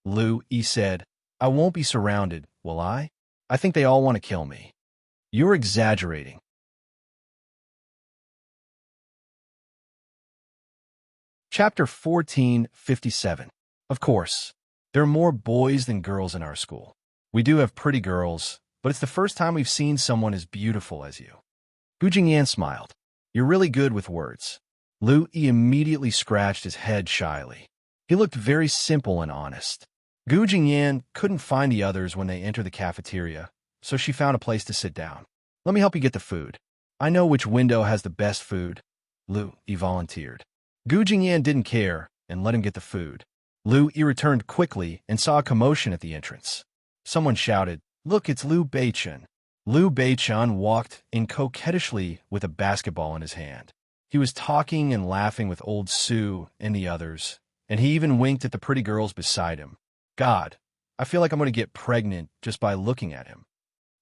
Speaker 1: Lu Yi said, "I won't be surrounded, will I? I think they all want to kill me." "You're exaggerating." Chapter 1457. Of course, there are more boys than girls in our school. We do have pretty girls, but it's the first time we've seen someone as beautiful as you. Gu Jingyan smiled. "You're really good with words." Lu Yi immediately scratched his head shyly. He looked very simple and honest. Gu Jingyan couldn't find the others when they entered the cafeteria, so she found a place to sit down. "Let me help you get the food. I know which window has the best food." Lu Yi volunteered. Gu Jingyan didn't care and let him get the food. Lu Yi returned quickly and saw a commotion at the entrance. Someone shouted, "Look, it's Liu Beichun." Liu Beichun walked in coquettishly with a basketball in his hand. He was talking and laughing with old Su and the others, and he even winked at the pretty girls beside him. God, I feel like I'm going to get pregnant just by looking at him.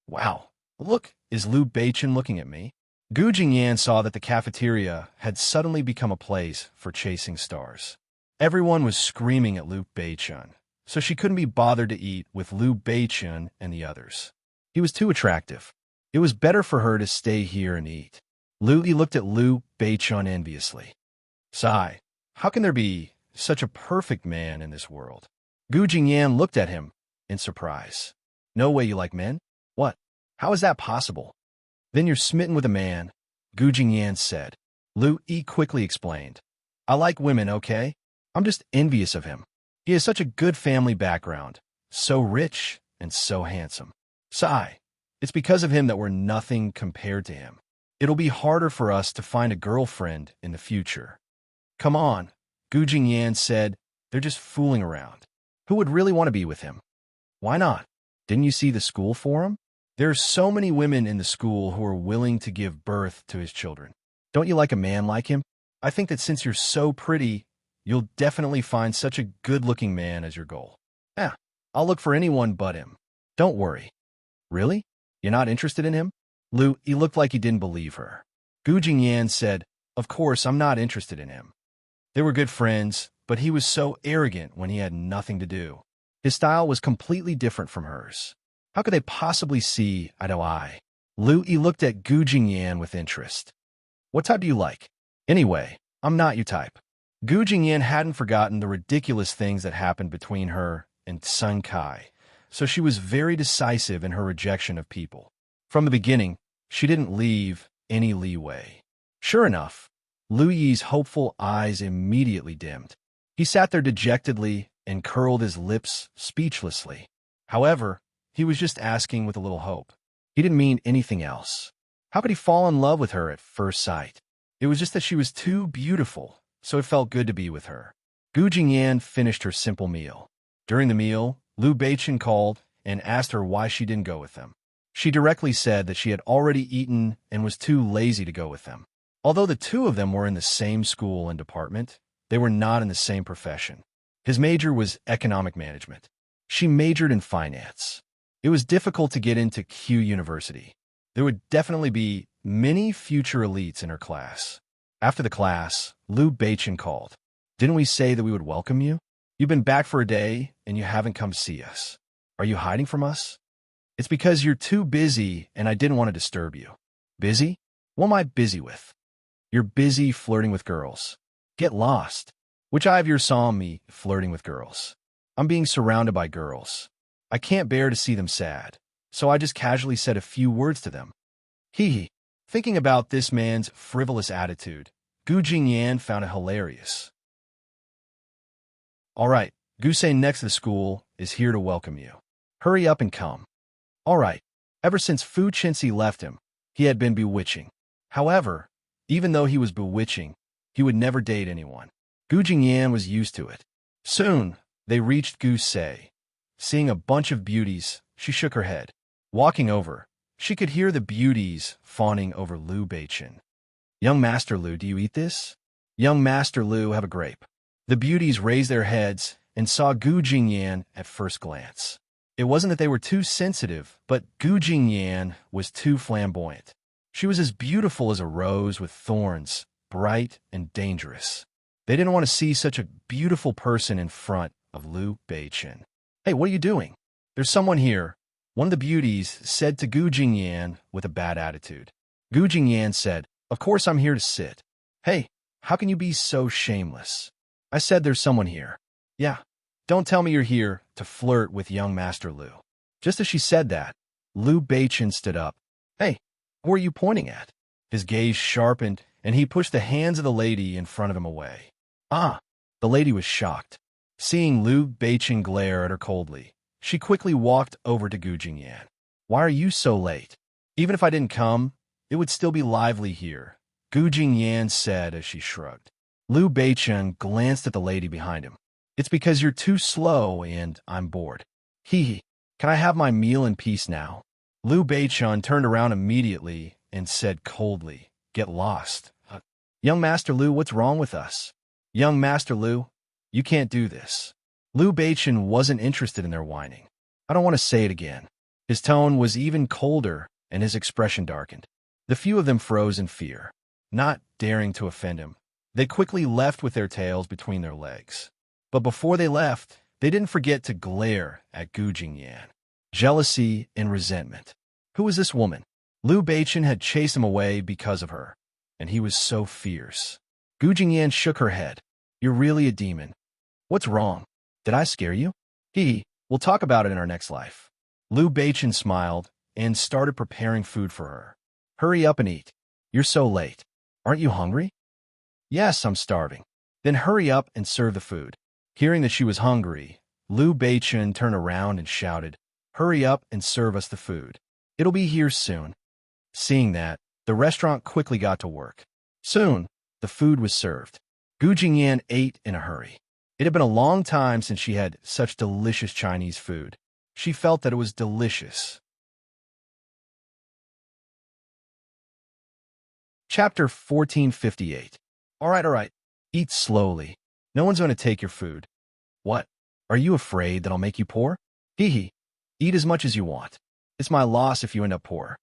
Speaker 1: Wow, look, is Liu Beichun looking at me? Gu Jingyan saw that the cafeteria had suddenly become a place for chasing stars. Everyone was screaming at Liu Beichun, so she couldn't be bothered to eat with Liu Beichun and the others. He was too attractive. It was better for her to stay here and eat. Lu Yi looked at Liu Beichun enviously. Sigh, how can there be such a perfect man in this world? Gu Jingyan looked at him in surprise. No way you like men? What? How is that possible? Then you're smitten with a man, Gu Jingyan said. Lu Yi quickly explained. I like women, okay? I'm just envious of him. He has such a good family background, so rich and so handsome. Sigh, it's because of him that we're nothing compared to him. It'll be harder for us to find a girlfriend in the future. Come on, Gu Jingyan said. They're just fooling around. Who would really want to be with him? Why not? Didn't you see the school for him? There are so many women in the school who are willing to give birth to his children. Don't you like a man like him? I think that since you're so pretty, you'll definitely find such a good-looking man as your goal. I'll look for anyone but him. Don't worry. Really? You're not interested in him? Lu, he looked like he didn't believe her. Gu Jingyan said, Of course, I'm not interested in him. They were good friends, but he was so arrogant when he had nothing to do. His style was completely different from hers. How could they possibly see eye to eye? Lu Yi looked at Gu Jingyan with interest. What type do you like? Anyway, I'm not your type. Gu Jingyan hadn't forgotten the ridiculous things that happened between her and Sun Kai, so she was very decisive in her rejection of people. From the beginning, she didn't leave any leeway. Sure enough, Lu Yi's hopeful eyes immediately dimmed. He sat there dejectedly and curled his lips speechlessly. However, he was just asking with a little hope. He didn't mean anything else. How could he fall in love with her at first sight? It was just that she was too beautiful, so it felt good to be with her. Gu Jingyan finished her simple meal. During the meal, Liu Beichen called and asked her why she didn't go with them. She directly said that she had already eaten and was too lazy to go with them. Although the two of them were in the same school and department, they were not in the same profession. His major was economic management. She majored in finance. It was difficult to get into Q University. There would definitely be many future elites in her class. After the class, Liu Beichen called. Didn't we say that we would welcome you? You've been back for a day, and you haven't come to see us. Are you hiding from us? It's because you're too busy, and I didn't want to disturb you. Busy? What am I busy with? You're busy flirting with girls. Get lost. Which eye of yours saw me flirting with girls? I'm being surrounded by girls. I can't bear to see them sad, so I just casually said a few words to them. Hee hee. Thinking about this man's frivolous attitude, Gu Jingyan found it hilarious. All right, Gusei next to the school is here to welcome you. Hurry up and come. All right. Ever since Fu Qinci left him, he had been bewitching. However, even though he was bewitching, he would never date anyone. Gu Jingyan was used to it. Soon, they reached Gusei. Seeing a bunch of beauties, she shook her head. Walking over, she could hear the beauties fawning over Liu Beichen. Young Master Liu, do you eat this? Young Master Liu, have a grape. The beauties raised their heads and saw Gu Jingyan at first glance. It wasn't that they were too sensitive, but Gu Jingyan was too flamboyant. She was as beautiful as a rose with thorns, bright and dangerous. They didn't want to see such a beautiful person in front of Liu Beichen. Hey, what are you doing? There's someone here. One of the beauties said to Gu Jingyan with a bad attitude. Gu Jingyan said, of course I'm here to sit. Hey, how can you be so shameless? I said there's someone here. Yeah, don't tell me you're here to flirt with young Master Liu. Just as she said that, Liu Beichen stood up. Hey, who are you pointing at? His gaze sharpened, and he pushed the hands of the lady in front of him away. Ah, the lady was shocked. Seeing Liu Beichen glare at her coldly, she quickly walked over to Gu Jingyan. Why are you so late? Even if I didn't come, it would still be lively here, Gu Jingyan said as she shrugged. Liu Beichen glanced at the lady behind him. It's because you're too slow and I'm bored. Hee hee. Can I have my meal in peace now? Liu Beichen turned around immediately and said coldly, get lost. Young Master Liu, what's wrong with us? Young Master Liu, you can't do this. Liu Beichen wasn't interested in their whining. I don't want to say it again. His tone was even colder and his expression darkened. The few of them froze in fear. Not daring to offend him, they quickly left with their tails between their legs. But before they left, they didn't forget to glare at Gu Jingyan. Jealousy and resentment. Who was this woman? Liu Beichen had chased him away because of her, and he was so fierce. Gu Jingyan shook her head. You're really a demon. What's wrong? Did I scare you? We'll talk about it in our next life. Liu Beichen smiled and started preparing food for her. Hurry up and eat. You're so late. Aren't you hungry? Yes, I'm starving. Then hurry up and serve the food. Hearing that she was hungry, Liu Beichen turned around and shouted, hurry up and serve us the food. It'll be here soon. Seeing that, the restaurant quickly got to work. Soon, the food was served. Gu Jingyan ate in a hurry. It had been a long time since she had such delicious Chinese food. She felt that it was delicious. Chapter 1458. All right. Eat slowly. No one's going to take your food. What? Are you afraid that I'll make you poor? Eat as much as you want. It's my loss if you end up poor.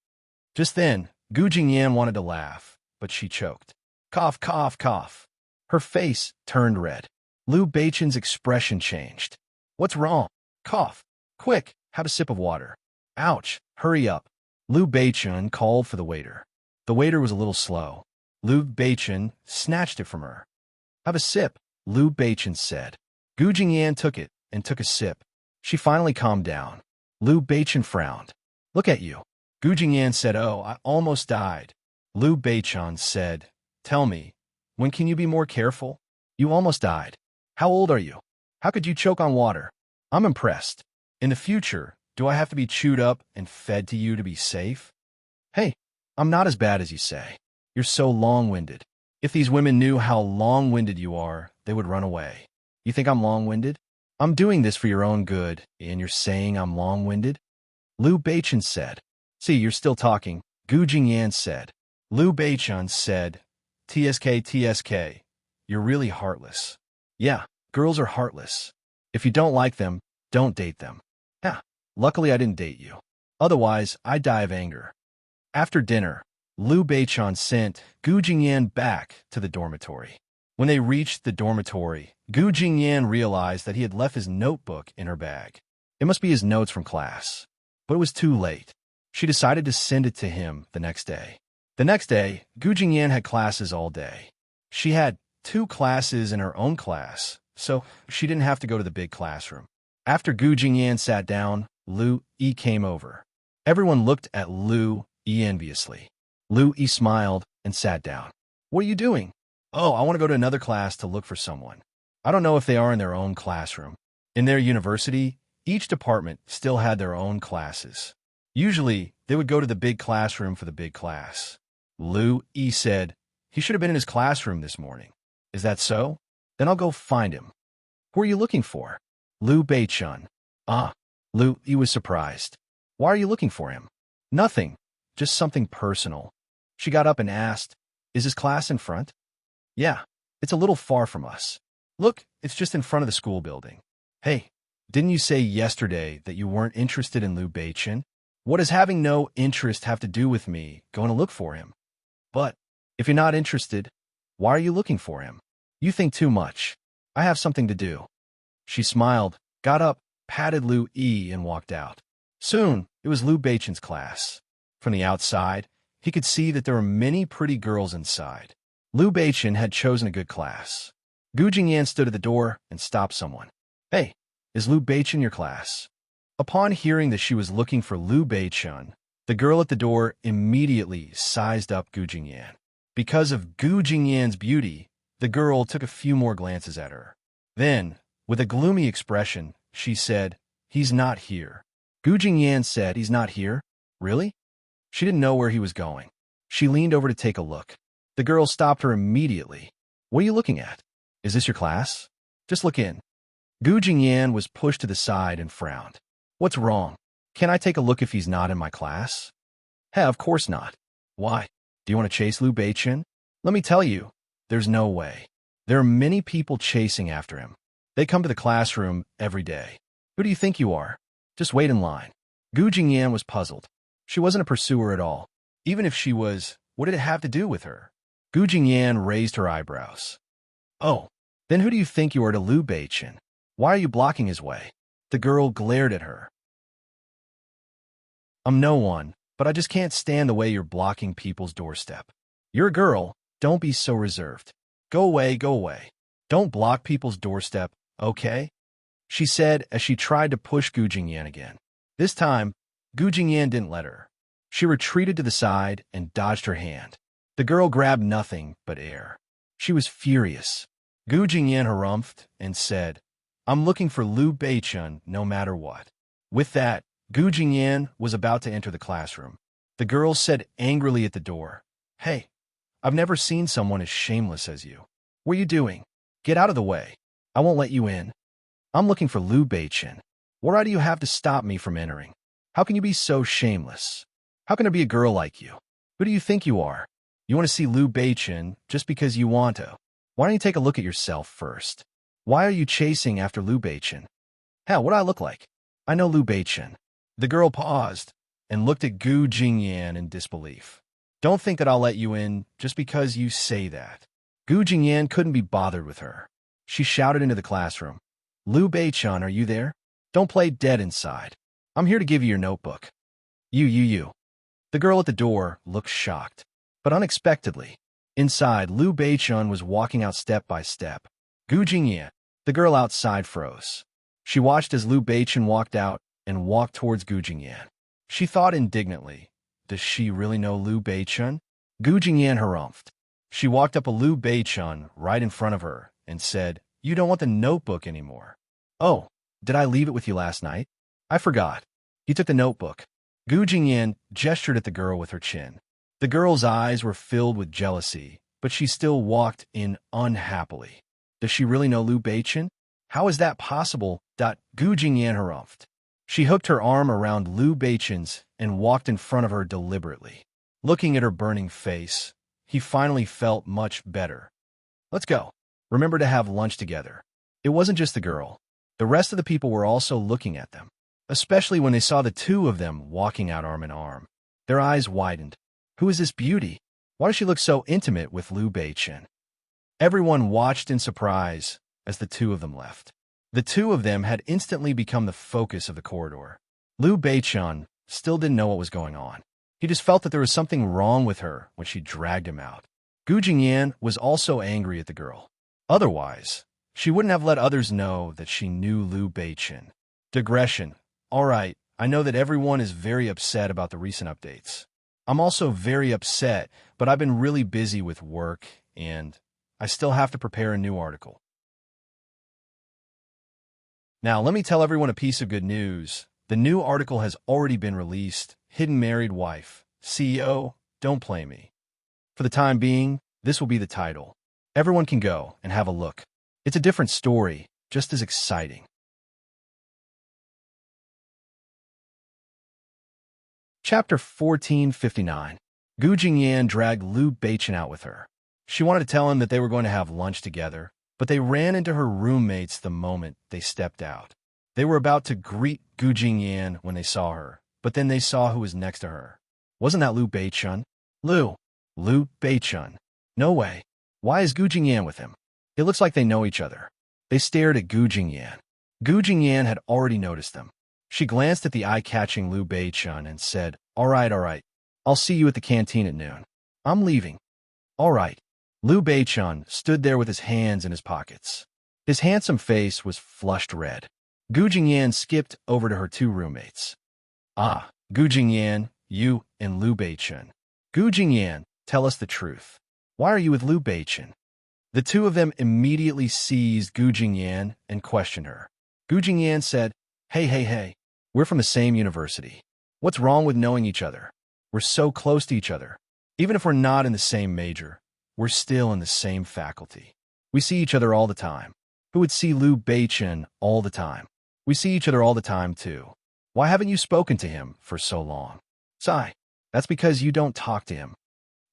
Speaker 1: Just then, Gu Jingyan wanted to laugh, but she choked. Cough, cough, cough. Her face turned red. Liu Beichen's expression changed. What's wrong? Cough. Quick, have a sip of water. Ouch, hurry up. Liu Beichen called for the waiter. The waiter was a little slow. Liu Beichen snatched it from her. Have a sip, Liu Beichen said. Gu Jingyan took it and took a sip. She finally calmed down. Liu Beichen frowned. Look at you. Gu Jingyan said, oh, I almost died. Liu Beichen said, tell me, when can you be more careful? You almost died. How old are you? How could you choke on water? I'm impressed. In the future, do I have to be chewed up and fed to you to be safe? Hey, I'm not as bad as you say. You're so long-winded. If these women knew how long-winded you are, they would run away. You think I'm long-winded? I'm doing this for your own good, and you're saying I'm long-winded? Liu Beichun said. See, you're still talking, Gu Jingyan said. Liu Beichun said, TSK, you're really heartless. Yeah, girls are heartless. If you don't like them, don't date them. Yeah, luckily I didn't date you. Otherwise, I'd die of anger. After dinner, Liu Beichun sent Gu Jingyan back to the dormitory. When they reached the dormitory, Gu Jingyan realized that he had left his notebook in her bag. It must be his notes from class. But it was too late. She decided to send it to him the next day. The next day, Gu Jingyan had classes all day. She had 2 classes in her own class, so she didn't have to go to the big classroom. After Gu Jingyan sat down, Liu Yi came over. Everyone looked at Liu Yi enviously. Liu Yi smiled and sat down. What are you doing? Oh, I want to go to another class to look for someone. I don't know if they are in their own classroom. In their university, each department still had their own classes. Usually, they would go to the big classroom for the big class. Liu Yi said, he should have been in his classroom this morning. Is that so? Then I'll go find him. Who are you looking for? Liu Beichun. Ah, Liu Yi was surprised. Why are you looking for him? Nothing, just something personal. She got up and asked, is his class in front? Yeah, it's a little far from us. Look, it's just in front of the school building. Hey, didn't you say yesterday that you weren't interested in Liu Beichun? What does having no interest have to do with me going to look for him? But if you're not interested, why are you looking for him? You think too much. I have something to do. She smiled, got up, patted Liu Yi, and walked out. Soon, it was Liu Beichun's class. From the outside, he could see that there were many pretty girls inside. Liu Beichun had chosen a good class. Gu Jingyan stood at the door and stopped someone. Hey, is Liu Beichun your class? Upon hearing that she was looking for Liu Beichun, the girl at the door immediately sized up Gu Jingyan. Because of Gu Jingyan's beauty, the girl took a few more glances at her. Then, with a gloomy expression, she said, he's not here. Gu Jingyan said, he's not here? Really? She didn't know where he was going. She leaned over to take a look. The girl stopped her immediately. What are you looking at? Is this your class? Just look in. Gu Jingyan was pushed to the side and frowned. What's wrong? Can I take a look if he's not in my class? Hey, of course not. Why? Do you want to chase Liu Beichun? Let me tell you, there's no way. There are many people chasing after him. They come to the classroom every day. Who do you think you are? Just wait in line. Gu Jingyan was puzzled. She wasn't a pursuer at all. Even if she was, what did it have to do with her? Gu Jingyan raised her eyebrows. Oh, then who do you think you are to Liu Beichun? Why are you blocking his way? The girl glared at her. I'm no one, but I just can't stand the way you're blocking people's doorstep. You're a girl, don't be so reserved. Go away, go away. Don't block people's doorstep, okay? She said as she tried to push Gu Jingyan again. This time, Gu Jingyan didn't let her. She retreated to the side and dodged her hand. The girl grabbed nothing but air. She was furious. Gu Jingyan harumphed and said, I'm looking for Liu Beichun no matter what. With that, Gu Jingyan was about to enter the classroom. The girl said angrily at the door, Hey, I've never seen someone as shameless as you. What are you doing? Get out of the way. I won't let you in. I'm looking for Liu Beichun. What right do you have to stop me from entering? How can you be so shameless? How can there be a girl like you? Who do you think you are? You want to see Liu Beichun just because you want to. Why don't you take a look at yourself first? Why are you chasing after Liu Beichun? Hell, what do I look like? I know Liu Beichun. The girl paused and looked at Gu Jingyan in disbelief. Don't think that I'll let you in just because you say that. Gu Jingyan couldn't be bothered with her. She shouted into the classroom. Liu Beichun, are you there? Don't play dead inside. I'm here to give you your notebook. You. The girl at the door looked shocked. But unexpectedly, inside, Liu Beichun was walking out step by step. Gu Jingyan, the girl outside, froze. She watched as Liu Beichun walked out and walked towards Gu Jingyan. She thought indignantly, does she really know Liu Beichun? Gu Jingyan harumphed. She walked up to Liu Beichun right in front of her and said, You don't want the notebook anymore. Oh, did I leave it with you last night? I forgot. He took the notebook. Gu Jingyan gestured at the girl with her chin. The girl's eyes were filled with jealousy, but she still walked in unhappily. Does she really know Liu Beichen? How is that possible? Gu Jingyan harumphed. She hooked her arm around Liu Beichen's and walked in front of her deliberately. Looking at her burning face, he finally felt much better. Let's go. Remember to have lunch together. It wasn't just the girl. The rest of the people were also looking at them, especially when they saw the two of them walking out arm in arm. Their eyes widened. Who is this beauty? Why does she look so intimate with Liu Beichen? Everyone watched in surprise as the two of them left. The two of them had instantly become the focus of the corridor. Liu Beichen still didn't know what was going on. He just felt that there was something wrong with her when she dragged him out. Gu Jingyan was also angry at the girl. Otherwise, she wouldn't have let others know that she knew Liu Beichen. Digression. All right, I know that everyone is very upset about the recent updates. I'm also very upset, but I've been really busy with work, and I still have to prepare a new article. Now, let me tell everyone a piece of good news. The new article has already been released. Hidden Married Wife. CEO, don't play me. For the time being, this will be the title. Everyone can go and have a look. It's a different story, just as exciting. Chapter 1459. Gu Jingyan dragged Liu Beichen out with her. She wanted to tell him that they were going to have lunch together, but they ran into her roommates the moment they stepped out. They were about to greet Gu Jingyan when they saw her, but then they saw who was next to her. Wasn't that Liu Beichen? Liu Beichen. No way. Why is Gu Jingyan with him? It looks like they know each other. They stared at Gu Jingyan. Gu Jingyan had already noticed them. She glanced at the eye-catching Liu Beichen and said, all right. I'll see you at the canteen at noon. I'm leaving. All right. Liu Beichen stood there with his hands in his pockets. His handsome face was flushed red. Gu Jingyan skipped over to her two roommates. Ah, Gu Jingyan, you and Liu Beichen. Gu Jingyan, tell us the truth. Why are you with Liu Beichen? The two of them immediately seized Gu Jingyan and questioned her. Gu Jingyan said, Hey. We're from the same university. What's wrong with knowing each other? We're so close to each other. Even if we're not in the same major, we're still in the same faculty. We see each other all the time. Who would see Liu Beichen all the time? We see each other all the time, too. Why haven't you spoken to him for so long? Sigh. That's because you don't talk to him.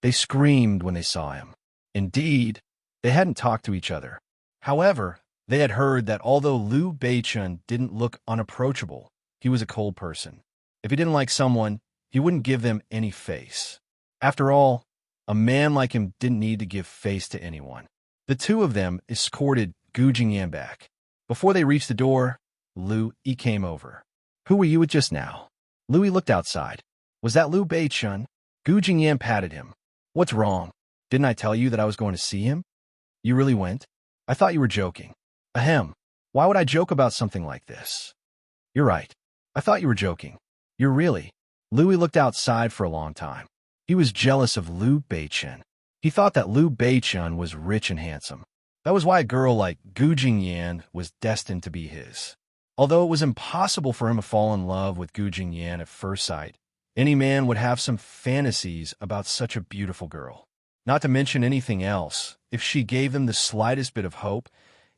Speaker 1: They screamed when they saw him. Indeed, they hadn't talked to each other. However, they had heard that although Liu Beichen didn't look unapproachable, he was a cold person. If he didn't like someone, he wouldn't give them any face. After all, a man like him didn't need to give face to anyone. The two of them escorted Gu Jingyan back. Before they reached the door, Liu came over. Who were you with just now? Liu looked outside. Was that Liu Beichen? Gu Jingyan patted him. What's wrong? Didn't I tell you that I was going to see him? You really went? I thought you were joking. Ahem. Why would I joke about something like this? You're right. I thought you were joking. You're really. Liu looked outside for a long time. He was jealous of Liu Beichen. He thought that Liu Beichen was rich and handsome. That was why a girl like Gu Jingyan was destined to be his. Although it was impossible for him to fall in love with Gu Jingyan at first sight, any man would have some fantasies about such a beautiful girl. Not to mention anything else, if she gave them the slightest bit of hope,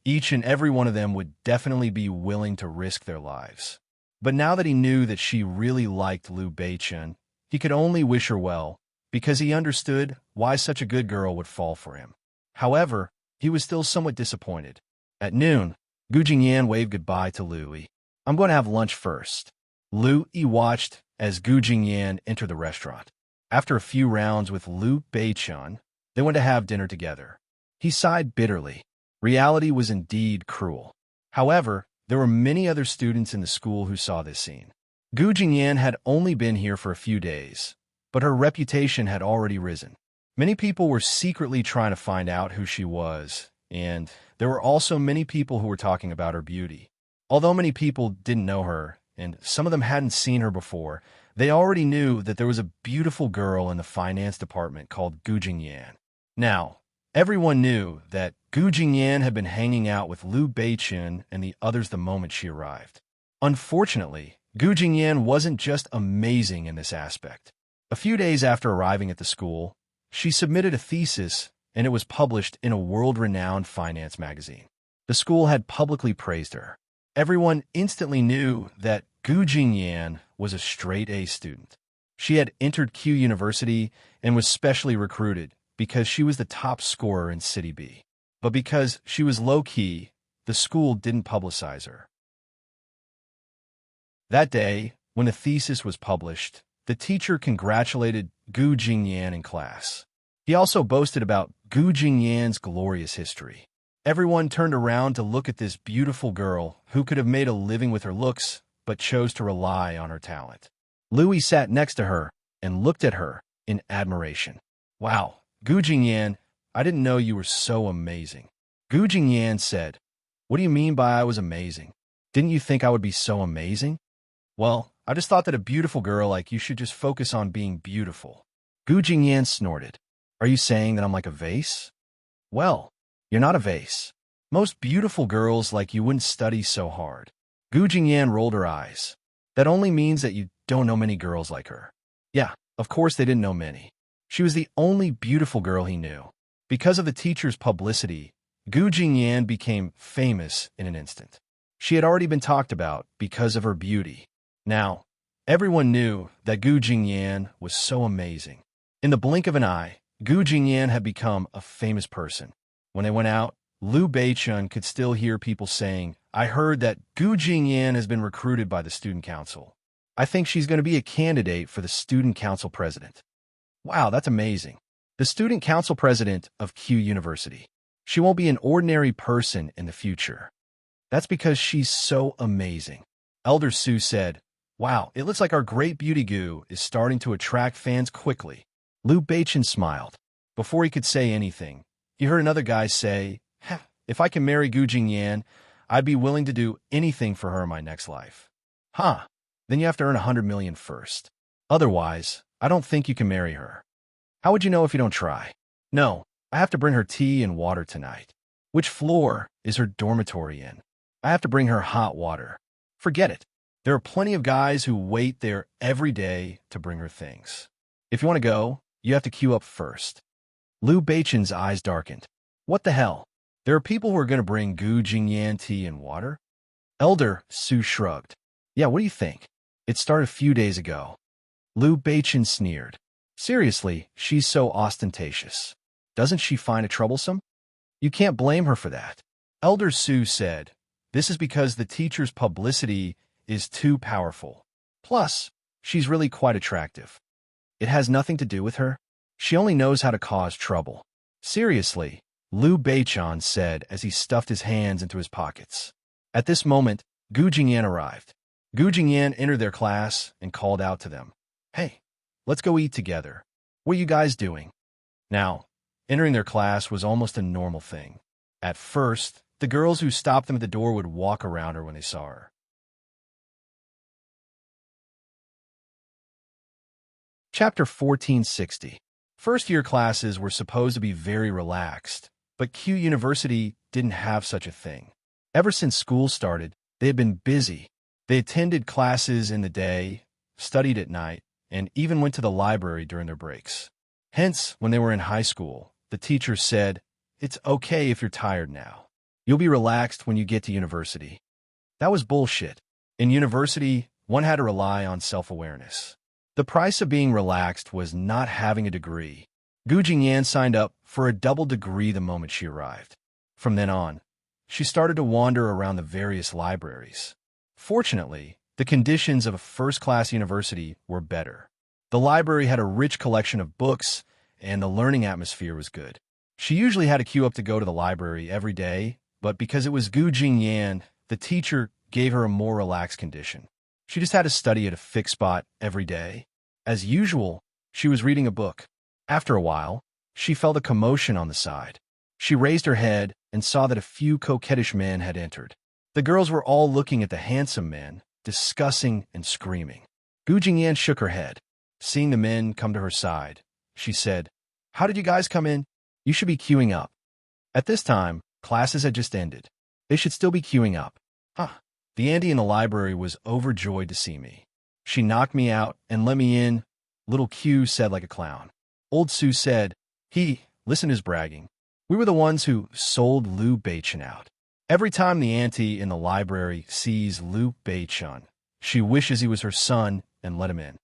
Speaker 1: each and every one of them would definitely be willing to risk their lives. But now that he knew that she really liked Liu Beichen, he could only wish her well, because he understood why such a good girl would fall for him. However, he was still somewhat disappointed. At noon, Gu Jingyan waved goodbye to Liu. I'm going to have lunch first. Liu watched as Gu Jingyan entered the restaurant. After a few rounds with Liu Beichen, they went to have dinner together. He sighed bitterly. Reality was indeed cruel. However, there were many other students in the school who saw this scene. Gu Jingyan had only been here for a few days, but her reputation had already risen. Many people were secretly trying to find out who she was, and there were also many people who were talking about her beauty. Although many people didn't know her, and some of them hadn't seen her before, they already knew that there was a beautiful girl in the finance department called Gu Jingyan. Now, everyone knew that Gu Jingyan had been hanging out with Liu Beichen and the others the moment she arrived. Unfortunately, Gu Jingyan wasn't just amazing in this aspect. A few days after arriving at the school, she submitted a thesis, and it was published in a world-renowned finance magazine. The school had publicly praised her. Everyone instantly knew that Gu Jingyan was a straight-A student. She had entered Q University and was specially recruited because she was the top scorer in City B. But because she was low-key, the school didn't publicize her. That day, when the thesis was published, the teacher congratulated Gu Jingyan in class. He also boasted about Gu Jingyan's glorious history. Everyone turned around to look at this beautiful girl who could have made a living with her looks, but chose to rely on her talent. Louis sat next to her and looked at her in admiration. Wow, Gu Jingyan, I didn't know you were so amazing. Gu Jingyan said, What do you mean by I was amazing? Didn't you think I would be so amazing? Well, I just thought that a beautiful girl like you should just focus on being beautiful. Gu Jingyan snorted. Are you saying that I'm like a vase? Well, you're not a vase. Most beautiful girls like you wouldn't study so hard. Gu Jingyan rolled her eyes. That only means that you don't know many girls like her. Yeah, of course they didn't know many. She was the only beautiful girl he knew. Because of the teacher's publicity, Gu Jingyan became famous in an instant. She had already been talked about because of her beauty. Now, everyone knew that Gu Jingyan was so amazing. In the blink of an eye, Gu Jingyan had become a famous person. When they went out, Liu Beichun could still hear people saying, I heard that Gu Jingyan has been recruited by the student council. I think she's going to be a candidate for the student council president. Wow, that's amazing. The student council president of Q University. She won't be an ordinary person in the future. That's because she's so amazing. Elder Su said, Wow, it looks like our great beauty Gu is starting to attract fans quickly. Liu Beichun smiled. Before he could say anything, he heard another guy say, If I can marry Gu Jingyan, I'd be willing to do anything for her in my next life. Huh, then you have to earn 100 million first. Otherwise, I don't think you can marry her. How would you know if you don't try? No, I have to bring her tea and water tonight. Which floor is her dormitory in? I have to bring her hot water. Forget it. There are plenty of guys who wait there every day to bring her things. If you want to go, you have to queue up first. Liu Beichun's eyes darkened. What the hell? There are people who are going to bring Gu Jingyan tea and water? Elder Su shrugged. Yeah, what do you think? It started a few days ago. Liu Beichun sneered. Seriously, she's so ostentatious. Doesn't she find it troublesome? You can't blame her for that. Elder Su said, This is because the teacher's publicity is too powerful. Plus, she's really quite attractive. It has nothing to do with her. She only knows how to cause trouble. Seriously, Liu Beichun said as he stuffed his hands into his pockets. At this moment, Gu Jingyan arrived. Gu Jingyan entered their class and called out to them. Hey, let's go eat together. What are you guys doing? Now, entering their class was almost a normal thing. At first, the girls who stopped them at the door would walk around her when they saw her. Chapter 1460. First-year classes were supposed to be very relaxed, but Q University didn't have such a thing. Ever since school started, they had been busy. They attended classes in the day, studied at night, and even went to the library during their breaks. Hence, when they were in high school, the teacher said, It's okay if you're tired now. You'll be relaxed when you get to university. That was bullshit. In university, one had to rely on self-awareness. The price of being relaxed was not having a degree. Gu Jingyan signed up for a double degree the moment she arrived. From then on, she started to wander around the various libraries. Fortunately, the conditions of a first-class university were better. The library had a rich collection of books, and the learning atmosphere was good. She usually had to queue up to go to the library every day, but because it was Gu Jingyan, the teacher gave her a more relaxed condition. She just had to study at a fixed spot every day. As usual, she was reading a book. After a while, she felt a commotion on the side. She raised her head and saw that a few coquettish men had entered. The girls were all looking at the handsome men, discussing and screaming. Gu Jingyan shook her head. Seeing the men come to her side, she said, How did you guys come in? You should be queuing up. At this time, classes had just ended. They should still be queuing up. The auntie in the library was overjoyed to see me. She knocked me out and let me in. Little Q said like a clown. Old Sue said, listen to his bragging. We were the ones who sold Liu Beichun out. Every time the auntie in the library sees Liu Beichun, she wishes he was her son and let him in.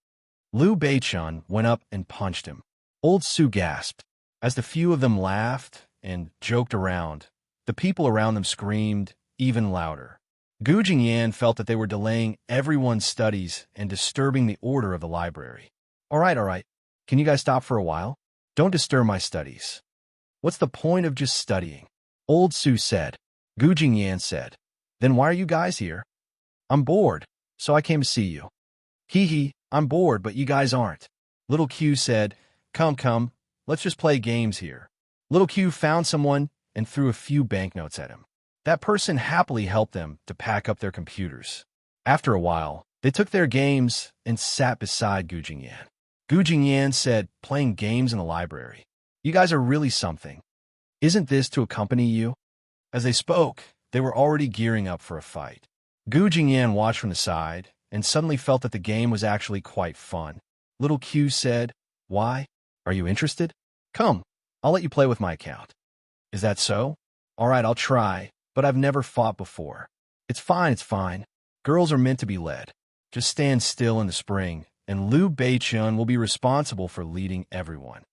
Speaker 1: Liu Beichun went up and punched him. Old Sue gasped. As the few of them laughed and joked around, the people around them screamed even louder. Gu Jingyan felt that they were delaying everyone's studies and disturbing the order of the library. All right. Can you guys stop for a while? Don't disturb my studies. What's the point of just studying? Old Sue said. Gu Jingyan said. Then why are you guys here? I'm bored, so I came to see you. I'm bored, but you guys aren't. Little Q said, Come, let's just play games here. Little Q found someone and threw a few banknotes at him. That person happily helped them to pack up their computers. After a while, they took their games and sat beside Gu Jingyan. Gu Jingyan said, playing games in the library. You guys are really something. Isn't this to accompany you? As they spoke, they were already gearing up for a fight. Gu Jingyan watched from the side and suddenly felt that the game was actually quite fun. Little Q said, Why? Are you interested? Come, I'll let you play with my account. Is that so? All right, I'll try, but I've never fought before. It's fine. Girls are meant to be led. Just stand still in the spring, and Liu Beichun will be responsible for leading everyone.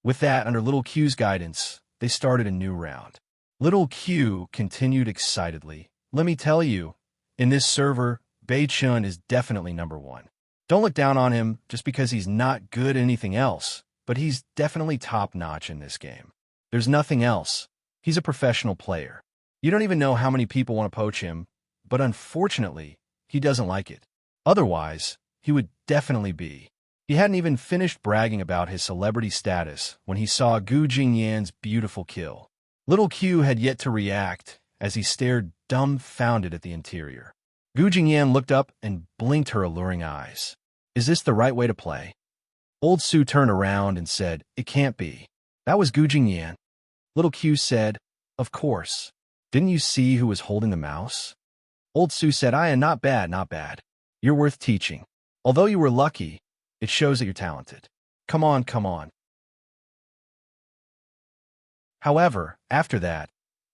Speaker 1: With that, under Little Q's guidance, they started a new round. Little Q continued excitedly. Let me tell you, in this server, Beichun is definitely number one. Don't look down on him just because he's not good at anything else, but he's definitely top-notch in this game. There's nothing else. He's a professional player. You don't even know how many people want to poach him, but unfortunately, he doesn't like it. Otherwise, he would definitely be. He hadn't even finished bragging about his celebrity status when he saw Gu Jingyan's beautiful kill. Little Q had yet to react as he stared dumbfounded at the interior. Gu Jingyan looked up and blinked her alluring eyes. Is this the right way to play? Old Sue turned around and said, It can't be. That was Gu Jingyan. Little Q said, Of course. Didn't you see who was holding the mouse? Old Sue said, not bad. You're worth teaching. Although you were lucky, it shows that you're talented. Come on. However, after that,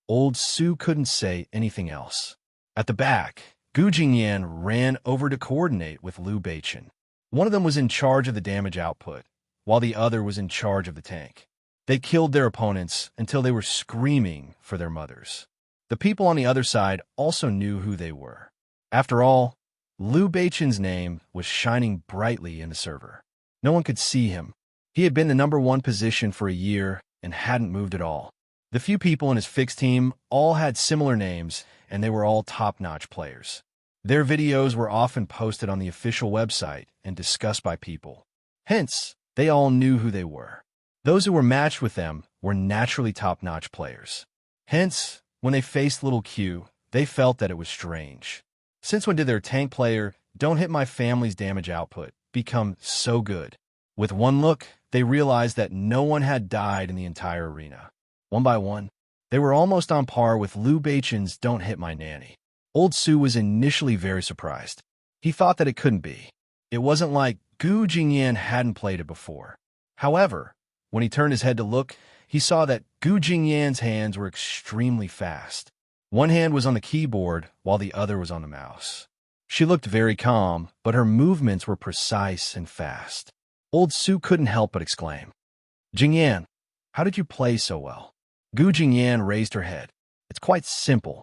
Speaker 1: Old Sue couldn't say anything else. At the back, Gu Jingyan ran over to coordinate with Liu Beichun. One of them was in charge of the damage output, while the other was in charge of the tank. They killed their opponents until they were screaming for their mothers. The people on the other side also knew who they were. After all, Liu Beichun's name was shining brightly in the server. No one could see him. He had been the #1 position for a year and hadn't moved at all. The few people in his fixed team all had similar names, and they were all top-notch players. Their videos were often posted on the official website and discussed by people. Hence, they all knew who they were. Those who were matched with them were naturally top-notch players. Hence, when they faced Little Q, they felt that it was strange. Since when did their tank player, don't hit my family's damage output, become so good? With one look, they realized that no one had died in the entire arena. One by one, they were almost on par with Liu Beichun's Don't Hit My Nanny. Old Sue was initially very surprised. He thought that it couldn't be. It wasn't like Gu Jingyan hadn't played it before. However, when he turned his head to look, he saw that Gu Jingyan's hands were extremely fast. One hand was on the keyboard, while the other was on the mouse. She looked very calm, but her movements were precise and fast. Old Sue couldn't help but exclaim, Jingyan, how did you play so well? Gu Jingyan raised her head. It's quite simple.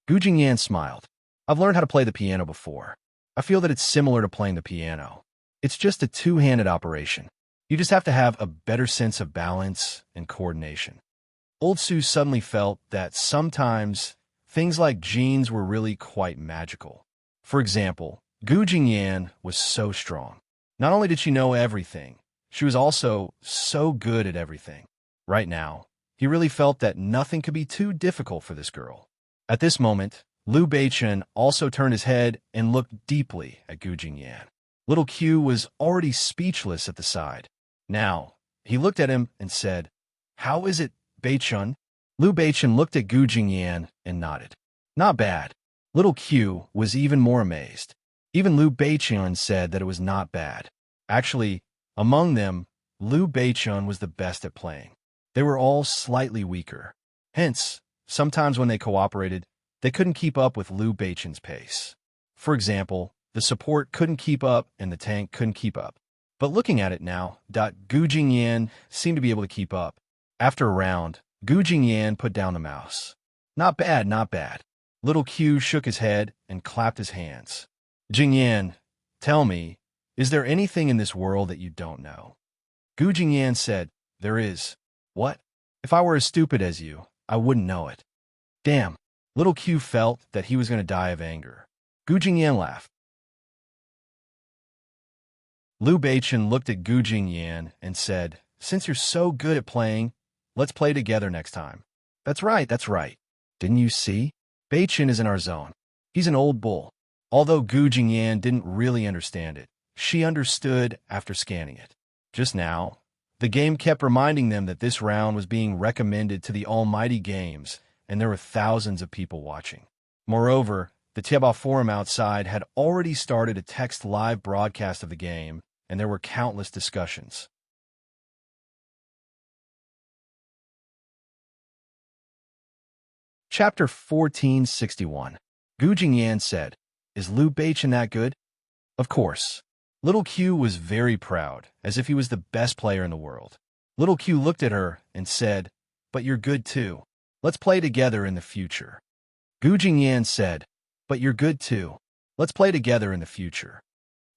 Speaker 1: Gu Jingyan smiled. I've learned how to play the piano before. I feel that it's similar to playing the piano. It's just a two-handed operation. You just have to have a better sense of balance and coordination. Old Sue suddenly felt that sometimes things like genes were really quite magical. For example, Gu Jingyan was so strong. Not only did she know everything, she was also so good at everything. Right now, he really felt that nothing could be too difficult for this girl. At this moment, Liu Beichun also turned his head and looked deeply at Gu Jingyan. Little Q was already speechless at the side. Now, he looked at him and said, How is it, Beichun? Liu Beichun looked at Gu Jingyan and nodded. Not bad. Little Q was even more amazed. Even Liu Beichun said that it was not bad. Actually, Among them, Liu Beichun was the best at playing. They were all slightly weaker. Hence, sometimes when they cooperated, they couldn't keep up with Liu Beichun's pace. For example, the support couldn't keep up and the tank couldn't keep up. But looking at it now, Gu Jingyan seemed to be able to keep up. After a round, Gu Jingyan put down the mouse. Not bad, not bad. Little Q shook his head and clapped his hands. Jingyan, tell me, is there anything in this world that you don't know? Gu Jingyan said, there is. What? If I were as stupid as you, I wouldn't know it. Damn. Little Q felt that he was going to die of anger. Gu Jingyan laughed. Liu Beichun looked at Gu Jingyan and said, since you're so good at playing, let's play together next time. That's right, that's right. Didn't you see? Beichun is in our zone. He's an old bull. Although Gu Jingyan didn't really understand it, she understood after scanning it. Just now, the game kept reminding them that this round was being recommended to the almighty games, and there were thousands of people watching. Moreover, the Tieba forum outside had already started a text live broadcast of the game, and there were countless discussions. Chapter 1461. Gu Jingyan said, is Liu Beichun that good? Of course. Little Q was very proud, as if he was the best player in the world. Little Q looked at her and said, but you're good too. Let's play together in the future. Gu Jingyan said, but you're good too. Let's play together in the future.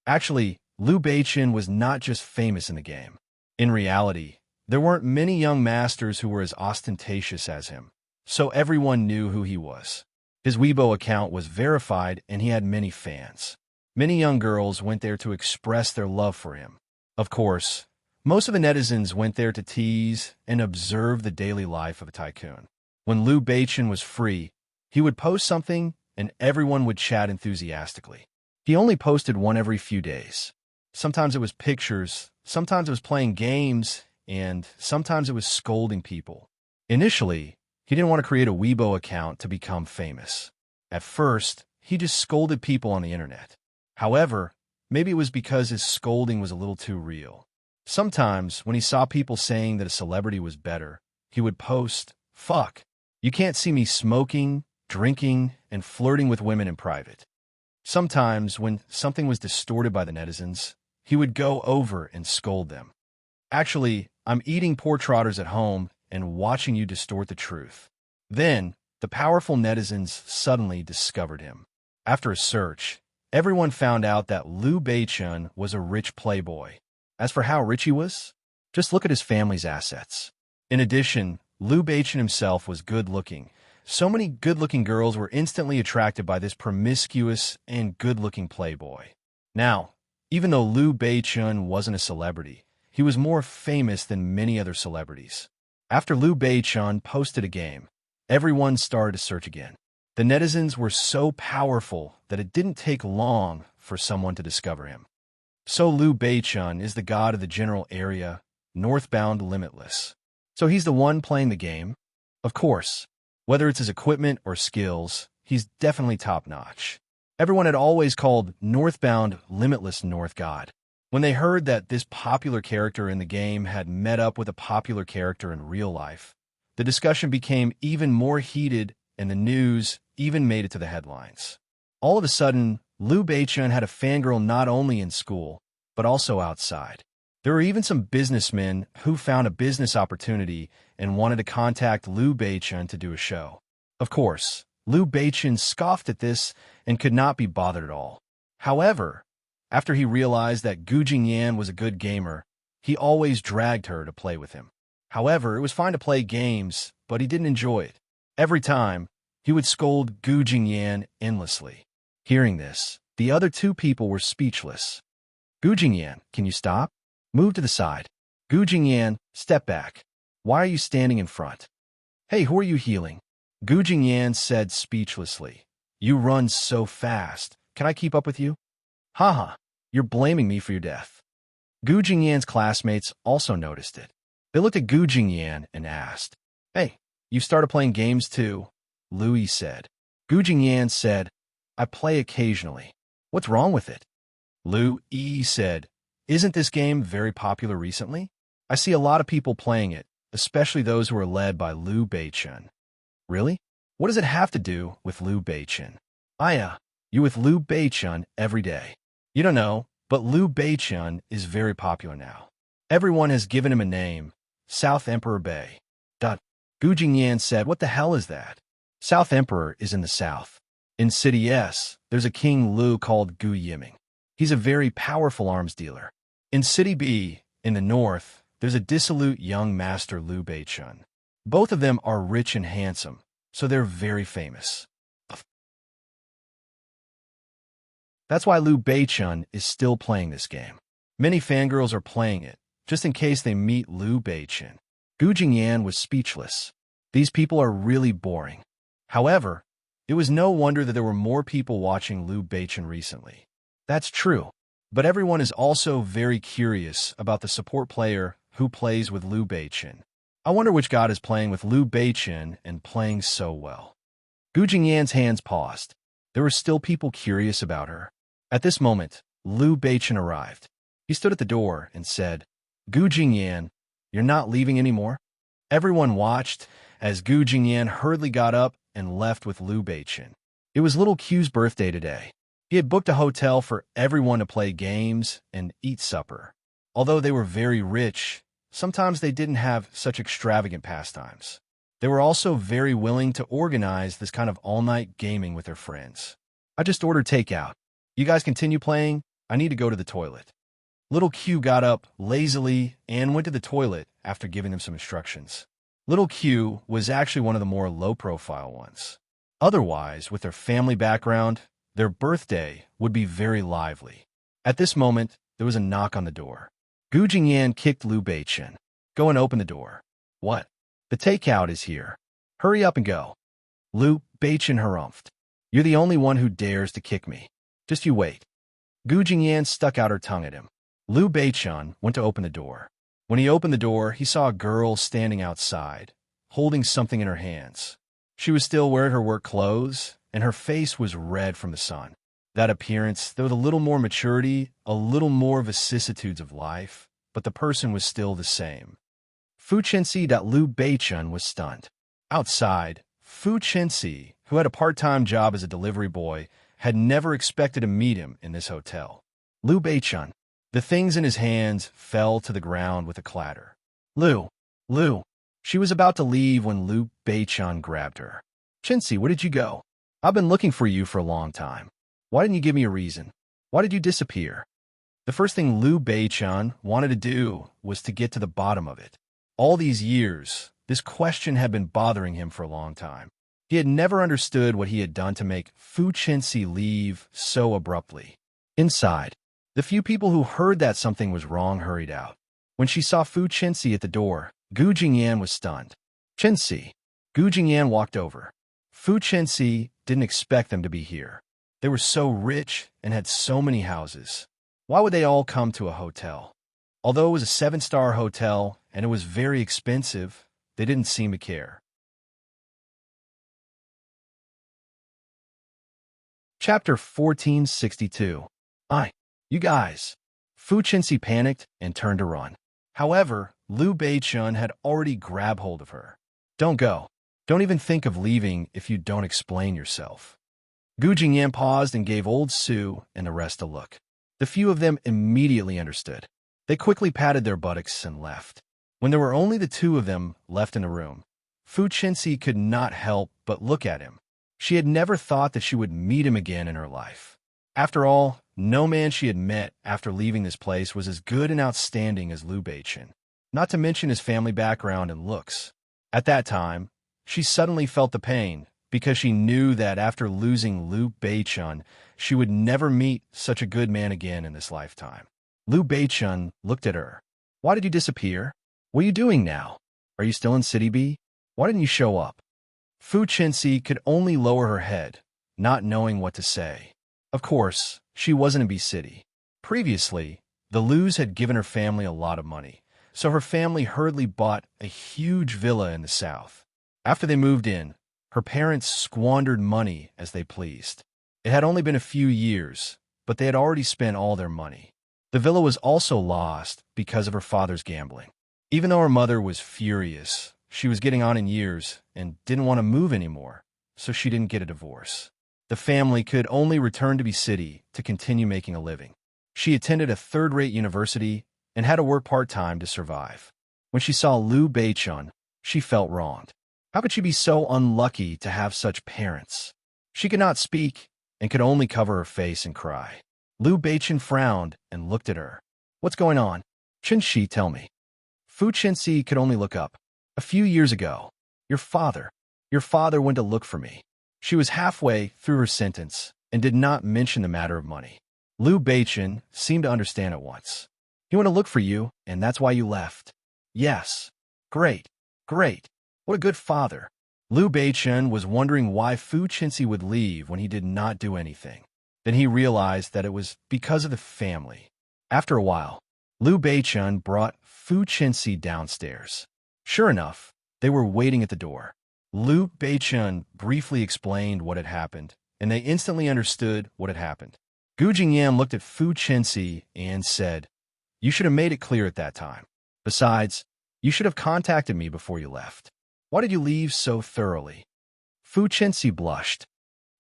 Speaker 1: Actually, Liu Beichun was not just famous in the game. In reality, there weren't many young masters who were as ostentatious as him, so everyone knew who he was. His Weibo account was verified and he had many fans. Many young girls went there to express their love for him. Of course, most of the netizens went there to tease and observe the daily life of a tycoon. When Liu Beichun was free, he would post something and everyone would chat enthusiastically. He only posted one every few days. Sometimes it was pictures, sometimes it was playing games, and sometimes it was scolding people. Initially, he didn't want to create a Weibo account to become famous. At first, he just scolded people on the internet. However, maybe it was because his scolding was a little too real. Sometimes, when he saw people saying that a celebrity was better, he would post, fuck, you can't see me smoking, drinking, and flirting with women in private. Sometimes, when something was distorted by the netizens, he would go over and scold them. Actually, I'm eating pork trotters at home and watching you distort the truth. Then, the powerful netizens suddenly discovered him. After a search, everyone found out that Liu Beichun was a rich playboy. As for how rich he was, just look at his family's assets. In addition, Liu Beichun himself was good-looking. So many good-looking girls were instantly attracted by this promiscuous and good-looking playboy. Now, even though Liu Beichun wasn't a celebrity, he was more famous than many other celebrities. After Liu Beichun posted a game, everyone started to search again. The netizens were so powerful that it didn't take long for someone to discover him. So Liu Beichun is the god of the general area, northbound limitless. So he's the one playing the game? Of course. Whether it's his equipment or skills, he's definitely top-notch. Everyone had always called northbound limitless North God. When they heard that this popular character in the game had met up with a popular character in real life, the discussion became even more heated and the news even made it to the headlines. All of a sudden, Liu Beichun had a fangirl not only in school, but also outside. There were even some businessmen who found a business opportunity and wanted to contact Liu Beichun to do a show. Of course, Liu Beichun scoffed at this and could not be bothered at all. However, after he realized that Gu Jingyan was a good gamer, he always dragged her to play with him. However, it was fine to play games, but he didn't enjoy it. Every time, he would scold Gu Jingyan endlessly. Hearing this, the other two people were speechless. Gu Jingyan, can you stop? Move to the side. Gu Jingyan, step back. Why are you standing in front? Hey, who are you healing? Gu Jingyan said speechlessly. You run so fast. Can I keep up with you? Haha, you're blaming me for your death. Gu Jingyan's classmates also noticed it. They looked at Gu Jingyan and asked, Hey, you started playing games too? Louis said. Gu Jingyan said, I play occasionally. What's wrong with it? Liu Yi said, Isn't this game very popular recently? I see a lot of people playing it, especially those who are led by Liu Beichen. Really? What does it have to do with Liu Beichen? You with Liu Beichen every day. You don't know, but Liu Beichen is very popular now. Everyone has given him a name, South Emperor Bei. Gu Jingyan said, what the hell is that? South Emperor is in the south. In City S, there's a King Liu called Gu Yiming. He's a very powerful arms dealer. In City B, in the north, there's a dissolute young master Liu Beichen. Both of them are rich and handsome, so they're very famous. That's why Liu Beichen is still playing this game. Many fangirls are playing it, just in case they meet Liu Beichen. Gu Jingyan was speechless. These people are really boring. However, it was no wonder that there were more people watching Liu Beichen recently. That's true, but everyone is also very curious about the support player who plays with Liu Beichen. I wonder which god is playing with Liu Beichen and playing so well. Gu Jingyan's hands paused. There were still people curious about her. At this moment, Liu Beichen arrived. He stood at the door and said, Gu Jingyan, you're not leaving anymore? Everyone watched as Gu Jingyan hurriedly got up and left with Liu Beichen. It was little Q's birthday today. He had booked a hotel for everyone to play games and eat supper. Although they were very rich, sometimes they didn't have such extravagant pastimes. They were also very willing to organize this kind of all-night gaming with their friends. I just ordered takeout. You guys continue playing? I need to go to the toilet. Little Q got up lazily and went to the toilet after giving them some instructions. Little Q was actually one of the more low-profile ones. Otherwise, with their family background, their birthday would be very lively. At this moment, there was a knock on the door. Gu Jingyan kicked Liu Beichen. Go and open the door. What? The takeout is here. Hurry up and go. Liu Beichen harumphed. You're the only one who dares to kick me. Just you wait. Gu Jingyan stuck out her tongue at him. Liu Beichen went to open the door. When he opened the door, he saw a girl standing outside, holding something in her hands. She was still wearing her work clothes, and her face was red from the sun. That appearance, there was a little more maturity, a little more vicissitudes of life, but the person was still the same. Fu Chenxi. Liu Beichen was stunned. Outside, Fu Chenxi, who had a part-time job as a delivery boy, had never expected to meet him in this hotel. Liu Beichen. The things in his hands fell to the ground with a clatter. Liu. She was about to leave when Liu Beichen grabbed her. Chenxi, where did you go? I've been looking for you for a long time. Why didn't you give me a reason? Why did you disappear? The first thing Liu Beichen wanted to do was to get to the bottom of it. All these years, this question had been bothering him for a long time. He had never understood what he had done to make Fu Chenxi leave so abruptly. Inside, the few people who heard that something was wrong hurried out. When she saw Fu Chenxi at the door, Gu Jingyan was stunned. Chenxi. Gu Jingyan walked over. Fu Chenxi didn't expect them to be here. They were so rich and had so many houses. Why would they all come to a hotel? Although it was a 7-star hotel and it was very expensive, they didn't seem to care. Chapter 1462. You guys. Fu Chenxi panicked and turned to run. However, Liu Beichen had already grabbed hold of her. Don't go. Don't even think of leaving if you don't explain yourself. Gu Jingyan paused and gave old Su and the rest a look. The few of them immediately understood. They quickly patted their buttocks and left. When there were only the two of them left in the room, Fu Chenxi could not help but look at him. She had never thought that she would meet him again in her life. After all, no man she had met after leaving this place was as good and outstanding as Liu Beichen, not to mention his family background and looks. At that time, she suddenly felt the pain because she knew that after losing Liu Beichen, she would never meet such a good man again in this lifetime. Liu Beichen looked at her. Why did you disappear? What are you doing now? Are you still in City B? Why didn't you show up? Fu Chenxi could only lower her head, not knowing what to say. Of course, she wasn't in B City. Previously, the Lius had given her family a lot of money, so her family hurriedly bought a huge villa in the south. After they moved in, her parents squandered money as they pleased. It had only been a few years, but they had already spent all their money. The villa was also lost because of her father's gambling. Even though her mother was furious, she was getting on in years and didn't want to move anymore, so she didn't get a divorce. The family could only return to the city to continue making a living. She attended a third-rate university and had to work part-time to survive. When she saw Liu Beichun, she felt wronged. How could she be so unlucky to have such parents? She could not speak and could only cover her face and cry. Liu Beichun frowned and looked at her. What's going on? Qinshi, tell me. Fu Qinshi could only look up. A few years ago, your father went to look for me. She was halfway through her sentence and did not mention the matter of money. Liu Beichun seemed to understand at once. He went to look for you, and that's why you left. Yes. Great. Great. What a good father. Liu Beichun was wondering why Fu Qinshi would leave when he did not do anything. Then he realized that it was because of the family. After a while, Liu Beichun brought Fu Qinshi downstairs. Sure enough, they were waiting at the door. Liu Beichun briefly explained what had happened, and they instantly understood what had happened. Gu Jingyan looked at Fu Qinshi and said, "You should have made it clear at that time. Besides, you should have contacted me before you left. Why did you leave so thoroughly?" Fu Qinshi blushed.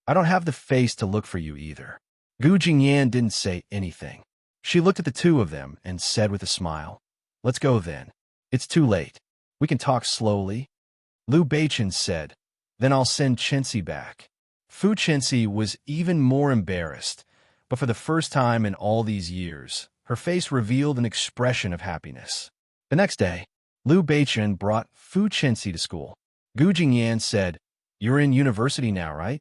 Speaker 1: "I don't have the face to look for you either." Gu Jingyan didn't say anything. She looked at the two of them and said with a smile, "Let's go then. It's too late. We can talk slowly." Liu Beichun said, "Then I'll send Qinshi back." Fu Qinshi was even more embarrassed, but for the first time in all these years, her face revealed an expression of happiness. The next day, Liu Beichun brought Fu Qinshi to school. Gu Jingyan said, "You're in university now, right?"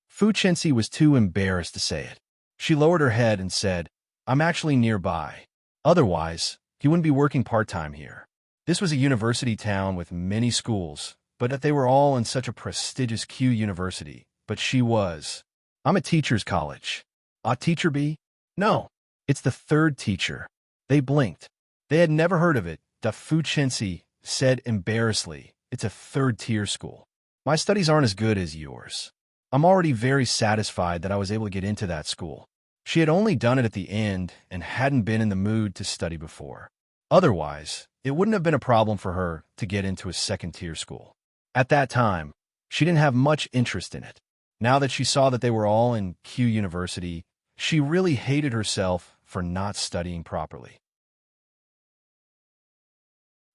Speaker 1: Fu Qinshi was too embarrassed to say it. She lowered her head and said, "I'm actually nearby. Otherwise, he wouldn't be working part-time here." This was a university town with many schools, but they were all in such a prestigious Q university. But she was. "I'm a teacher's college." "A teacher be?" "No, it's the third teacher." They blinked. They had never heard of it. Fu Qinshi said embarrassedly, "It's a third-tier school. My studies aren't as good as yours. I'm already very satisfied that I was able to get into that school." She had only done it at the end and hadn't been in the mood to study before. Otherwise, it wouldn't have been a problem for her to get into a second-tier school. At that time, she didn't have much interest in it. Now that she saw that they were all in Q University, she really hated herself for not studying properly.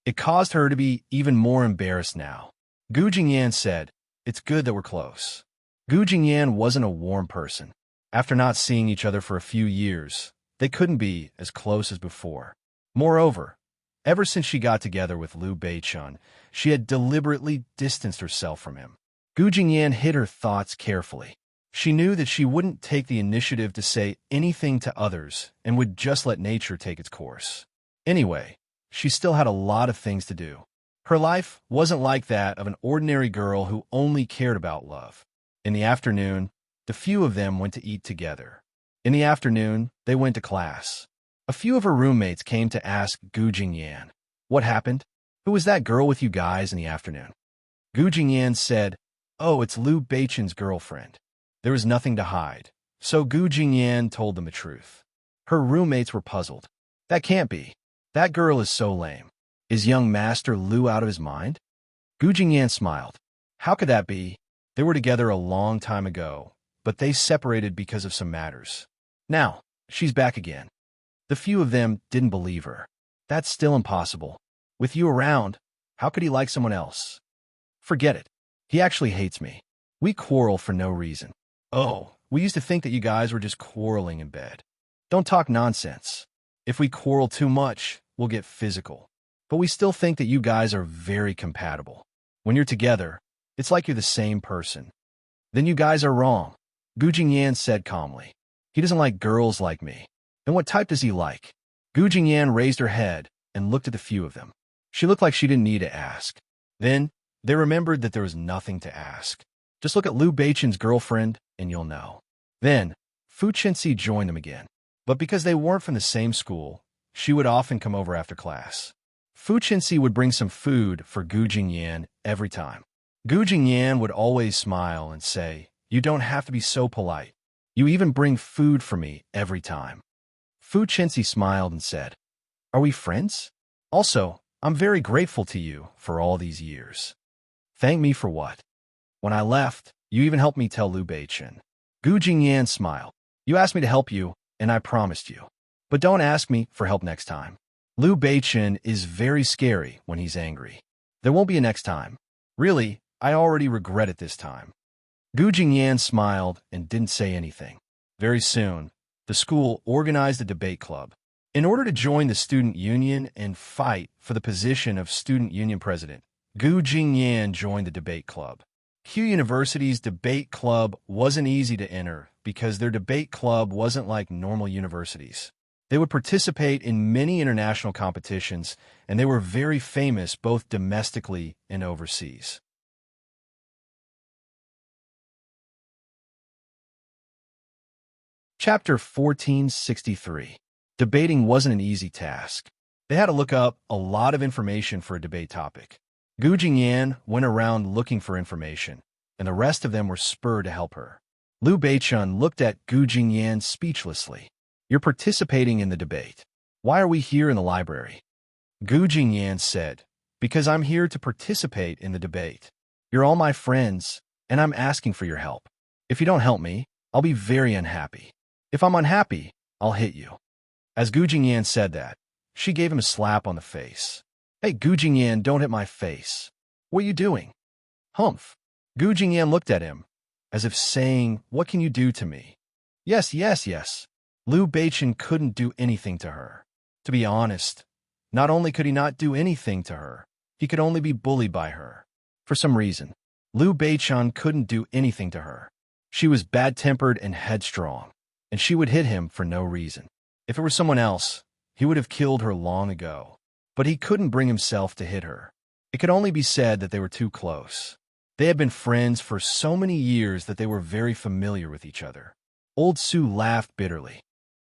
Speaker 1: It caused her to be even more embarrassed now. Gu Jingyan said, "It's good that we're close." Gu Jingyan wasn't a warm person. After not seeing each other for a few years, they couldn't be as close as before. Moreover, ever since she got together with Liu Beichun, she had deliberately distanced herself from him. Gu Jingyan hid her thoughts carefully. She knew that she wouldn't take the initiative to say anything to others and would just let nature take its course. Anyway, she still had a lot of things to do. Her life wasn't like that of an ordinary girl who only cared about love. In the afternoon, the few of them went to eat together. In the afternoon, they went to class. A few of her roommates came to ask Gu Jingyan, "What happened? Who was that girl with you guys in the afternoon?" Gu Jingyan said, "Oh, it's Liu Beichun's girlfriend." There was nothing to hide, so Gu Jingyan told them the truth. Her roommates were puzzled. "That can't be. That girl is so lame. Is young Master Liu out of his mind?" Gu Jingyan smiled. "How could that be? They were together a long time ago, but they separated because of some matters. Now, she's back again." The few of them didn't believe her. "That's still impossible. With you around, how could he like someone else?" "Forget it. He actually hates me. We quarrel for no reason." "Oh, we used to think that you guys were just quarreling in bed." "Don't talk nonsense. If we quarrel too much, we'll get physical. But we still think that you guys are very compatible. When you're together, it's like you're the same person." "Then you guys are wrong," Gu Jingyan said calmly. "He doesn't like girls like me." "And what type does he like?" Gu Jingyan raised her head and looked at the few of them. She looked like she didn't need to ask. Then, they remembered that there was nothing to ask. "Just look at Liu Beichun's girlfriend, and you'll know." Then, Fu Qinshi joined them again. But because they weren't from the same school, she would often come over after class. Fu Qinshi would bring some food for Gu Jingyan every time. Gu Jingyan would always smile and say, "You don't have to be so polite. You even bring food for me every time." Fu Chenxi smiled and said, "Are we friends? Also, I'm very grateful to you for all these years." "Thank me for what?" "When I left, you even helped me tell Liu Beichen." Gu Jingyan smiled. "You asked me to help you, and I promised you. But don't ask me for help next time. Liu Beichen is very scary when he's angry. There won't be a next time. Really, I already regret it this time." Gu Jingyan smiled and didn't say anything. Very soon, the school organized a debate club. In order to join the student union and fight for the position of student union president, Gu Jingyan joined the debate club. Q University's debate club wasn't easy to enter because their debate club wasn't like normal universities. They would participate in many international competitions, and they were very famous both domestically and overseas. Chapter 1463. Debating wasn't an easy task. They had to look up a lot of information for a debate topic. Gu Jingyan went around looking for information, and the rest of them were spurred to help her. Liu Beichun looked at Gu Jingyan speechlessly. "You're participating in the debate. Why are we here in the library?" Gu Jingyan said, "Because I'm here to participate in the debate. You're all my friends, and I'm asking for your help. If you don't help me, I'll be very unhappy. If I'm unhappy, I'll hit you." As Gu Jingyan said that, she gave him a slap on the face. "Hey, Gu Jingyan, don't hit my face. What are you doing?" "Humph." Gu Jingyan looked at him, as if saying, "What can you do to me?" "Yes, yes, yes." Liu Beichen couldn't do anything to her. To be honest, not only could he not do anything to her, he could only be bullied by her. For some reason, Liu Beichen couldn't do anything to her. She was bad-tempered and headstrong, and she would hit him for no reason. If it were someone else, he would have killed her long ago. But he couldn't bring himself to hit her. It could only be said that they were too close. They had been friends for so many years that they were very familiar with each other. Old Su laughed bitterly.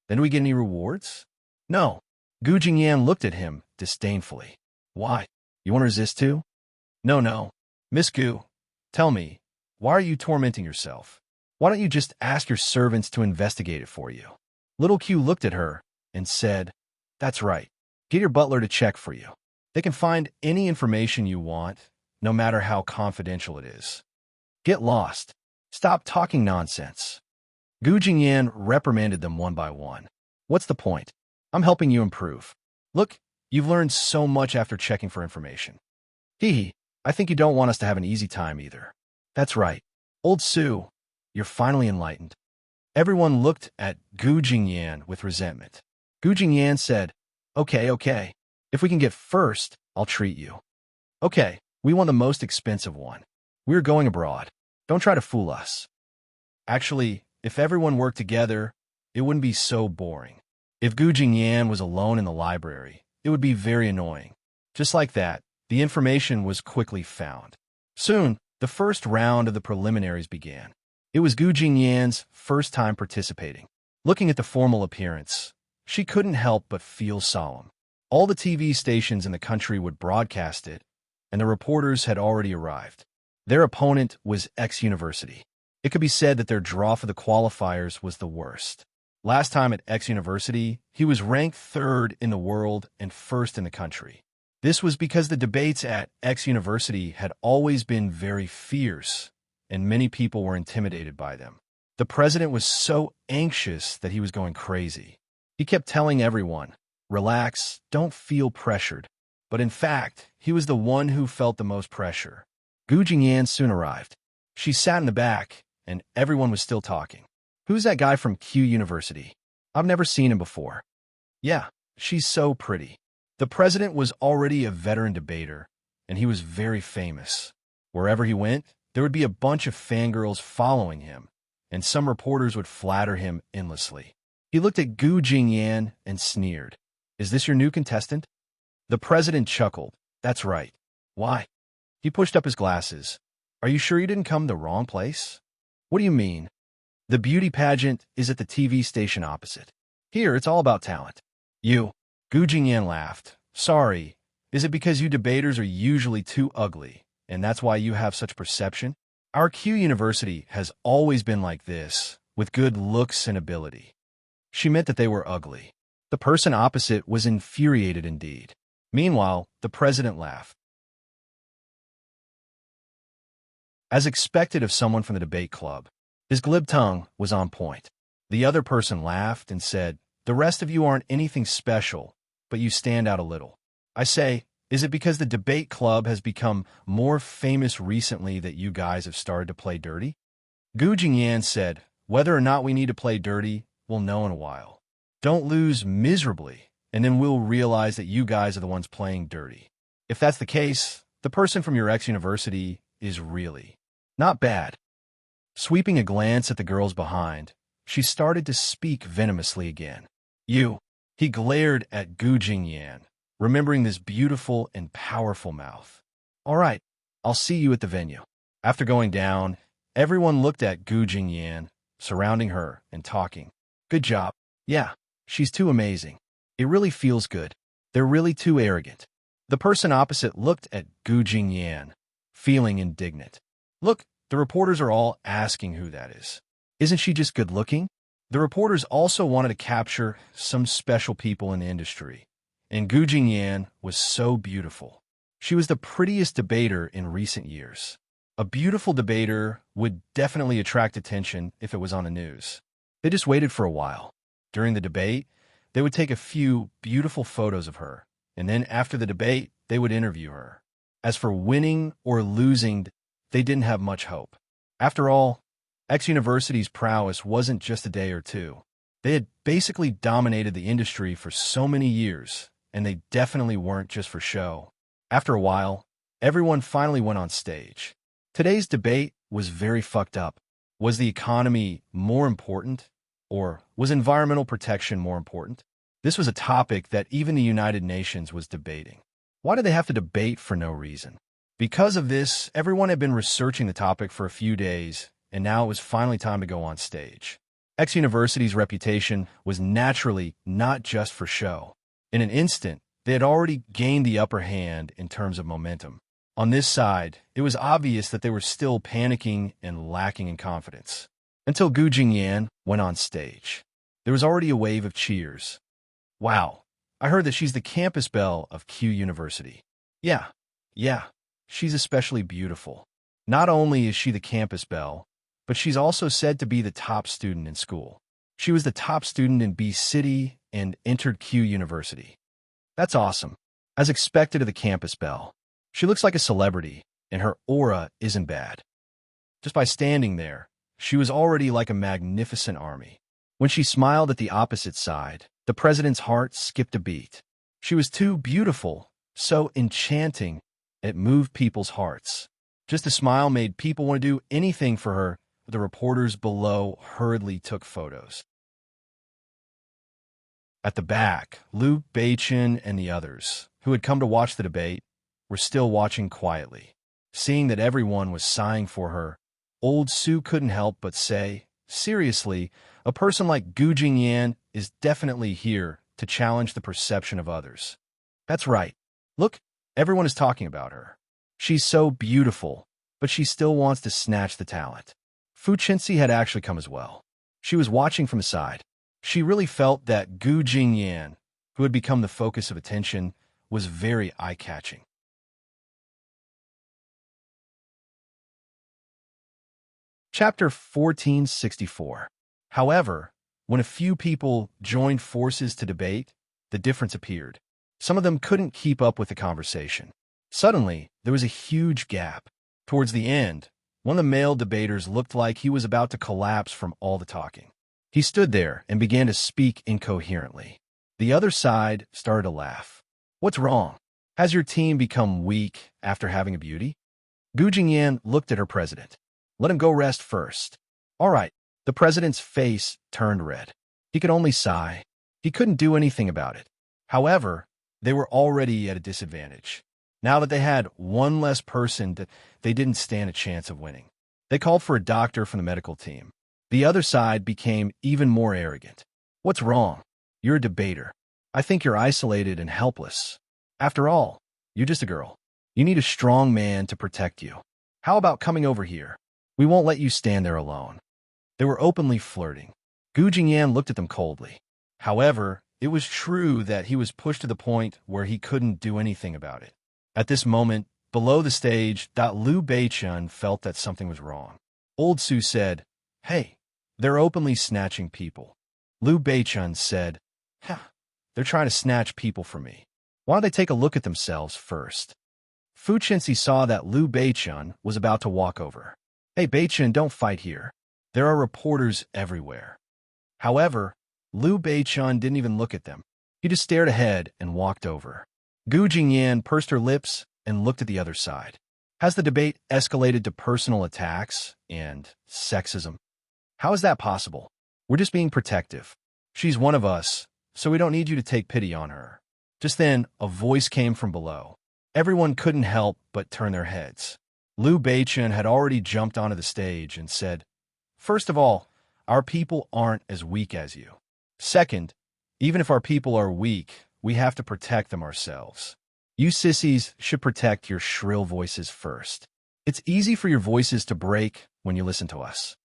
Speaker 1: "Then do we get any rewards?" "No." Gu Jingyan looked at him disdainfully. "Why? You want to resist too?" "No, no. Miss Gu, tell me, why are you tormenting yourself? Why don't you just ask your servants to investigate it for you?" Little Q looked at her and said, "That's right. Get your butler to check for you. They can find any information you want, no matter how confidential it is. Get lost. Stop talking nonsense." Gu Jingyan reprimanded them one by one. "What's the point? I'm helping you improve. Look, you've learned so much after checking for information. Hee, I think you don't want us to have an easy time either." "That's right. Old Su, you're finally enlightened." Everyone looked at Gu Jingyan with resentment. Gu Jingyan said, Okay. If we can get first, I'll treat you." "Okay, we want the most expensive one. We're going abroad. Don't try to fool us." Actually, if everyone worked together, it wouldn't be so boring. If Gu Jingyan was alone in the library, it would be very annoying. Just like that, the information was quickly found. Soon, the first round of the preliminaries began. It was Gu Jingyan's first time participating. Looking at the formal appearance, she couldn't help but feel solemn. All the TV stations in the country would broadcast it, and the reporters had already arrived. Their opponent was X University. It could be said that their draw for the qualifiers was the worst. Last time at X University, he was ranked 3rd in the world and 1st in the country. This was because the debates at X University had always been very fierce, and many people were intimidated by them. The president was so anxious that he was going crazy. He kept telling everyone, "Relax, don't feel pressured." But in fact, he was the one who felt the most pressure. Gu Jingyan soon arrived. She sat in the back, and everyone was still talking. "Who's that guy from Q University? I've never seen him before." "Yeah, she's so pretty." The president was already a veteran debater, and he was very famous. Wherever he went, there would be a bunch of fangirls following him, and some reporters would flatter him endlessly. He looked at Gu Jingyan and sneered. "Is this your new contestant?" The president chuckled. "That's right." "Why?" He pushed up his glasses. "Are you sure you didn't come the wrong place?" "What do you mean?" "The beauty pageant is at the TV station opposite. Here, it's all about talent." "You." Gu Jingyan laughed. "Sorry, is it because you debaters are usually too ugly, and that's why you have such perception? Our Q University has always been like this, with good looks and ability." She meant that they were ugly. The person opposite was infuriated indeed. Meanwhile, the president laughed. As expected of someone from the debate club, his glib tongue was on point. The other person laughed and said, "The rest of you aren't anything special, but you stand out a little. I say, is it because the debate club has become more famous recently that you guys have started to play dirty?" Gu Jingyan said, "Whether or not we need to play dirty, we'll know in a while. Don't lose miserably, and then we'll realize that you guys are the ones playing dirty. If that's the case, the person from your ex-university is really not bad." Sweeping a glance at the girls behind, she started to speak venomously again. "You." He glared at Gu Jingyan, remembering this beautiful and powerful mouth. "All right, I'll see you at the venue." After going down, everyone looked at Gu Jingyan, surrounding her and talking. "Good job. Yeah, she's too amazing. It really feels good. They're really too arrogant." The person opposite looked at Gu Jingyan, feeling indignant. "Look, the reporters are all asking who that is. Isn't she just good looking?" The reporters also wanted to capture some special people in the industry, and Gu Jingyan was so beautiful. She was the prettiest debater in recent years. A beautiful debater would definitely attract attention if it was on the news. They just waited for a while. During the debate, they would take a few beautiful photos of her, and then after the debate, they would interview her. As for winning or losing, they didn't have much hope. After all, X-University's prowess wasn't just a day or two. They had basically dominated the industry for so many years, and they definitely weren't just for show. After a while, everyone finally went on stage. Today's debate was very fucked up. Was the economy more important, or was environmental protection more important? This was a topic that even the United Nations was debating. Why did they have to debate for no reason? Because of this, everyone had been researching the topic for a few days, and now it was finally time to go on stage. X-University's reputation was naturally not just for show. In an instant, they had already gained the upper hand in terms of momentum. On this side, it was obvious that they were still panicking and lacking in confidence. Until Gu Jingyan went on stage. There was already a wave of cheers. "Wow, I heard that she's the campus belle of Q University." Yeah, she's especially beautiful. Not only is she the campus belle, but she's also said to be the top student in school. She was the top student in B City and entered Q University. That's awesome. As expected of the campus belle, she looks like a celebrity, and her aura isn't bad. Just by standing there, she was already like a magnificent army. When she smiled at the opposite side, the president's heart skipped a beat. She was too beautiful, so enchanting, it moved people's hearts. Just a smile made people want to do anything for her. The reporters below hurriedly took photos. At the back, Liu Beichen and the others, who had come to watch the debate, were still watching quietly. Seeing that everyone was sighing for her, old Su couldn't help but say, "Seriously, a person like Gu Jingyan is definitely here to challenge the perception of others." That's right. Look, everyone is talking about her. She's so beautiful, but she still wants to snatch the talent. Fu Chenxi had actually come as well. She was watching from the side. She really felt that Gu Jingyan, who had become the focus of attention, was very eye-catching. Chapter 1464. However, when a few people joined forces to debate, the difference appeared. Some of them couldn't keep up with the conversation. Suddenly, there was a huge gap. Towards the end, one of the male debaters looked like he was about to collapse from all the talking. He stood there and began to speak incoherently. The other side started to laugh. "What's wrong? Has your team become weak after having a beauty?" Gu Jingyan looked at her president. "Let him go rest first." "All right." The president's face turned red. He could only sigh. He couldn't do anything about it. However, they were already at a disadvantage. Now that they had one less person, that they didn't stand a chance of winning. They called for a doctor from the medical team. The other side became even more arrogant. "What's wrong? You're a debater. I think you're isolated and helpless. After all, you're just a girl. You need a strong man to protect you. How about coming over here? We won't let you stand there alone." They were openly flirting. Gu Jingyan looked at them coldly. However, It was true that he was pushed to the point where he couldn't do anything about it. At this moment, below the stage, Liu Beichun felt that something was wrong. Old Su said, "Hey, they're openly snatching people." Liu Beichun said, "They're trying to snatch people from me. Why don't they take a look at themselves first?" Fu Chenxi saw that Liu Beichun was about to walk over. "Hey, Beichun, don't fight here. There are reporters everywhere." However, Liu Beichun didn't even look at them. He just stared ahead and walked over. Gu Jingyan pursed her lips and looked at the other side. Has the debate escalated to personal attacks and sexism? How is that possible? We're just being protective. She's one of us, so we don't need you to take pity on her. Just then, a voice came from below. Everyone couldn't help but turn their heads. Liu Beichun had already jumped onto the stage and said, "First of all, our people aren't as weak as you. Second, even if our people are weak, we have to protect them ourselves. You sissies should protect your shrill voices first. It's easy for your voices to break when you listen to us."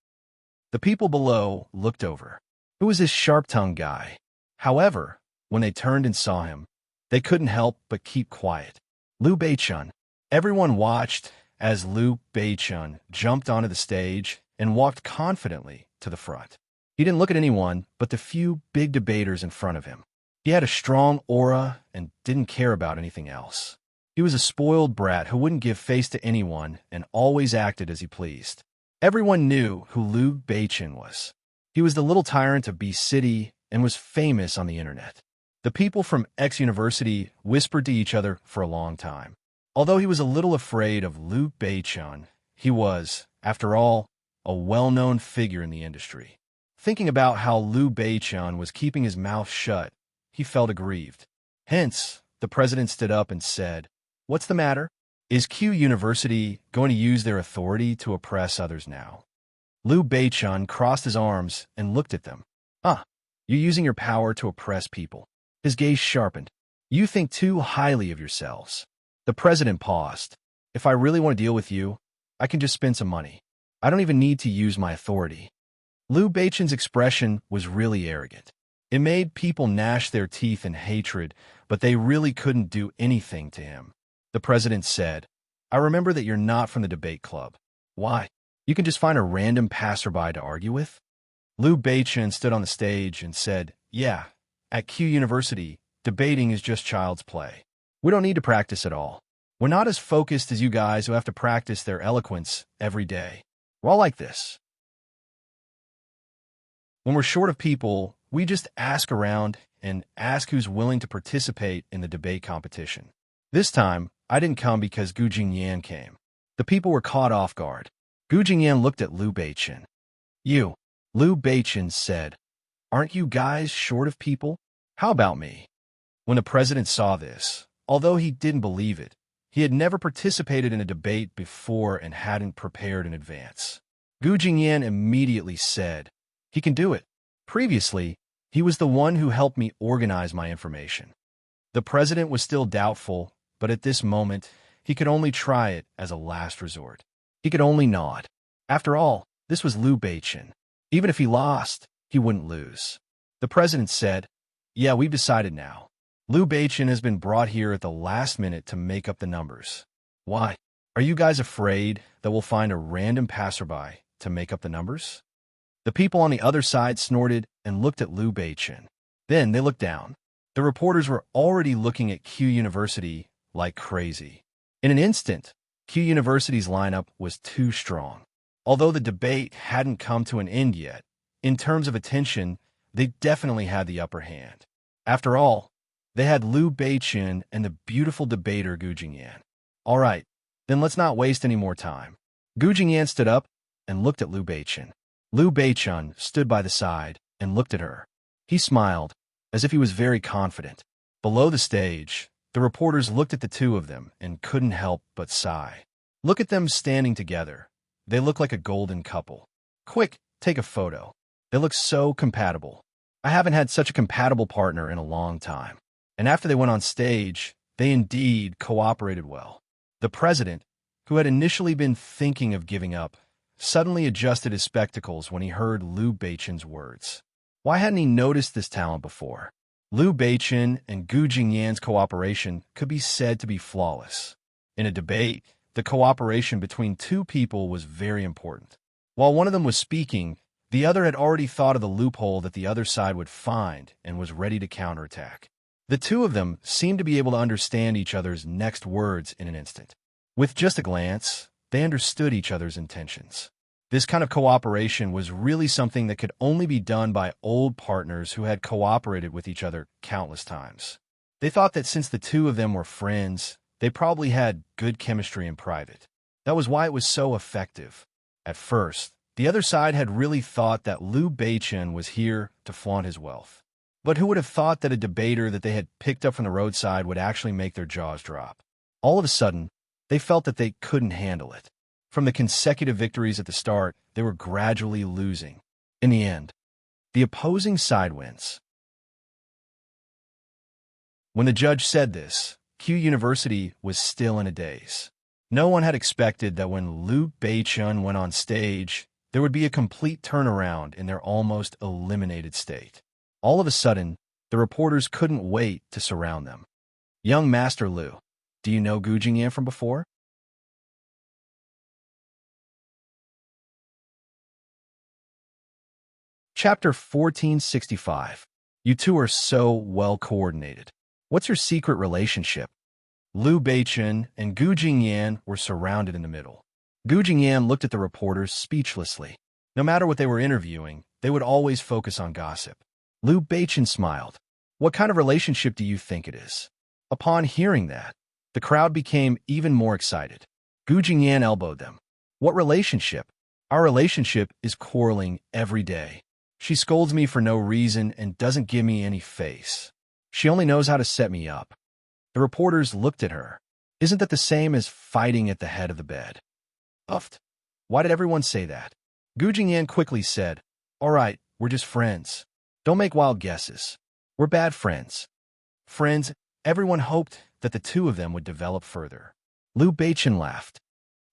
Speaker 1: The people below looked over. Who was this sharp-tongued guy? However, when they turned and saw him, they couldn't help but keep quiet. Liu Beichun. Everyone watched as Liu Beichun jumped onto the stage and walked confidently to the front. He didn't look at anyone but the few big debaters in front of him. He had a strong aura and didn't care about anything else. He was a spoiled brat who wouldn't give face to anyone and always acted as he pleased. Everyone knew who Liu Beichun was. He was the little tyrant of B City and was famous on the internet. The people from X University whispered to each other for a long time. Although he was a little afraid of Liu Beichun, he was, after all, a well-known figure in the industry. Thinking about how Liu Beichun was keeping his mouth shut, he felt aggrieved. Hence, the president stood up and said, "What's the matter? Is Q University going to use their authority to oppress others now?" Liu Beichun crossed his arms and looked at them. You're using your power to oppress people." His gaze sharpened. "You think too highly of yourselves." The president paused. "If I really want to deal with you, I can just spend some money. I don't even need to use my authority." Liu Beichun's expression was really arrogant. It made people gnash their teeth in hatred, but they really couldn't do anything to him. The president said, "I remember that you're not from the debate club. Why? You can just find a random passerby to argue with?" Liu Beichun stood on the stage and said, "Yeah, at Q University, debating is just child's play. We don't need to practice at all. We're not as focused as you guys who have to practice their eloquence every day. We're all like this. When we're short of people, we just ask around and ask who's willing to participate in the debate competition. This time, I didn't come because Gu Jingyan came. The people were caught off guard. Gu Jingyan looked at Liu Beichun. "You," Liu Beichun said, "aren't you guys short of people? How about me?" When the president saw this, although he didn't believe it, he had never participated in a debate before and hadn't prepared in advance. Gu Jingyan immediately said, "He can do it. Previously, he was the one who helped me organize my information." The president was still doubtful, but at this moment, he could only try it as a last resort. He could only nod. After all, this was Liu Beichun. Even if he lost, he wouldn't lose. The president said, "Yeah, we've decided now. Liu Beichun has been brought here at the last minute to make up the numbers. Why? Are you guys afraid that we'll find a random passerby to make up the numbers?" The people on the other side snorted and looked at Liu Beichun. Then they looked down. The reporters were already looking at Q University like crazy. In an instant, Q University's lineup was too strong. Although the debate hadn't come to an end yet, in terms of attention, they definitely had the upper hand. After all, they had Liu Beichun and the beautiful debater Gu Jingyan. All right, then let's not waste any more time. Gu Jingyan stood up and looked at Liu Beichun. Liu Beichun stood by the side and looked at her. He smiled, as if he was very confident. Below the stage, the reporters looked at the two of them and couldn't help but sigh. Look at them standing together. They look like a golden couple. Quick, take a photo. They look so compatible. I haven't had such a compatible partner in a long time. And after they went on stage, they indeed cooperated well. The president, who had initially been thinking of giving up, suddenly adjusted his spectacles when he heard Liu Beichun's words. Why hadn't he noticed this talent before? Liu Beichen and Gu Jingyan's cooperation could be said to be flawless. In a debate, the cooperation between two people was very important. While one of them was speaking, the other had already thought of the loophole that the other side would find and was ready to counterattack. The two of them seemed to be able to understand each other's next words in an instant. With just a glance, they understood each other's intentions. This kind of cooperation was really something that could only be done by old partners who had cooperated with each other countless times. They thought that since the two of them were friends, they probably had good chemistry in private. That was why it was so effective. At first, the other side had really thought that Liu Beichen was here to flaunt his wealth. But who would have thought that a debater that they had picked up from the roadside would actually make their jaws drop? All of a sudden, they felt that they couldn't handle it. From the consecutive victories at the start, they were gradually losing. In the end, the opposing side wins. When the judge said this, Q University was still in a daze. No one had expected that when Liu Beichen went on stage, there would be a complete turnaround in their almost eliminated state. All of a sudden, the reporters couldn't wait to surround them. Young Master Liu, do you know Gu Jingyan from before? Chapter 1465. You two are so well coordinated. What's your secret relationship? Liu Beichen and Gu Jingyan were surrounded in the middle. Gu Jingyan looked at the reporters speechlessly. No matter what they were interviewing, they would always focus on gossip. Liu Beichen smiled. What kind of relationship do you think it is? Upon hearing that, the crowd became even more excited. Gu Jingyan elbowed them. What relationship? Our relationship is quarreling every day. She scolds me for no reason and doesn't give me any face. She only knows how to set me up. The reporters looked at her. Isn't that the same as fighting at the head of the bed? Uffed. Why did everyone say that? Gu Jingyan quickly said, All right, we're just friends. Don't make wild guesses. We're bad friends. Friends, everyone hoped that the two of them would develop further. Liu Beichen laughed.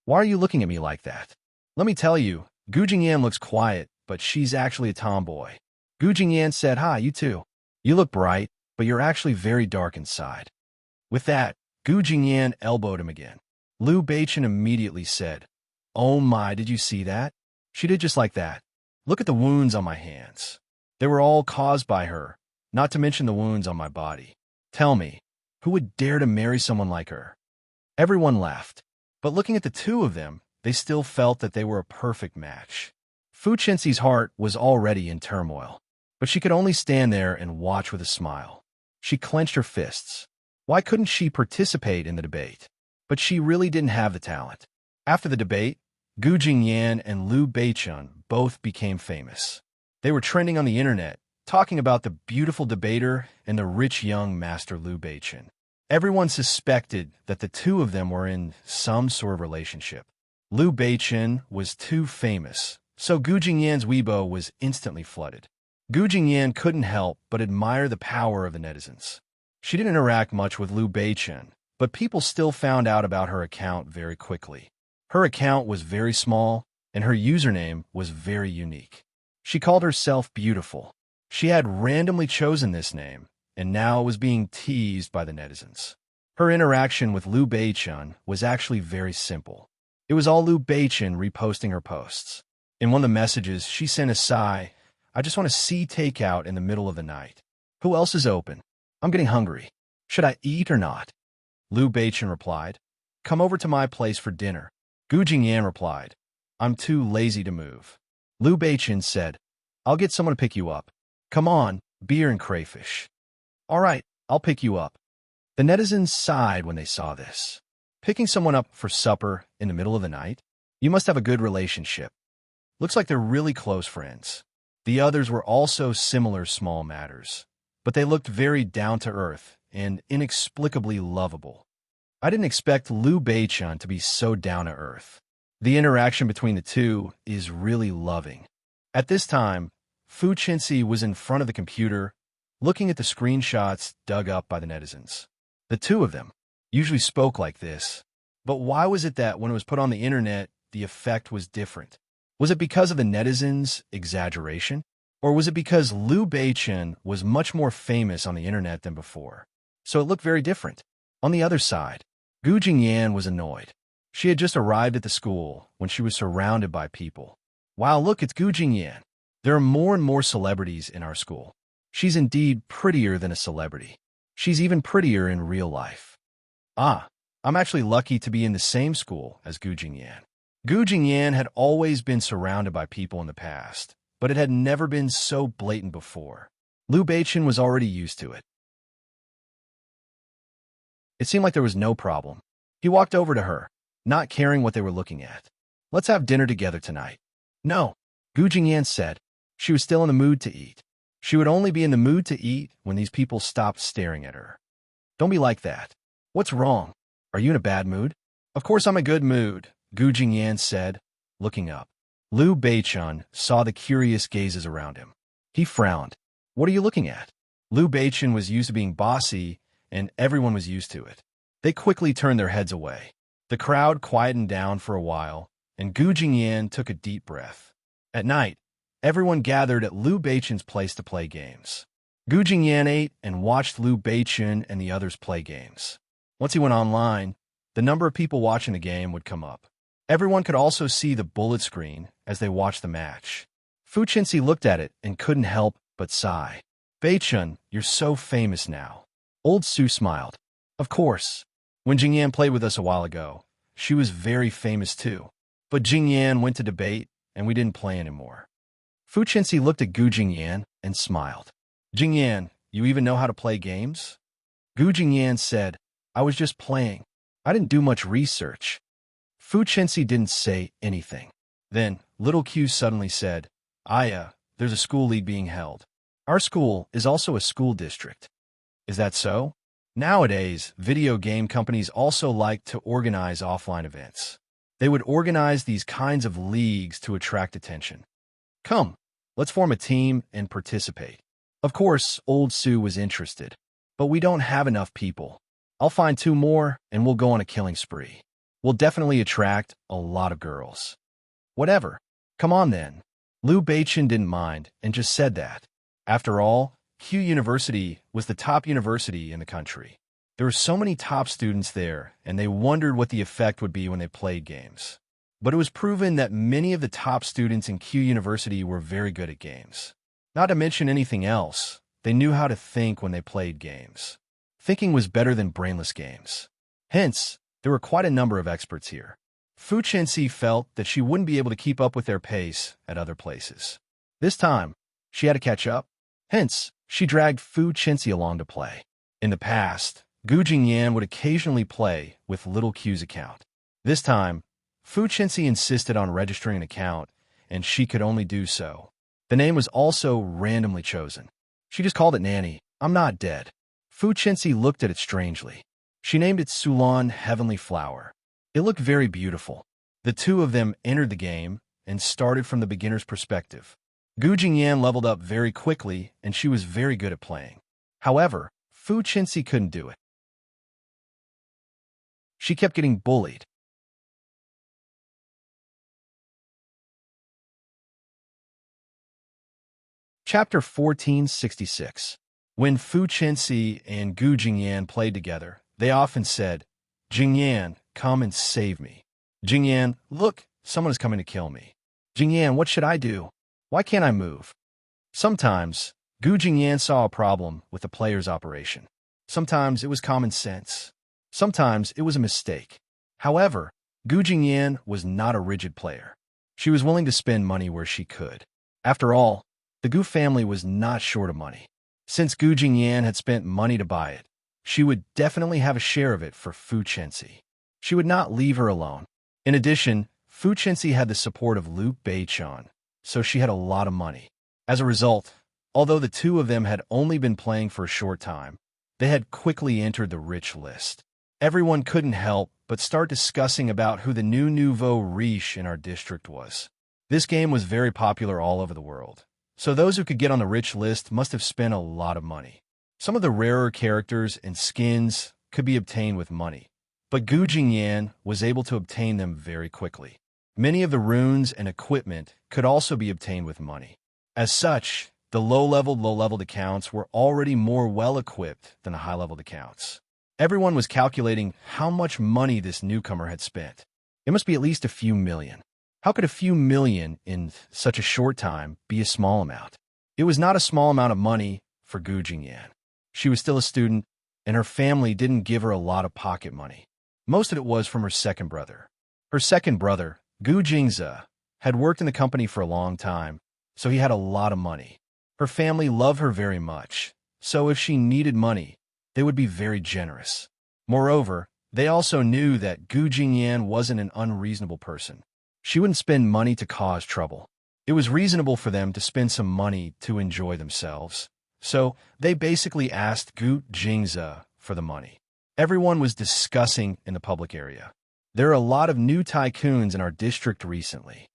Speaker 1: Why are you looking at me like that? Let me tell you, Gu Jingyan looks quiet, but she's actually a tomboy. Gu Jingyan said, Hi, you too. You look bright, but you're actually very dark inside. With that, Gu Jingyan elbowed him again. Liu Beichen immediately said, Oh my, did you see that? She did just like that. Look at the wounds on my hands. They were all caused by her, not to mention the wounds on my body. Tell me, who would dare to marry someone like her? Everyone laughed, but looking at the two of them, they still felt that they were a perfect match. Fu Chenxi's heart was already in turmoil, but she could only stand there and watch with a smile. She clenched her fists. Why couldn't she participate in the debate? But she really didn't have the talent. After the debate, Gu Jingyan and Liu Beichen both became famous. They were trending on the internet, talking about the beautiful debater and the rich young Master Liu Beichen. Everyone suspected that the two of them were in some sort of relationship. Liu Beichen was too famous, so Gu Jingyan's Weibo was instantly flooded. Gu Jingyan couldn't help but admire the power of the netizens. She didn't interact much with Liu Beichen, but people still found out about her account very quickly. Her account was very small, and her username was very unique. She called herself Beautiful. She had randomly chosen this name, and now was being teased by the netizens. Her interaction with Liu Beichen was actually very simple. It was all Liu Beichen reposting her posts. In one of the messages, she sent a sigh, I just want to see takeout in the middle of the night. Who else is open? I'm getting hungry. Should I eat or not? Liu Beichen replied, Come over to my place for dinner. Gu Jingyan replied, I'm too lazy to move. Liu Beichen said, I'll get someone to pick you up. Come on, beer and crayfish. All right, I'll pick you up. The netizens sighed when they saw this. Picking someone up for supper in the middle of the night? You must have a good relationship. Looks like they're really close friends. The others were also similar small matters, but they looked very down-to-earth and inexplicably lovable. I didn't expect Liu Beichen to be so down-to-earth. The interaction between the two is really loving. At this time, Fu Chenxi was in front of the computer, looking at the screenshots dug up by the netizens. The two of them usually spoke like this, but why was it that when it was put on the internet, the effect was different? Was it because of the netizens' exaggeration? Or was it because Liu Beichen was much more famous on the internet than before? So it looked very different. On the other side, Gu Jingyan was annoyed. She had just arrived at the school when she was surrounded by people. Wow, look, it's Gu Jingyan. There are more and more celebrities in our school. She's indeed prettier than a celebrity. She's even prettier in real life. Ah, I'm actually lucky to be in the same school as Gu Jingyan. Gu Jingyan had always been surrounded by people in the past, but it had never been so blatant before. Liu Beichen was already used to it. It seemed like there was no problem. He walked over to her, not caring what they were looking at. Let's have dinner together tonight. No, Gu Jingyan said. She was still in the mood to eat. She would only be in the mood to eat when these people stopped staring at her. Don't be like that. What's wrong? Are you in a bad mood? Of course I'm in a good mood, Gu Jingyan said, looking up. Liu Beichen saw the curious gazes around him. He frowned. What are you looking at? Liu Beichen was used to being bossy, and everyone was used to it. They quickly turned their heads away. The crowd quietened down for a while, and Gu Jingyan took a deep breath. At night, everyone gathered at Liu Beichen's place to play games. Gu Jingyan ate and watched Liu Beichen and the others play games. Once he went online, the number of people watching the game would come up. Everyone could also see the bullet screen as they watched the match. Fu Qinxi looked at it and couldn't help but sigh. Beichen, you're so famous now. Old Su smiled. Of course. When Jingyan played with us a while ago, she was very famous too. But Jingyan went to debate, and we didn't play anymore. Fu Qinxi looked at Gu Jingyan and smiled. Jingyan, you even know how to play games? Gu Jingyan said, I was just playing. I didn't do much research. Fu Qinxi didn't say anything. Then, little Q suddenly said, Aya, there's a school league being held. Our school is also a school district. Is that so? Nowadays, video game companies also like to organize offline events. They would organize these kinds of leagues to attract attention. Come, let's form a team and participate. Of course, Old Su was interested. But we don't have enough people. I'll find 2 more and we'll go on a killing spree. We'll definitely attract a lot of girls. Whatever. Come on then. Liu Beichen didn't mind and just said that. After all, Q University was the top university in the country. There were so many top students there, and they wondered what the effect would be when they played games. But it was proven that many of the top students in Q University were very good at games. Not to mention anything else, they knew how to think when they played games. Thinking was better than brainless games. Hence, there were quite a number of experts here. Fu Qinxi felt that she wouldn't be able to keep up with their pace at other places. This time, she had to catch up. Hence, she dragged Fu Qinxi along to play. In the past, Gu Jingyan would occasionally play with Little Q's account. This time, Fu Qinxi insisted on registering an account, and she could only do so. The name was also randomly chosen. She just called it Nanny. I'm not dead. Fu Qinxi looked at it strangely. She named it Sulan Heavenly Flower. It looked very beautiful. The 2 of them entered the game and started from the beginner's perspective. Gu Jingyan leveled up very quickly, and she was very good at playing. However, Fu Qinxi couldn't do it. She kept getting bullied. Chapter 1466. When Fu Qinxi and Gu Jingyan played together, they often said, Jingyan, come and save me. Jingyan, look, someone is coming to kill me. Jingyan, what should I do? Why can't I move? Sometimes, Gu Jingyan saw a problem with the player's operation. Sometimes it was common sense. Sometimes it was a mistake. However, Gu Jingyan was not a rigid player. She was willing to spend money where she could. After all, the Gu family was not short of money. Since Gu Jingyan had spent money to buy it, she would definitely have a share of it for Fu Qinxi. She would not leave her alone. In addition, Fu Qinxi had the support of Liu Beichen, so she had a lot of money. As a result, although the 2 of them had only been playing for a short time, they had quickly entered the rich list. Everyone couldn't help but start discussing about who the new nouveau riche in our district was. This game was very popular all over the world, so those who could get on the rich list must have spent a lot of money. Some of the rarer characters and skins could be obtained with money, but Gu Jingyan was able to obtain them very quickly. Many of the runes and equipment could also be obtained with money. As such, The low-leveled accounts were already more well-equipped than the high-leveled accounts. Everyone was calculating how much money this newcomer had spent. It must be at least a few million. How could a few million in such a short time be a small amount? It was not a small amount of money for Gu Jingyan. She was still a student, and her family didn't give her a lot of pocket money. Most of it was from her second brother. Her second brother, Gu Jingze, had worked in the company for a long time, so he had a lot of money. Her family loved her very much, so if she needed money, they would be very generous. Moreover, they also knew that Gu Jingyan wasn't an unreasonable person. She wouldn't spend money to cause trouble. It was reasonable for them to spend some money to enjoy themselves. So they basically asked Gu Jingze for the money. Everyone was discussing in the public area. There are a lot of new tycoons in our district recently,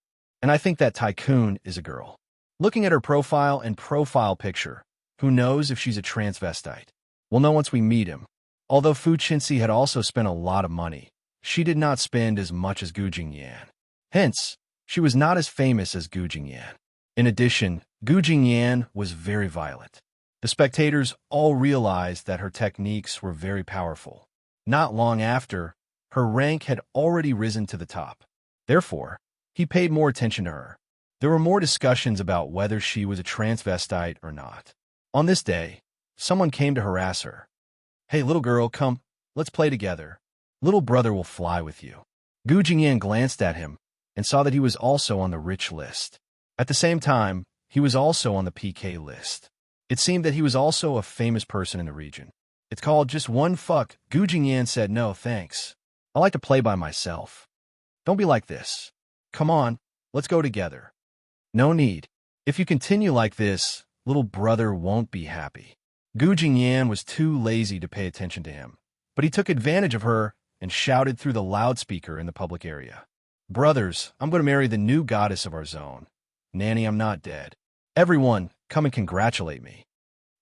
Speaker 1: and I think that tycoon is a girl. Looking at her profile and profile picture, who knows if she's a transvestite? We'll know once we meet him. Although Fu Qinxi had also spent a lot of money, she did not spend as much as Gu Jingyan. Hence, she was not as famous as Gu Jingyan. In addition, Gu Jingyan was very violent. The spectators all realized that her techniques were very powerful. Not long after, her rank had already risen to the top. Therefore, he paid more attention to her. There were more discussions about whether she was a transvestite or not. On this day, someone came to harass her. "Hey, little girl, come, let's play together. Little brother will fly with you." Gu Jingyan glanced at him and saw that he was also on the rich list. At the same time, he was also on the PK list. It seemed that he was also a famous person in the region. "It's called just one fuck." Gu Jingyan said, "No, thanks. I like to play by myself." "Don't be like this. Come on, let's go together." "No need. If you continue like this, little brother won't be happy." Gu Jingyan was too lazy to pay attention to him, but he took advantage of her and shouted through the loudspeaker in the public area. "Brothers, I'm going to marry the new goddess of our zone. Nanny, I'm not dead. Everyone, come and congratulate me."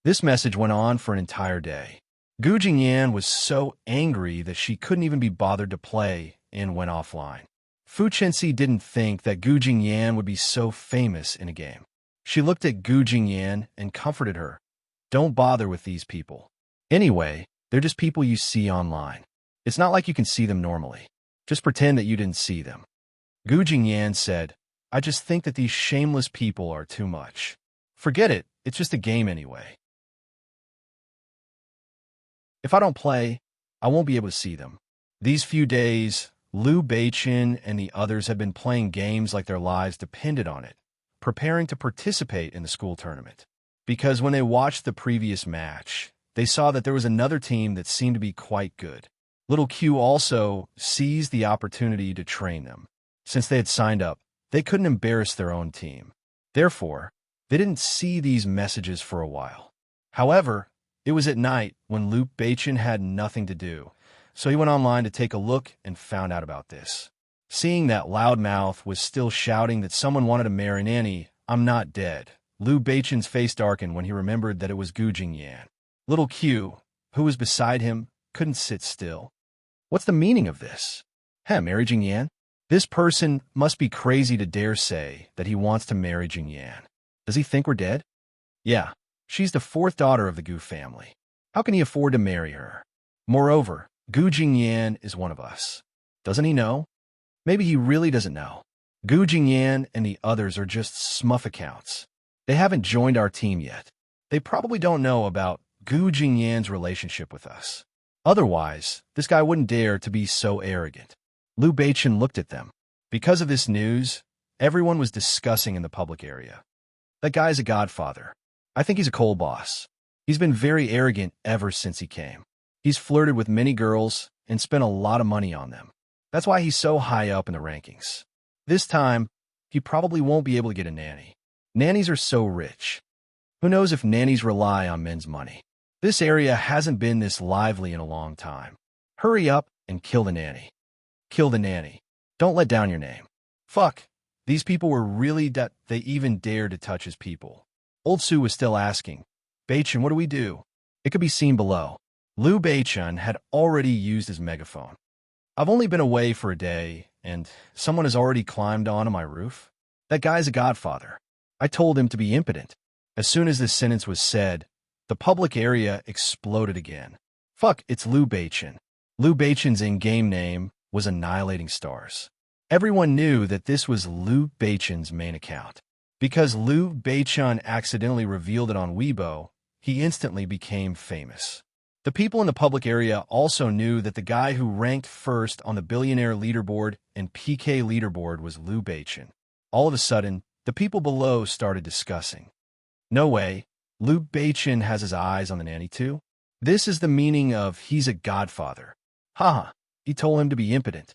Speaker 1: This message went on for an entire day. Gu Jingyan was so angry that she couldn't even be bothered to play and went offline. Fu Qinxi didn't think that Gu Jingyan would be so famous in a game. She looked at Gu Jingyan and comforted her. "Don't bother with these people. Anyway, they're just people you see online. It's not like you can see them normally. Just pretend that you didn't see them." Gu Jingyan said, "I just think that these shameless people are too much. Forget it, it's just a game anyway. If I don't play, I won't be able to see them." These few days, Liu Beichen and the others had been playing games like their lives depended on it, preparing to participate in the school tournament. Because when they watched the previous match, they saw that there was another team that seemed to be quite good. Little Q also seized the opportunity to train them. Since they had signed up, they couldn't embarrass their own team. Therefore, they didn't see these messages for a while. However, it was at night when Liu Beichen had nothing to do, so he went online to take a look and found out about this. Seeing that Loudmouth was still shouting that someone wanted to marry Nanny, "I'm not dead," Liu Beichen's face darkened when he remembered that it was Gu Jingyan. Little Q, who was beside him, couldn't sit still. What's the meaning of this? Marry Jingyan? This person must be crazy to dare say that he wants to marry Jingyan. Does he think we're dead? Yeah, she's the fourth daughter of the Gu family. How can he afford to marry her? Moreover, Gu Jingyan is one of us. Doesn't he know? Maybe he really doesn't know. Gu Jingyan and the others are just smuff accounts. They haven't joined our team yet. They probably don't know about Gu Jingyan's relationship with us. Otherwise, this guy wouldn't dare to be so arrogant. Liu Beichen looked at them. Because of this news, everyone was discussing in the public area. That guy's a godfather. I think he's a coal boss. He's been very arrogant ever since he came. He's flirted with many girls and spent a lot of money on them. That's why he's so high up in the rankings. This time, he probably won't be able to get a nanny. Nannies are so rich. Who knows if nannies rely on men's money? This area hasn't been this lively in a long time. Hurry up and kill the nanny. Kill the nanny. Don't let down your name. Fuck. These people were really that they even dared to touch his people. Old Su was still asking, "Beichen, what do we do?" It could be seen below. Liu Beichen had already used his megaphone. "I've only been away for a day, and someone has already climbed onto my roof. That guy's a godfather. I told him to be impotent. As soon as this sentence was said, the public area exploded again. Fuck, it's Liu Beichen. Liu Beichen's in-game name was Annihilating Stars. Everyone knew that this was Liu Beichen's main account. Because Liu Beichen accidentally revealed it on Weibo, he instantly became famous. The people in the public area also knew that the guy who ranked first on the billionaire leaderboard and PK leaderboard was Liu Beichen. All of a sudden, the people below started discussing. No way, Liu Beichen has his eyes on the nanny too? This is the meaning of he's a godfather. Haha, he told him to be impotent.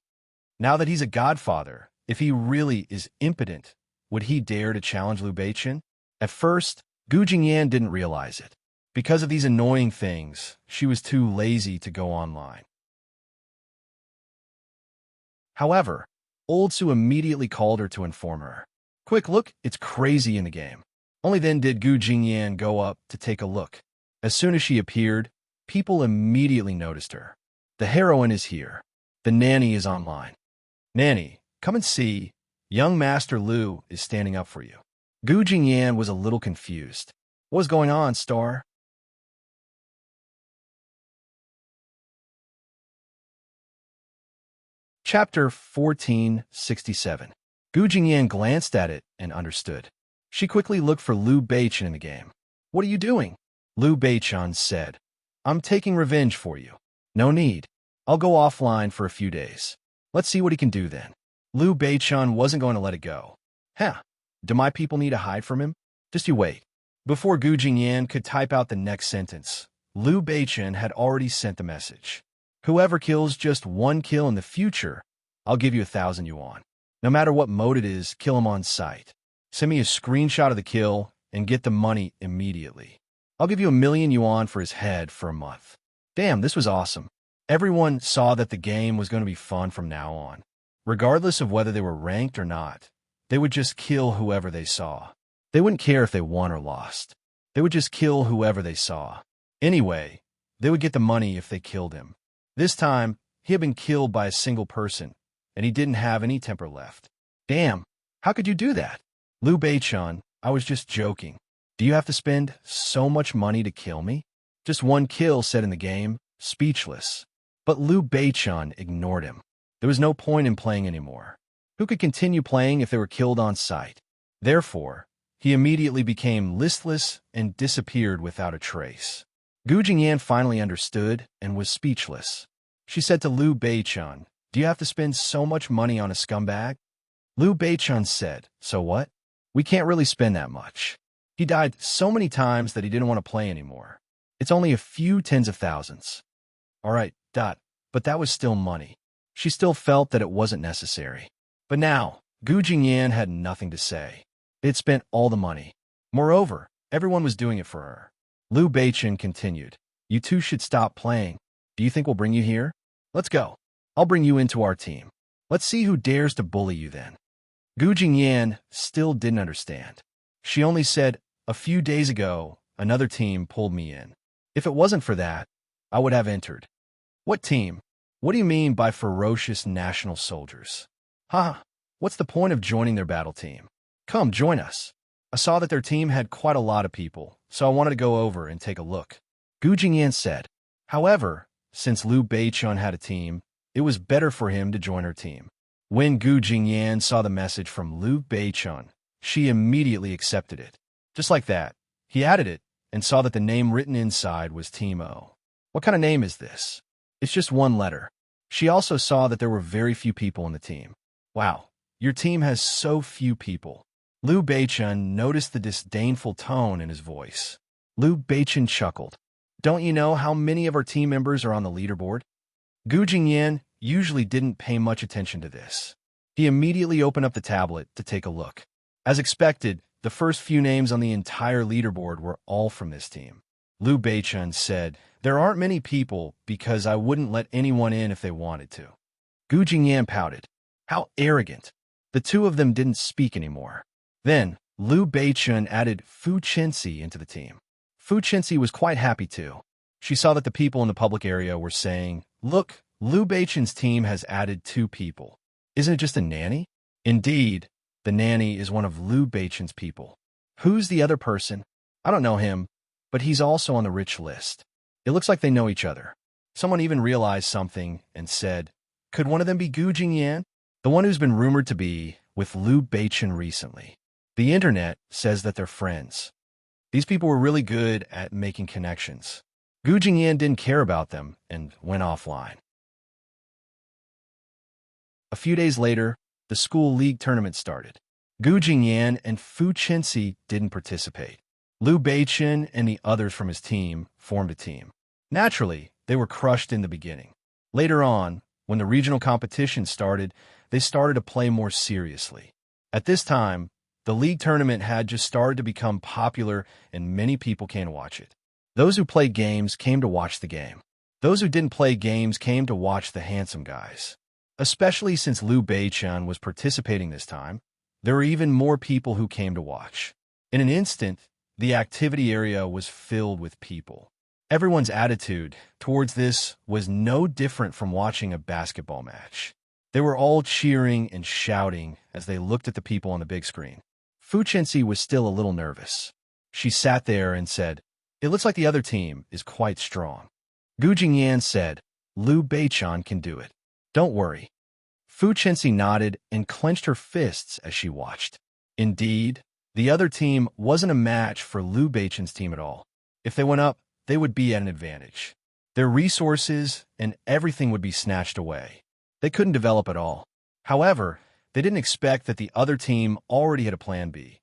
Speaker 1: Now that he's a godfather, if he really is impotent, would he dare to challenge Liu Beichen? At first, Gu Jingyan didn't realize it. Because of these annoying things, she was too lazy to go online. However, Old Su immediately called her to inform her. Quick look, it's crazy in the game. Only then did Gu Jingyan go up to take a look. As soon as she appeared, people immediately noticed her. The heroine is here. The nanny is online. Nanny, come and see. Young Master Liu is standing up for you. Gu Jingyan was a little confused. What's going on, Star? Chapter 1467. Gu Jingyan glanced at it and understood. She quickly looked for Liu Beichen in the game. What are you doing? Liu Beichen said. I'm taking revenge for you. No need. I'll go offline for a few days. Let's see what he can do then. Liu Beichen wasn't going to let it go. Huh, do my people need to hide from him? Just you wait. Before Gu Jingyan could type out the next sentence, Liu Beichen had already sent the message. Whoever kills just one kill in the future, I'll give you 1,000 yuan. No matter what mode it is, kill him on sight. Send me a screenshot of the kill and get the money immediately. I'll give you 1,000,000 yuan for his head for a month. Damn, this was awesome. Everyone saw that the game was going to be fun from now on. Regardless of whether they were ranked or not, they would just kill whoever they saw. They wouldn't care if they won or lost. They would just kill whoever they saw. Anyway, they would get the money if they killed him. This time, he had been killed by a single person, and he didn't have any temper left. Damn, how could you do that? Liu Beichen, I was just joking. Do you have to spend so much money to kill me? Just one kill said in the game, speechless. But Liu Beichen ignored him. There was no point in playing anymore. Who could continue playing if they were killed on sight? Therefore, he immediately became listless and disappeared without a trace. Gu Jingyan finally understood and was speechless. She said to Liu Beichen, do you have to spend so much money on a scumbag? Liu Beichen said, so what? We can't really spend that much. He died so many times that he didn't want to play anymore. It's only a few tens of thousands. All right, but that was still money. She still felt that it wasn't necessary. But now, Gu Jingyan had nothing to say. They had spent all the money. Moreover, everyone was doing it for her. Liu Beichen continued, you two should stop playing. Do you think we'll bring you here? Let's go. I'll bring you into our team. Let's see who dares to bully you then. Gu Jingyan still didn't understand. She only said, a few days ago, another team pulled me in. If it wasn't for that, I would have entered. What team? What do you mean by ferocious national soldiers? What's the point of joining their battle team? Come, join us. I saw that their team had quite a lot of people, so I wanted to go over and take a look. Gu Jingyan said. However, since Liu Beichen had a team, it was better for him to join her team. When Gu Jingyan saw the message from Liu Beichen, she immediately accepted it. Just like that, he added it and saw that the name written inside was Team O. What kind of name is this? It's just one letter. She also saw that there were very few people in the team. Wow, your team has so few people. Liu Beichen noticed the disdainful tone in his voice. Liu Beichen chuckled. Don't you know how many of our team members are on the leaderboard? Gu Jingyan usually didn't pay much attention to this. He immediately opened up the tablet to take a look. As expected, the first few names on the entire leaderboard were all from this team. Liu Beichen said, there aren't many people because I wouldn't let anyone in if they wanted to. Gu Jingyan pouted. How arrogant. The two of them didn't speak anymore. Then, Liu Beichen added Fu Chenxi into the team. Fu Chenxi was quite happy too. She saw that the people in the public area were saying, look, Liu Beichen's team has added 2 people. Isn't it just a nanny? Indeed, the nanny is one of Liu Beichen's people. Who's the other person? I don't know him, but he's also on the rich list. It looks like they know each other. Someone even realized something and said, could one of them be Gu Jingyan? The one who's been rumored to be with Liu Beichen recently. The internet says that they're friends. These people were really good at making connections. Gu Jingyan didn't care about them and went offline. A few days later, the school league tournament started. Gu Jingyan and Fu Qinxi didn't participate. Liu Beichen and the others from his team formed a team. Naturally, they were crushed in the beginning. Later on, when the regional competition started, they started to play more seriously. At this time, the league tournament had just started to become popular and many people came to watch it. Those who played games came to watch the game. Those who didn't play games came to watch the handsome guys. Especially since Liu Beichen was participating this time, there were even more people who came to watch. In an instant, the activity area was filled with people. Everyone's attitude towards this was no different from watching a basketball match. They were all cheering and shouting as they looked at the people on the big screen. Fu Qinxi was still a little nervous. She sat there and said, it looks like the other team is quite strong. Gu Jingyan said, Liu Beichen can do it. Don't worry. Fu Qinxi nodded and clenched her fists as she watched. Indeed, the other team wasn't a match for Liu Beichen's team at all. If they went up, they would be at an advantage. Their resources and everything would be snatched away. They couldn't develop at all. However, they didn't expect that the other team already had a plan B.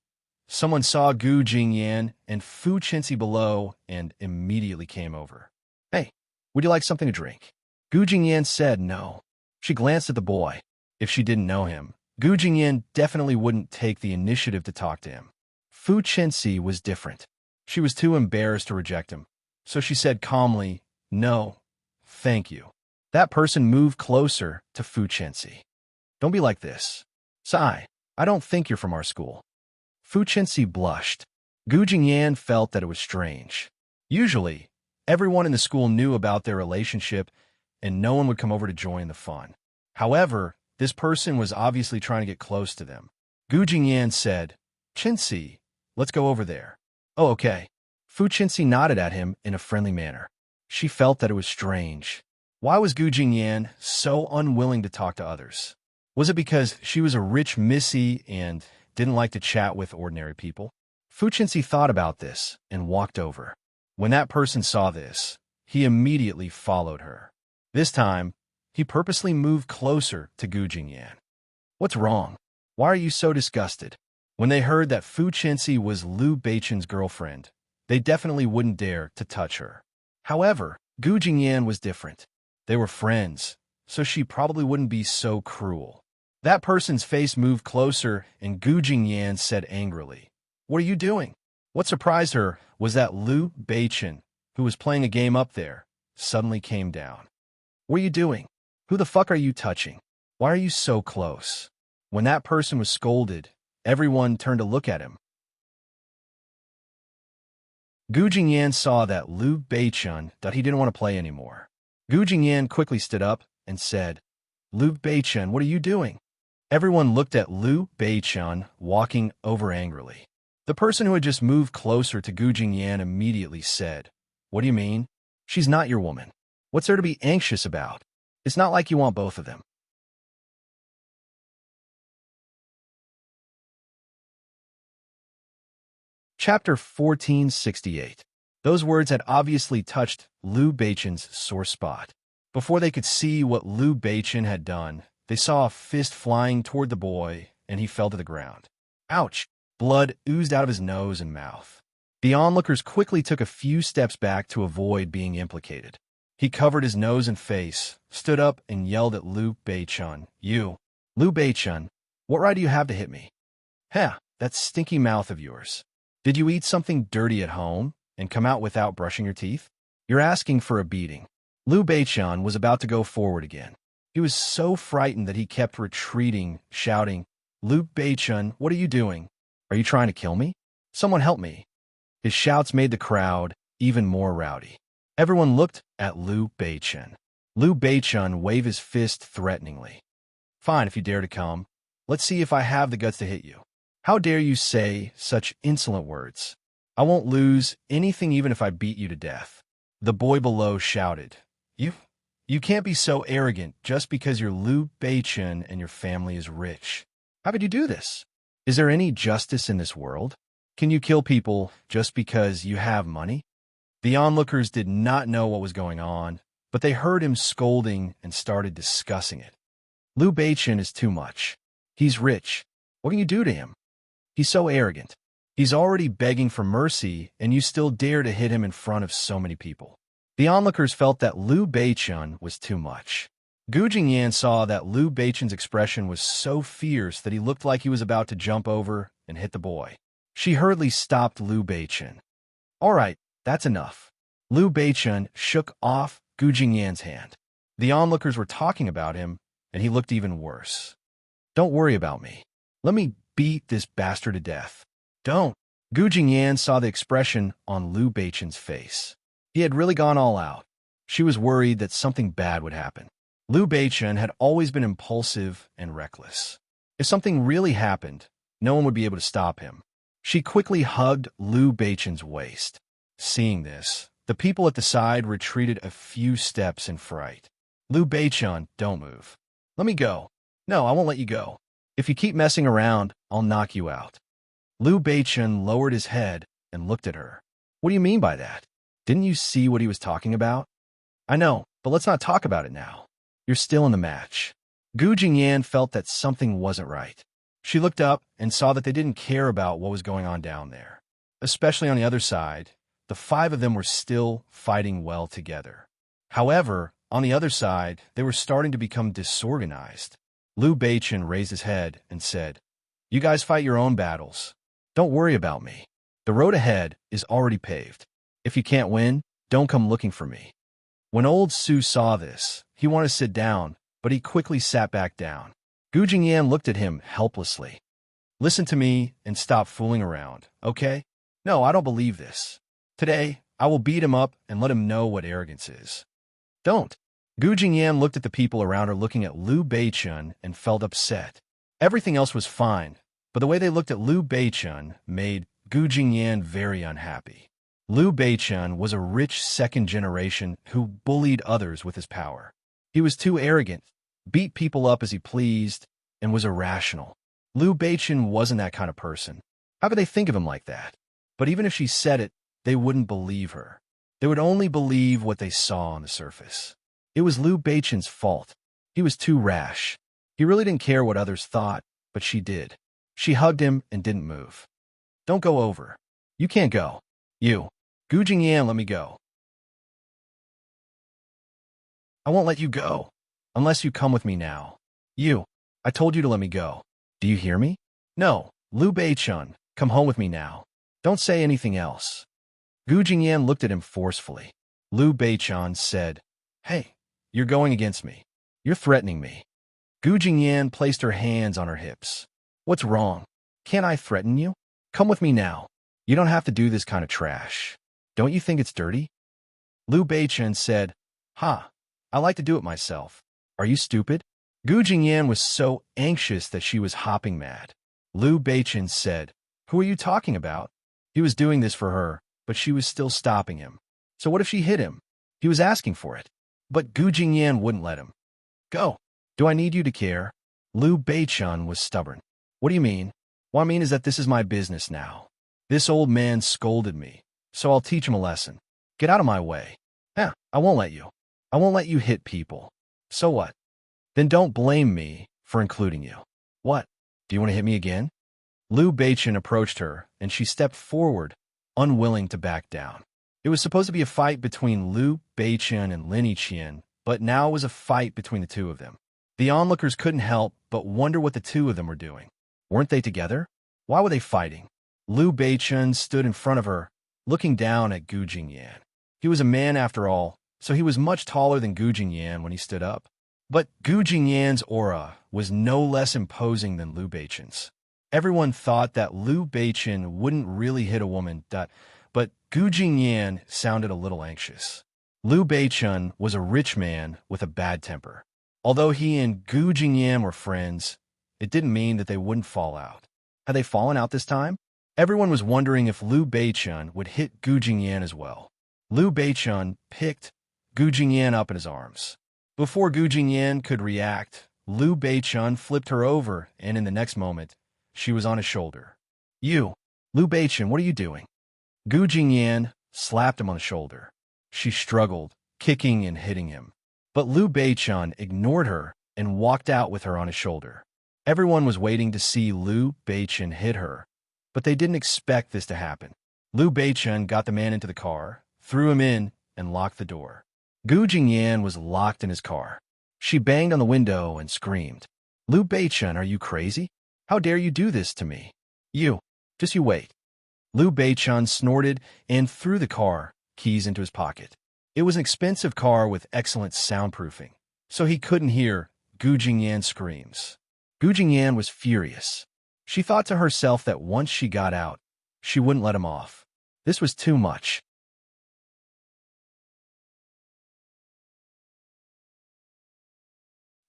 Speaker 1: Someone saw Gu Jingyan and Fu Qinxi below and immediately came over. Hey, would you like something to drink? Gu Jingyan said no. She glanced at the boy. If she didn't know him, Gu Jingyan definitely wouldn't take the initiative to talk to him. Fu Qinxi was different. She was too embarrassed to reject him. So she said calmly, no, thank you. That person moved closer to Fu Qinxi. Don't be like this. Sai, I don't think you're from our school. Fu Qinxi blushed. Gu Jingyan felt that it was strange. Usually, everyone in the school knew about their relationship and no one would come over to join the fun. However, this person was obviously trying to get close to them. Gu Jingyan said, Qinxi, let's go over there. Oh, okay. Fu Qinxi nodded at him in a friendly manner. She felt that it was strange. Why was Gu Jingyan so unwilling to talk to others? Was it because she was a rich missy and didn't like to chat with ordinary people? Fu Qinxi thought about this and walked over. When that person saw this, he immediately followed her. This time, he purposely moved closer to Gu Jingyan. What's wrong? Why are you so disgusted? When they heard that Fu Qinxi was Liu Beichen's girlfriend, they definitely wouldn't dare to touch her. However, Gu Jingyan was different. They were friends, so she probably wouldn't be so cruel. That person's face moved closer and Gu Jingyan said angrily, what are you doing? What surprised her was that Liu Beichen, who was playing a game up there, suddenly came down. What are you doing? Who the fuck are you touching? Why are you so close? When that person was scolded, everyone turned to look at him. Gu Jingyan saw that Liu Beichen that he didn't want to play anymore. Gu Jingyan quickly stood up and said, Liu Beichen, what are you doing? Everyone looked at Liu Beichen walking over angrily. The person who had just moved closer to Gu Jingyan immediately said, what do you mean? She's not your woman. What's there to be anxious about? It's not like you want both of them. Chapter 1468. Those words had obviously touched Liu Beichen's sore spot. Before they could see what Liu Beichen had done, they saw a fist flying toward the boy, and he fell to the ground. Ouch! Blood oozed out of his nose and mouth. The onlookers quickly took a few steps back to avoid being implicated. He covered his nose and face, stood up, and yelled at Liu Beichen, You, Liu Beichen, what right do you have to hit me? Heh, that stinky mouth of yours. Did you eat something dirty at home and come out without brushing your teeth? You're asking for a beating. Liu Beichen was about to go forward again. He was so frightened that he kept retreating, shouting, Liu Beichen, what are you doing? Are you trying to kill me? Someone help me. His shouts made the crowd even more rowdy. Everyone looked at Liu Beichen. Liu Beichen waved his fist threateningly. Fine, if you dare to come. Let's see if I have the guts to hit you. How dare you say such insolent words? I won't lose anything even if I beat you to death. The boy below shouted. You can't be so arrogant just because you're Liu Beichen and your family is rich. How could you do this? Is there any justice in this world? Can you kill people just because you have money? The onlookers did not know what was going on, but they heard him scolding and started discussing it. Liu Beichen is too much. He's rich. What can you do to him? He's so arrogant. He's already begging for mercy, and you still dare to hit him in front of so many people. The onlookers felt that Liu Beichen was too much. Gu Jingyan saw that Liu Beichen's expression was so fierce that he looked like he was about to jump over and hit the boy. She hurriedly stopped Liu Beichen. All right, that's enough. Liu Beichen shook off Gu Jingyan's hand. The onlookers were talking about him, and he looked even worse. Don't worry about me. Let me beat this bastard to death. Don't. Gu Jingyan saw the expression on Liu Beichen's face. He had really gone all out. She was worried that something bad would happen. Liu Beichen had always been impulsive and reckless. If something really happened, no one would be able to stop him. She quickly hugged Liu Beichen's waist. Seeing this, the people at the side retreated a few steps in fright. Liu Beichen, don't move. Let me go. No, I won't let you go. If you keep messing around, I'll knock you out. Liu Beichen lowered his head and looked at her. What do you mean by that? Didn't you see what he was talking about? I know, but let's not talk about it now. You're still in the match. Gu Jingyan felt that something wasn't right. She looked up and saw that they didn't care about what was going on down there. Especially on the other side, the five of them were still fighting well together. However, on the other side, they were starting to become disorganized. Liu Beichen raised his head and said, You guys fight your own battles. Don't worry about me. The road ahead is already paved. If you can't win, don't come looking for me. When old Su saw this, he wanted to sit down, but he quickly sat back down. Gu Jingyan looked at him helplessly. Listen to me and stop fooling around, okay? No, I don't believe this. Today, I will beat him up and let him know what arrogance is. Don't. Gu Jingyan looked at the people around her looking at Liu Beichen and felt upset. Everything else was fine, but the way they looked at Liu Beichen made Gu Jingyan very unhappy. Liu Beichen was a rich second generation who bullied others with his power. He was too arrogant, beat people up as he pleased, and was irrational. Liu Beichen wasn't that kind of person. How could they think of him like that? But even if she said it, they wouldn't believe her. They would only believe what they saw on the surface. It was Liu Beichen's fault. He was too rash. He really didn't care what others thought, but she did. She hugged him and didn't move. Don't go over. You can't go. You. Gu Jingyan, let me go. I won't let you go, unless you come with me now. You. I told you to let me go. Do you hear me? No, Liu Beichen, come home with me now. Don't say anything else. Gu Jingyan looked at him forcefully. Liu Beichen said, Hey, you're going against me. You're threatening me. Gu Jingyan placed her hands on her hips. What's wrong? Can't I threaten you? Come with me now. You don't have to do this kind of trash. Don't you think it's dirty? Liu Beichen said, Ha, I like to do it myself. Are you stupid? Gu Jingyan was so anxious that she was hopping mad. Liu Beichen said, Who are you talking about? He was doing this for her, but she was still stopping him. So what if she hit him? He was asking for it. But Gu Jingyan wouldn't let him. Go. Do I need you to care? Liu Beichen was stubborn. What do you mean? What I mean is that this is my business now. This old man scolded me, so I'll teach him a lesson. Get out of my way. I won't let you. I won't let you hit people. So what? Then don't blame me for including you. What? Do you want to hit me again? Liu Beichen approached her, and she stepped forward, unwilling to back down. It was supposed to be a fight between Liu Beichen and Lin Yiqian, but now it was a fight between the two of them. The onlookers couldn't help but wonder what the two of them were doing. Weren't they together? Why were they fighting? Liu Beichen stood in front of her, looking down at Gu Jingyan. He was a man after all, so he was much taller than Gu Jingyan when he stood up. But Gu Jingyan's aura was no less imposing than Liu Beichen's. Everyone thought that Liu Beichen wouldn't really hit a woman, but Gu Jingyan sounded a little anxious. Liu Beichen was a rich man with a bad temper. Although he and Gu Jingyan were friends, it didn't mean that they wouldn't fall out. Had they fallen out this time? Everyone was wondering if Liu Beichun would hit Gu Jingyan as well. Liu Beichun picked Gu Jingyan up in his arms. Before Gu Jingyan could react, Liu Beichun flipped her over, and in the next moment, she was on his shoulder. You, Liu Beichun, what are you doing? Gu Jingyan slapped him on the shoulder. She struggled, kicking and hitting him. But Liu Beichun ignored her and walked out with her on his shoulder. Everyone was waiting to see Liu Beichun hit her, but they didn't expect this to happen. Liu Beichun got the man into the car, threw him in, and locked the door. Gu Jingyan was locked in his car. She banged on the window and screamed, Liu Beichun, are you crazy? How dare you do this to me? You wait. Liu Beichun snorted and threw the car keys into his pocket. It was an expensive car with excellent soundproofing, so he couldn't hear Gu Jingyan's screams. Gu Jingyan was furious. She thought to herself that once she got out, she wouldn't let him off. This was too much.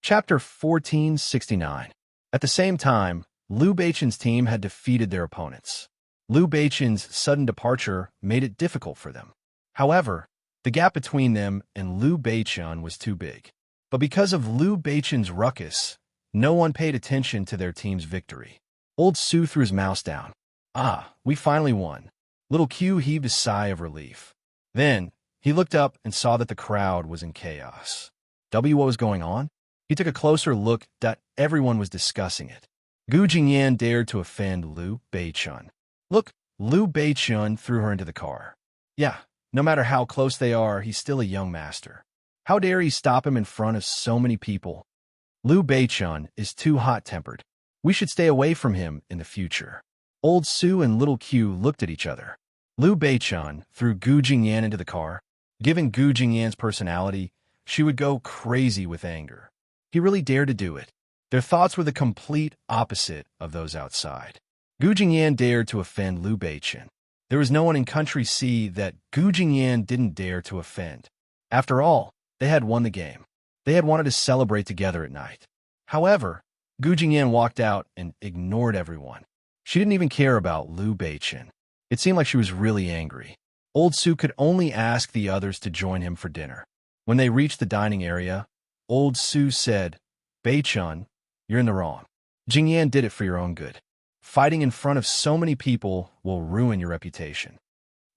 Speaker 1: Chapter 1469. At the same time, Liu Beichun's team had defeated their opponents. Liu Beichun's sudden departure made it difficult for them. However, the gap between them and Liu Beichun was too big. But because of Liu Beichun's ruckus, no one paid attention to their team's victory. Old Su threw his mouse down. Ah, we finally won. Little Q heaved a sigh of relief. Then, he looked up and saw that the crowd was in chaos. What was going on? He took a closer look. Everyone was discussing it. Gu Jingyan dared to offend Liu Beichun. Look, Liu Beichun threw her into the car. Yeah, no matter how close they are, he's still a young master. How dare he stop him in front of so many people? Liu Beichun is too hot-tempered. We should stay away from him in the future. Old Su and Little Q looked at each other. Liu Beichun threw Gu Jingyan into the car. Given Gu Jingyan's personality, she would go crazy with anger. He really dared to do it. Their thoughts were the complete opposite of those outside. Gu Jingyan dared to offend Liu Beichun. There was no one in Country C that Gu Jingyan didn't dare to offend. After all, they had won the game. They had wanted to celebrate together at night. However, Gu Jingyan walked out and ignored everyone. She didn't even care about Liu Beichun. It seemed like she was really angry. Old Su could only ask the others to join him for dinner. When they reached the dining area, Old Su said, Beichun, you're in the wrong. Jingyan did it for your own good. Fighting in front of so many people will ruin your reputation.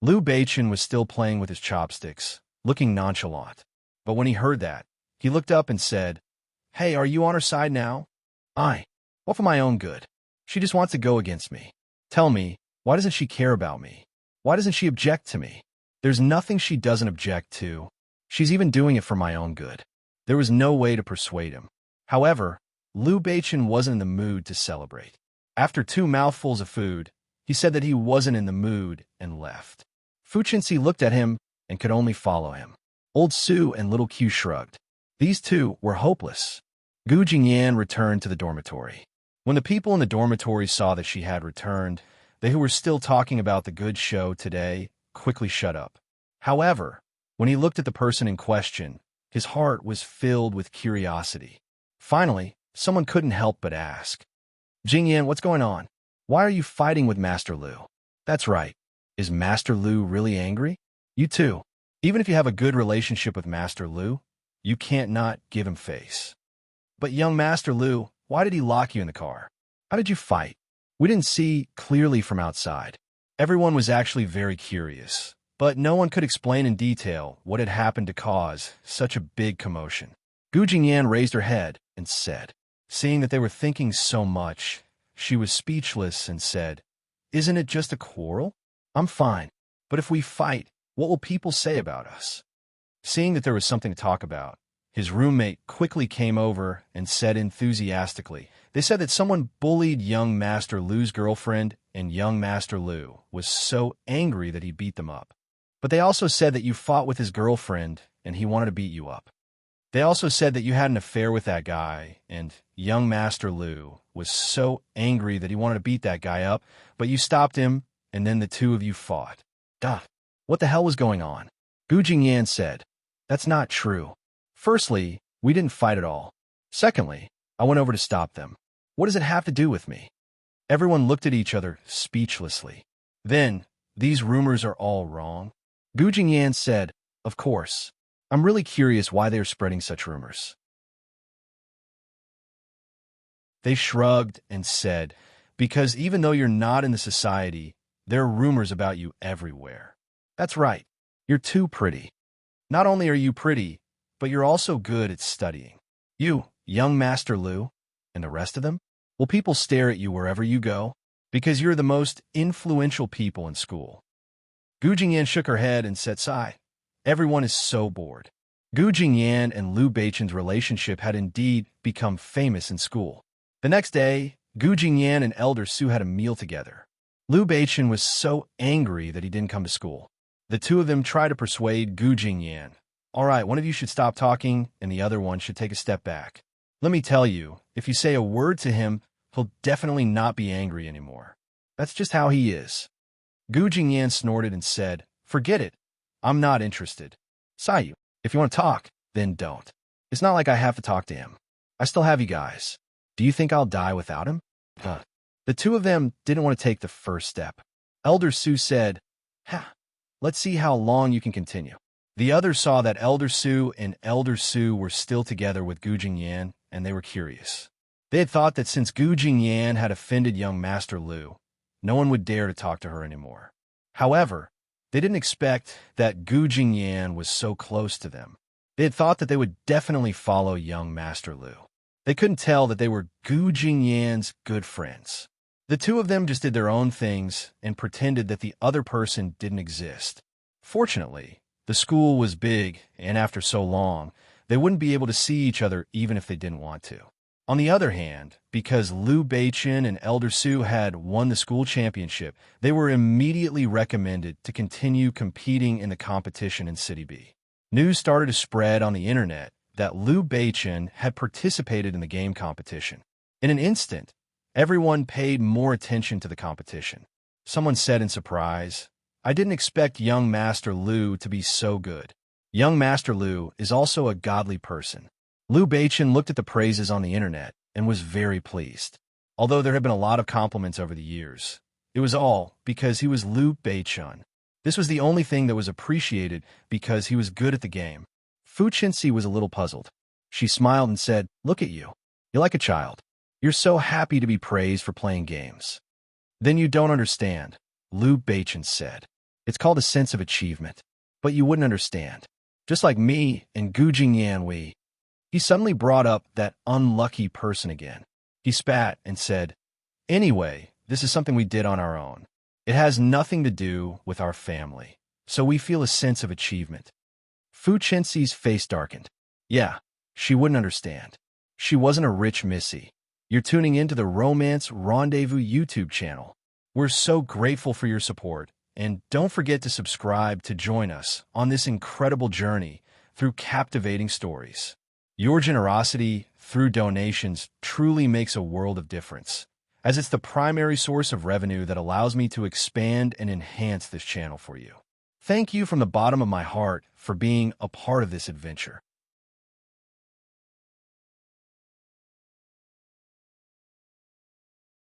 Speaker 1: Liu Beichun was still playing with his chopsticks, looking nonchalant. But when he heard that, he looked up and said, Hey, are you on her side now? What for my own good? She just wants to go against me. Tell me, why doesn't she care about me? Why doesn't she object to me? There's nothing she doesn't object to. She's even doing it for my own good. There was no way to persuade him. However, Liu Beichun wasn't in the mood to celebrate. After 2 mouthfuls of food, he said that he wasn't in the mood and left. Fu Chenxi looked at him and could only follow him. Old Su and Little Q shrugged. These two were hopeless. Gu Jingyan returned to the dormitory. When the people in the dormitory saw that she had returned, they who were still talking about the good show today quickly shut up. However, when he looked at the person in question, his heart was filled with curiosity. Finally, someone couldn't help but ask, Jingyan, what's going on? Why are you fighting with Master Liu? That's right. Is Master Liu really angry? You too. Even if you have a good relationship with Master Liu, you can't not give him face. But young Master Liu, why did he lock you in the car? How did you fight? We didn't see clearly from outside. Everyone was actually very curious, but no one could explain in detail what had happened to cause such a big commotion. Gu Jingyan raised her head and said, seeing that they were thinking so much, she was speechless and said, Isn't it just a quarrel? I'm fine, but if we fight, what will people say about us? Seeing that there was something to talk about, his roommate quickly came over and said enthusiastically, They said that someone bullied young Master Liu's girlfriend, and young Master Liu was so angry that he beat them up. But they also said that you fought with his girlfriend, and he wanted to beat you up. They also said that you had an affair with that guy, and young Master Liu was so angry that he wanted to beat that guy up, but you stopped him, and then the two of you fought. Duh. What the hell was going on? Gu Jingyan said, That's not true. Firstly, we didn't fight at all. Secondly, I went over to stop them. What does it have to do with me? Everyone looked at each other speechlessly. Then, these rumors are all wrong? Gu Jingyan said, of course. I'm really curious why they are spreading such rumors. They shrugged and said, because even though you're not in the society, there are rumors about you everywhere. That's right. You're too pretty. Not only are you pretty, but you're also good at studying. You, young Master Lu, and the rest of them? Will people stare at you wherever you go? Because you're the most influential people in school. Gu Jingyan shook her head and said, sigh. Everyone is so bored. Gu Jingyan and Liu Beichen's relationship had indeed become famous in school. The next day, Gu Jingyan and Elder Su had a meal together. Liu Beichen was so angry that he didn't come to school. The two of them tried to persuade Gu Jingyan. All right, one of you should stop talking, and the other one should take a step back. Let me tell you, if you say a word to him, he'll definitely not be angry anymore. That's just how he is. Gu Jingyan snorted and said, forget it. I'm not interested. Sayu, if you want to talk, then don't. It's not like I have to talk to him. I still have you guys. Do you think I'll die without him? The two of them didn't want to take the first step. Elder Su said, let's see how long you can continue. The others saw that Elder Su and Elder Su were still together with Gu Jingyan, and they were curious. They had thought that since Gu Jingyan had offended young Master Lu, no one would dare to talk to her anymore. However, they didn't expect that Gu Jingyan was so close to them. They had thought that they would definitely follow young Master Lu. They couldn't tell that they were Gu Jingyan's good friends. The two of them just did their own things and pretended that the other person didn't exist. Fortunately, the school was big, and after so long, they wouldn't be able to see each other even if they didn't want to. On the other hand, because Liu Beichen and Elder Su had won the school championship, they were immediately recommended to continue competing in the competition in City B. News started to spread on the internet that Liu Beichen had participated in the game competition. In an instant, everyone paid more attention to the competition. Someone said in surprise, I didn't expect young Master Lu to be so good. Young Master Lu is also a godly person. Liu Beichen looked at the praises on the internet and was very pleased. Although there had been a lot of compliments over the years, it was all because he was Liu Beichen. This was the only thing that was appreciated because he was good at the game. Fu Qinxi was a little puzzled. She smiled and said, look at you. You're like a child. You're so happy to be praised for playing games. Then you don't understand, Liu Beichen said. It's called a sense of achievement. But you wouldn't understand. Just like me and Gu Jingyan, he suddenly brought up that unlucky person again. He spat and said, anyway, this is something we did on our own. It has nothing to do with our family, so we feel a sense of achievement. Fu Qinxi's face darkened. Yeah, she wouldn't understand. She wasn't a rich missy. You're tuning into the Romance Rendezvous YouTube channel. We're so grateful for your support, and don't forget to subscribe to join us on this incredible journey through captivating stories. Your generosity through donations truly makes a world of difference, as it's the primary source of revenue that allows me to expand and enhance this channel for you. Thank you from the bottom of my heart for being a part of this adventure.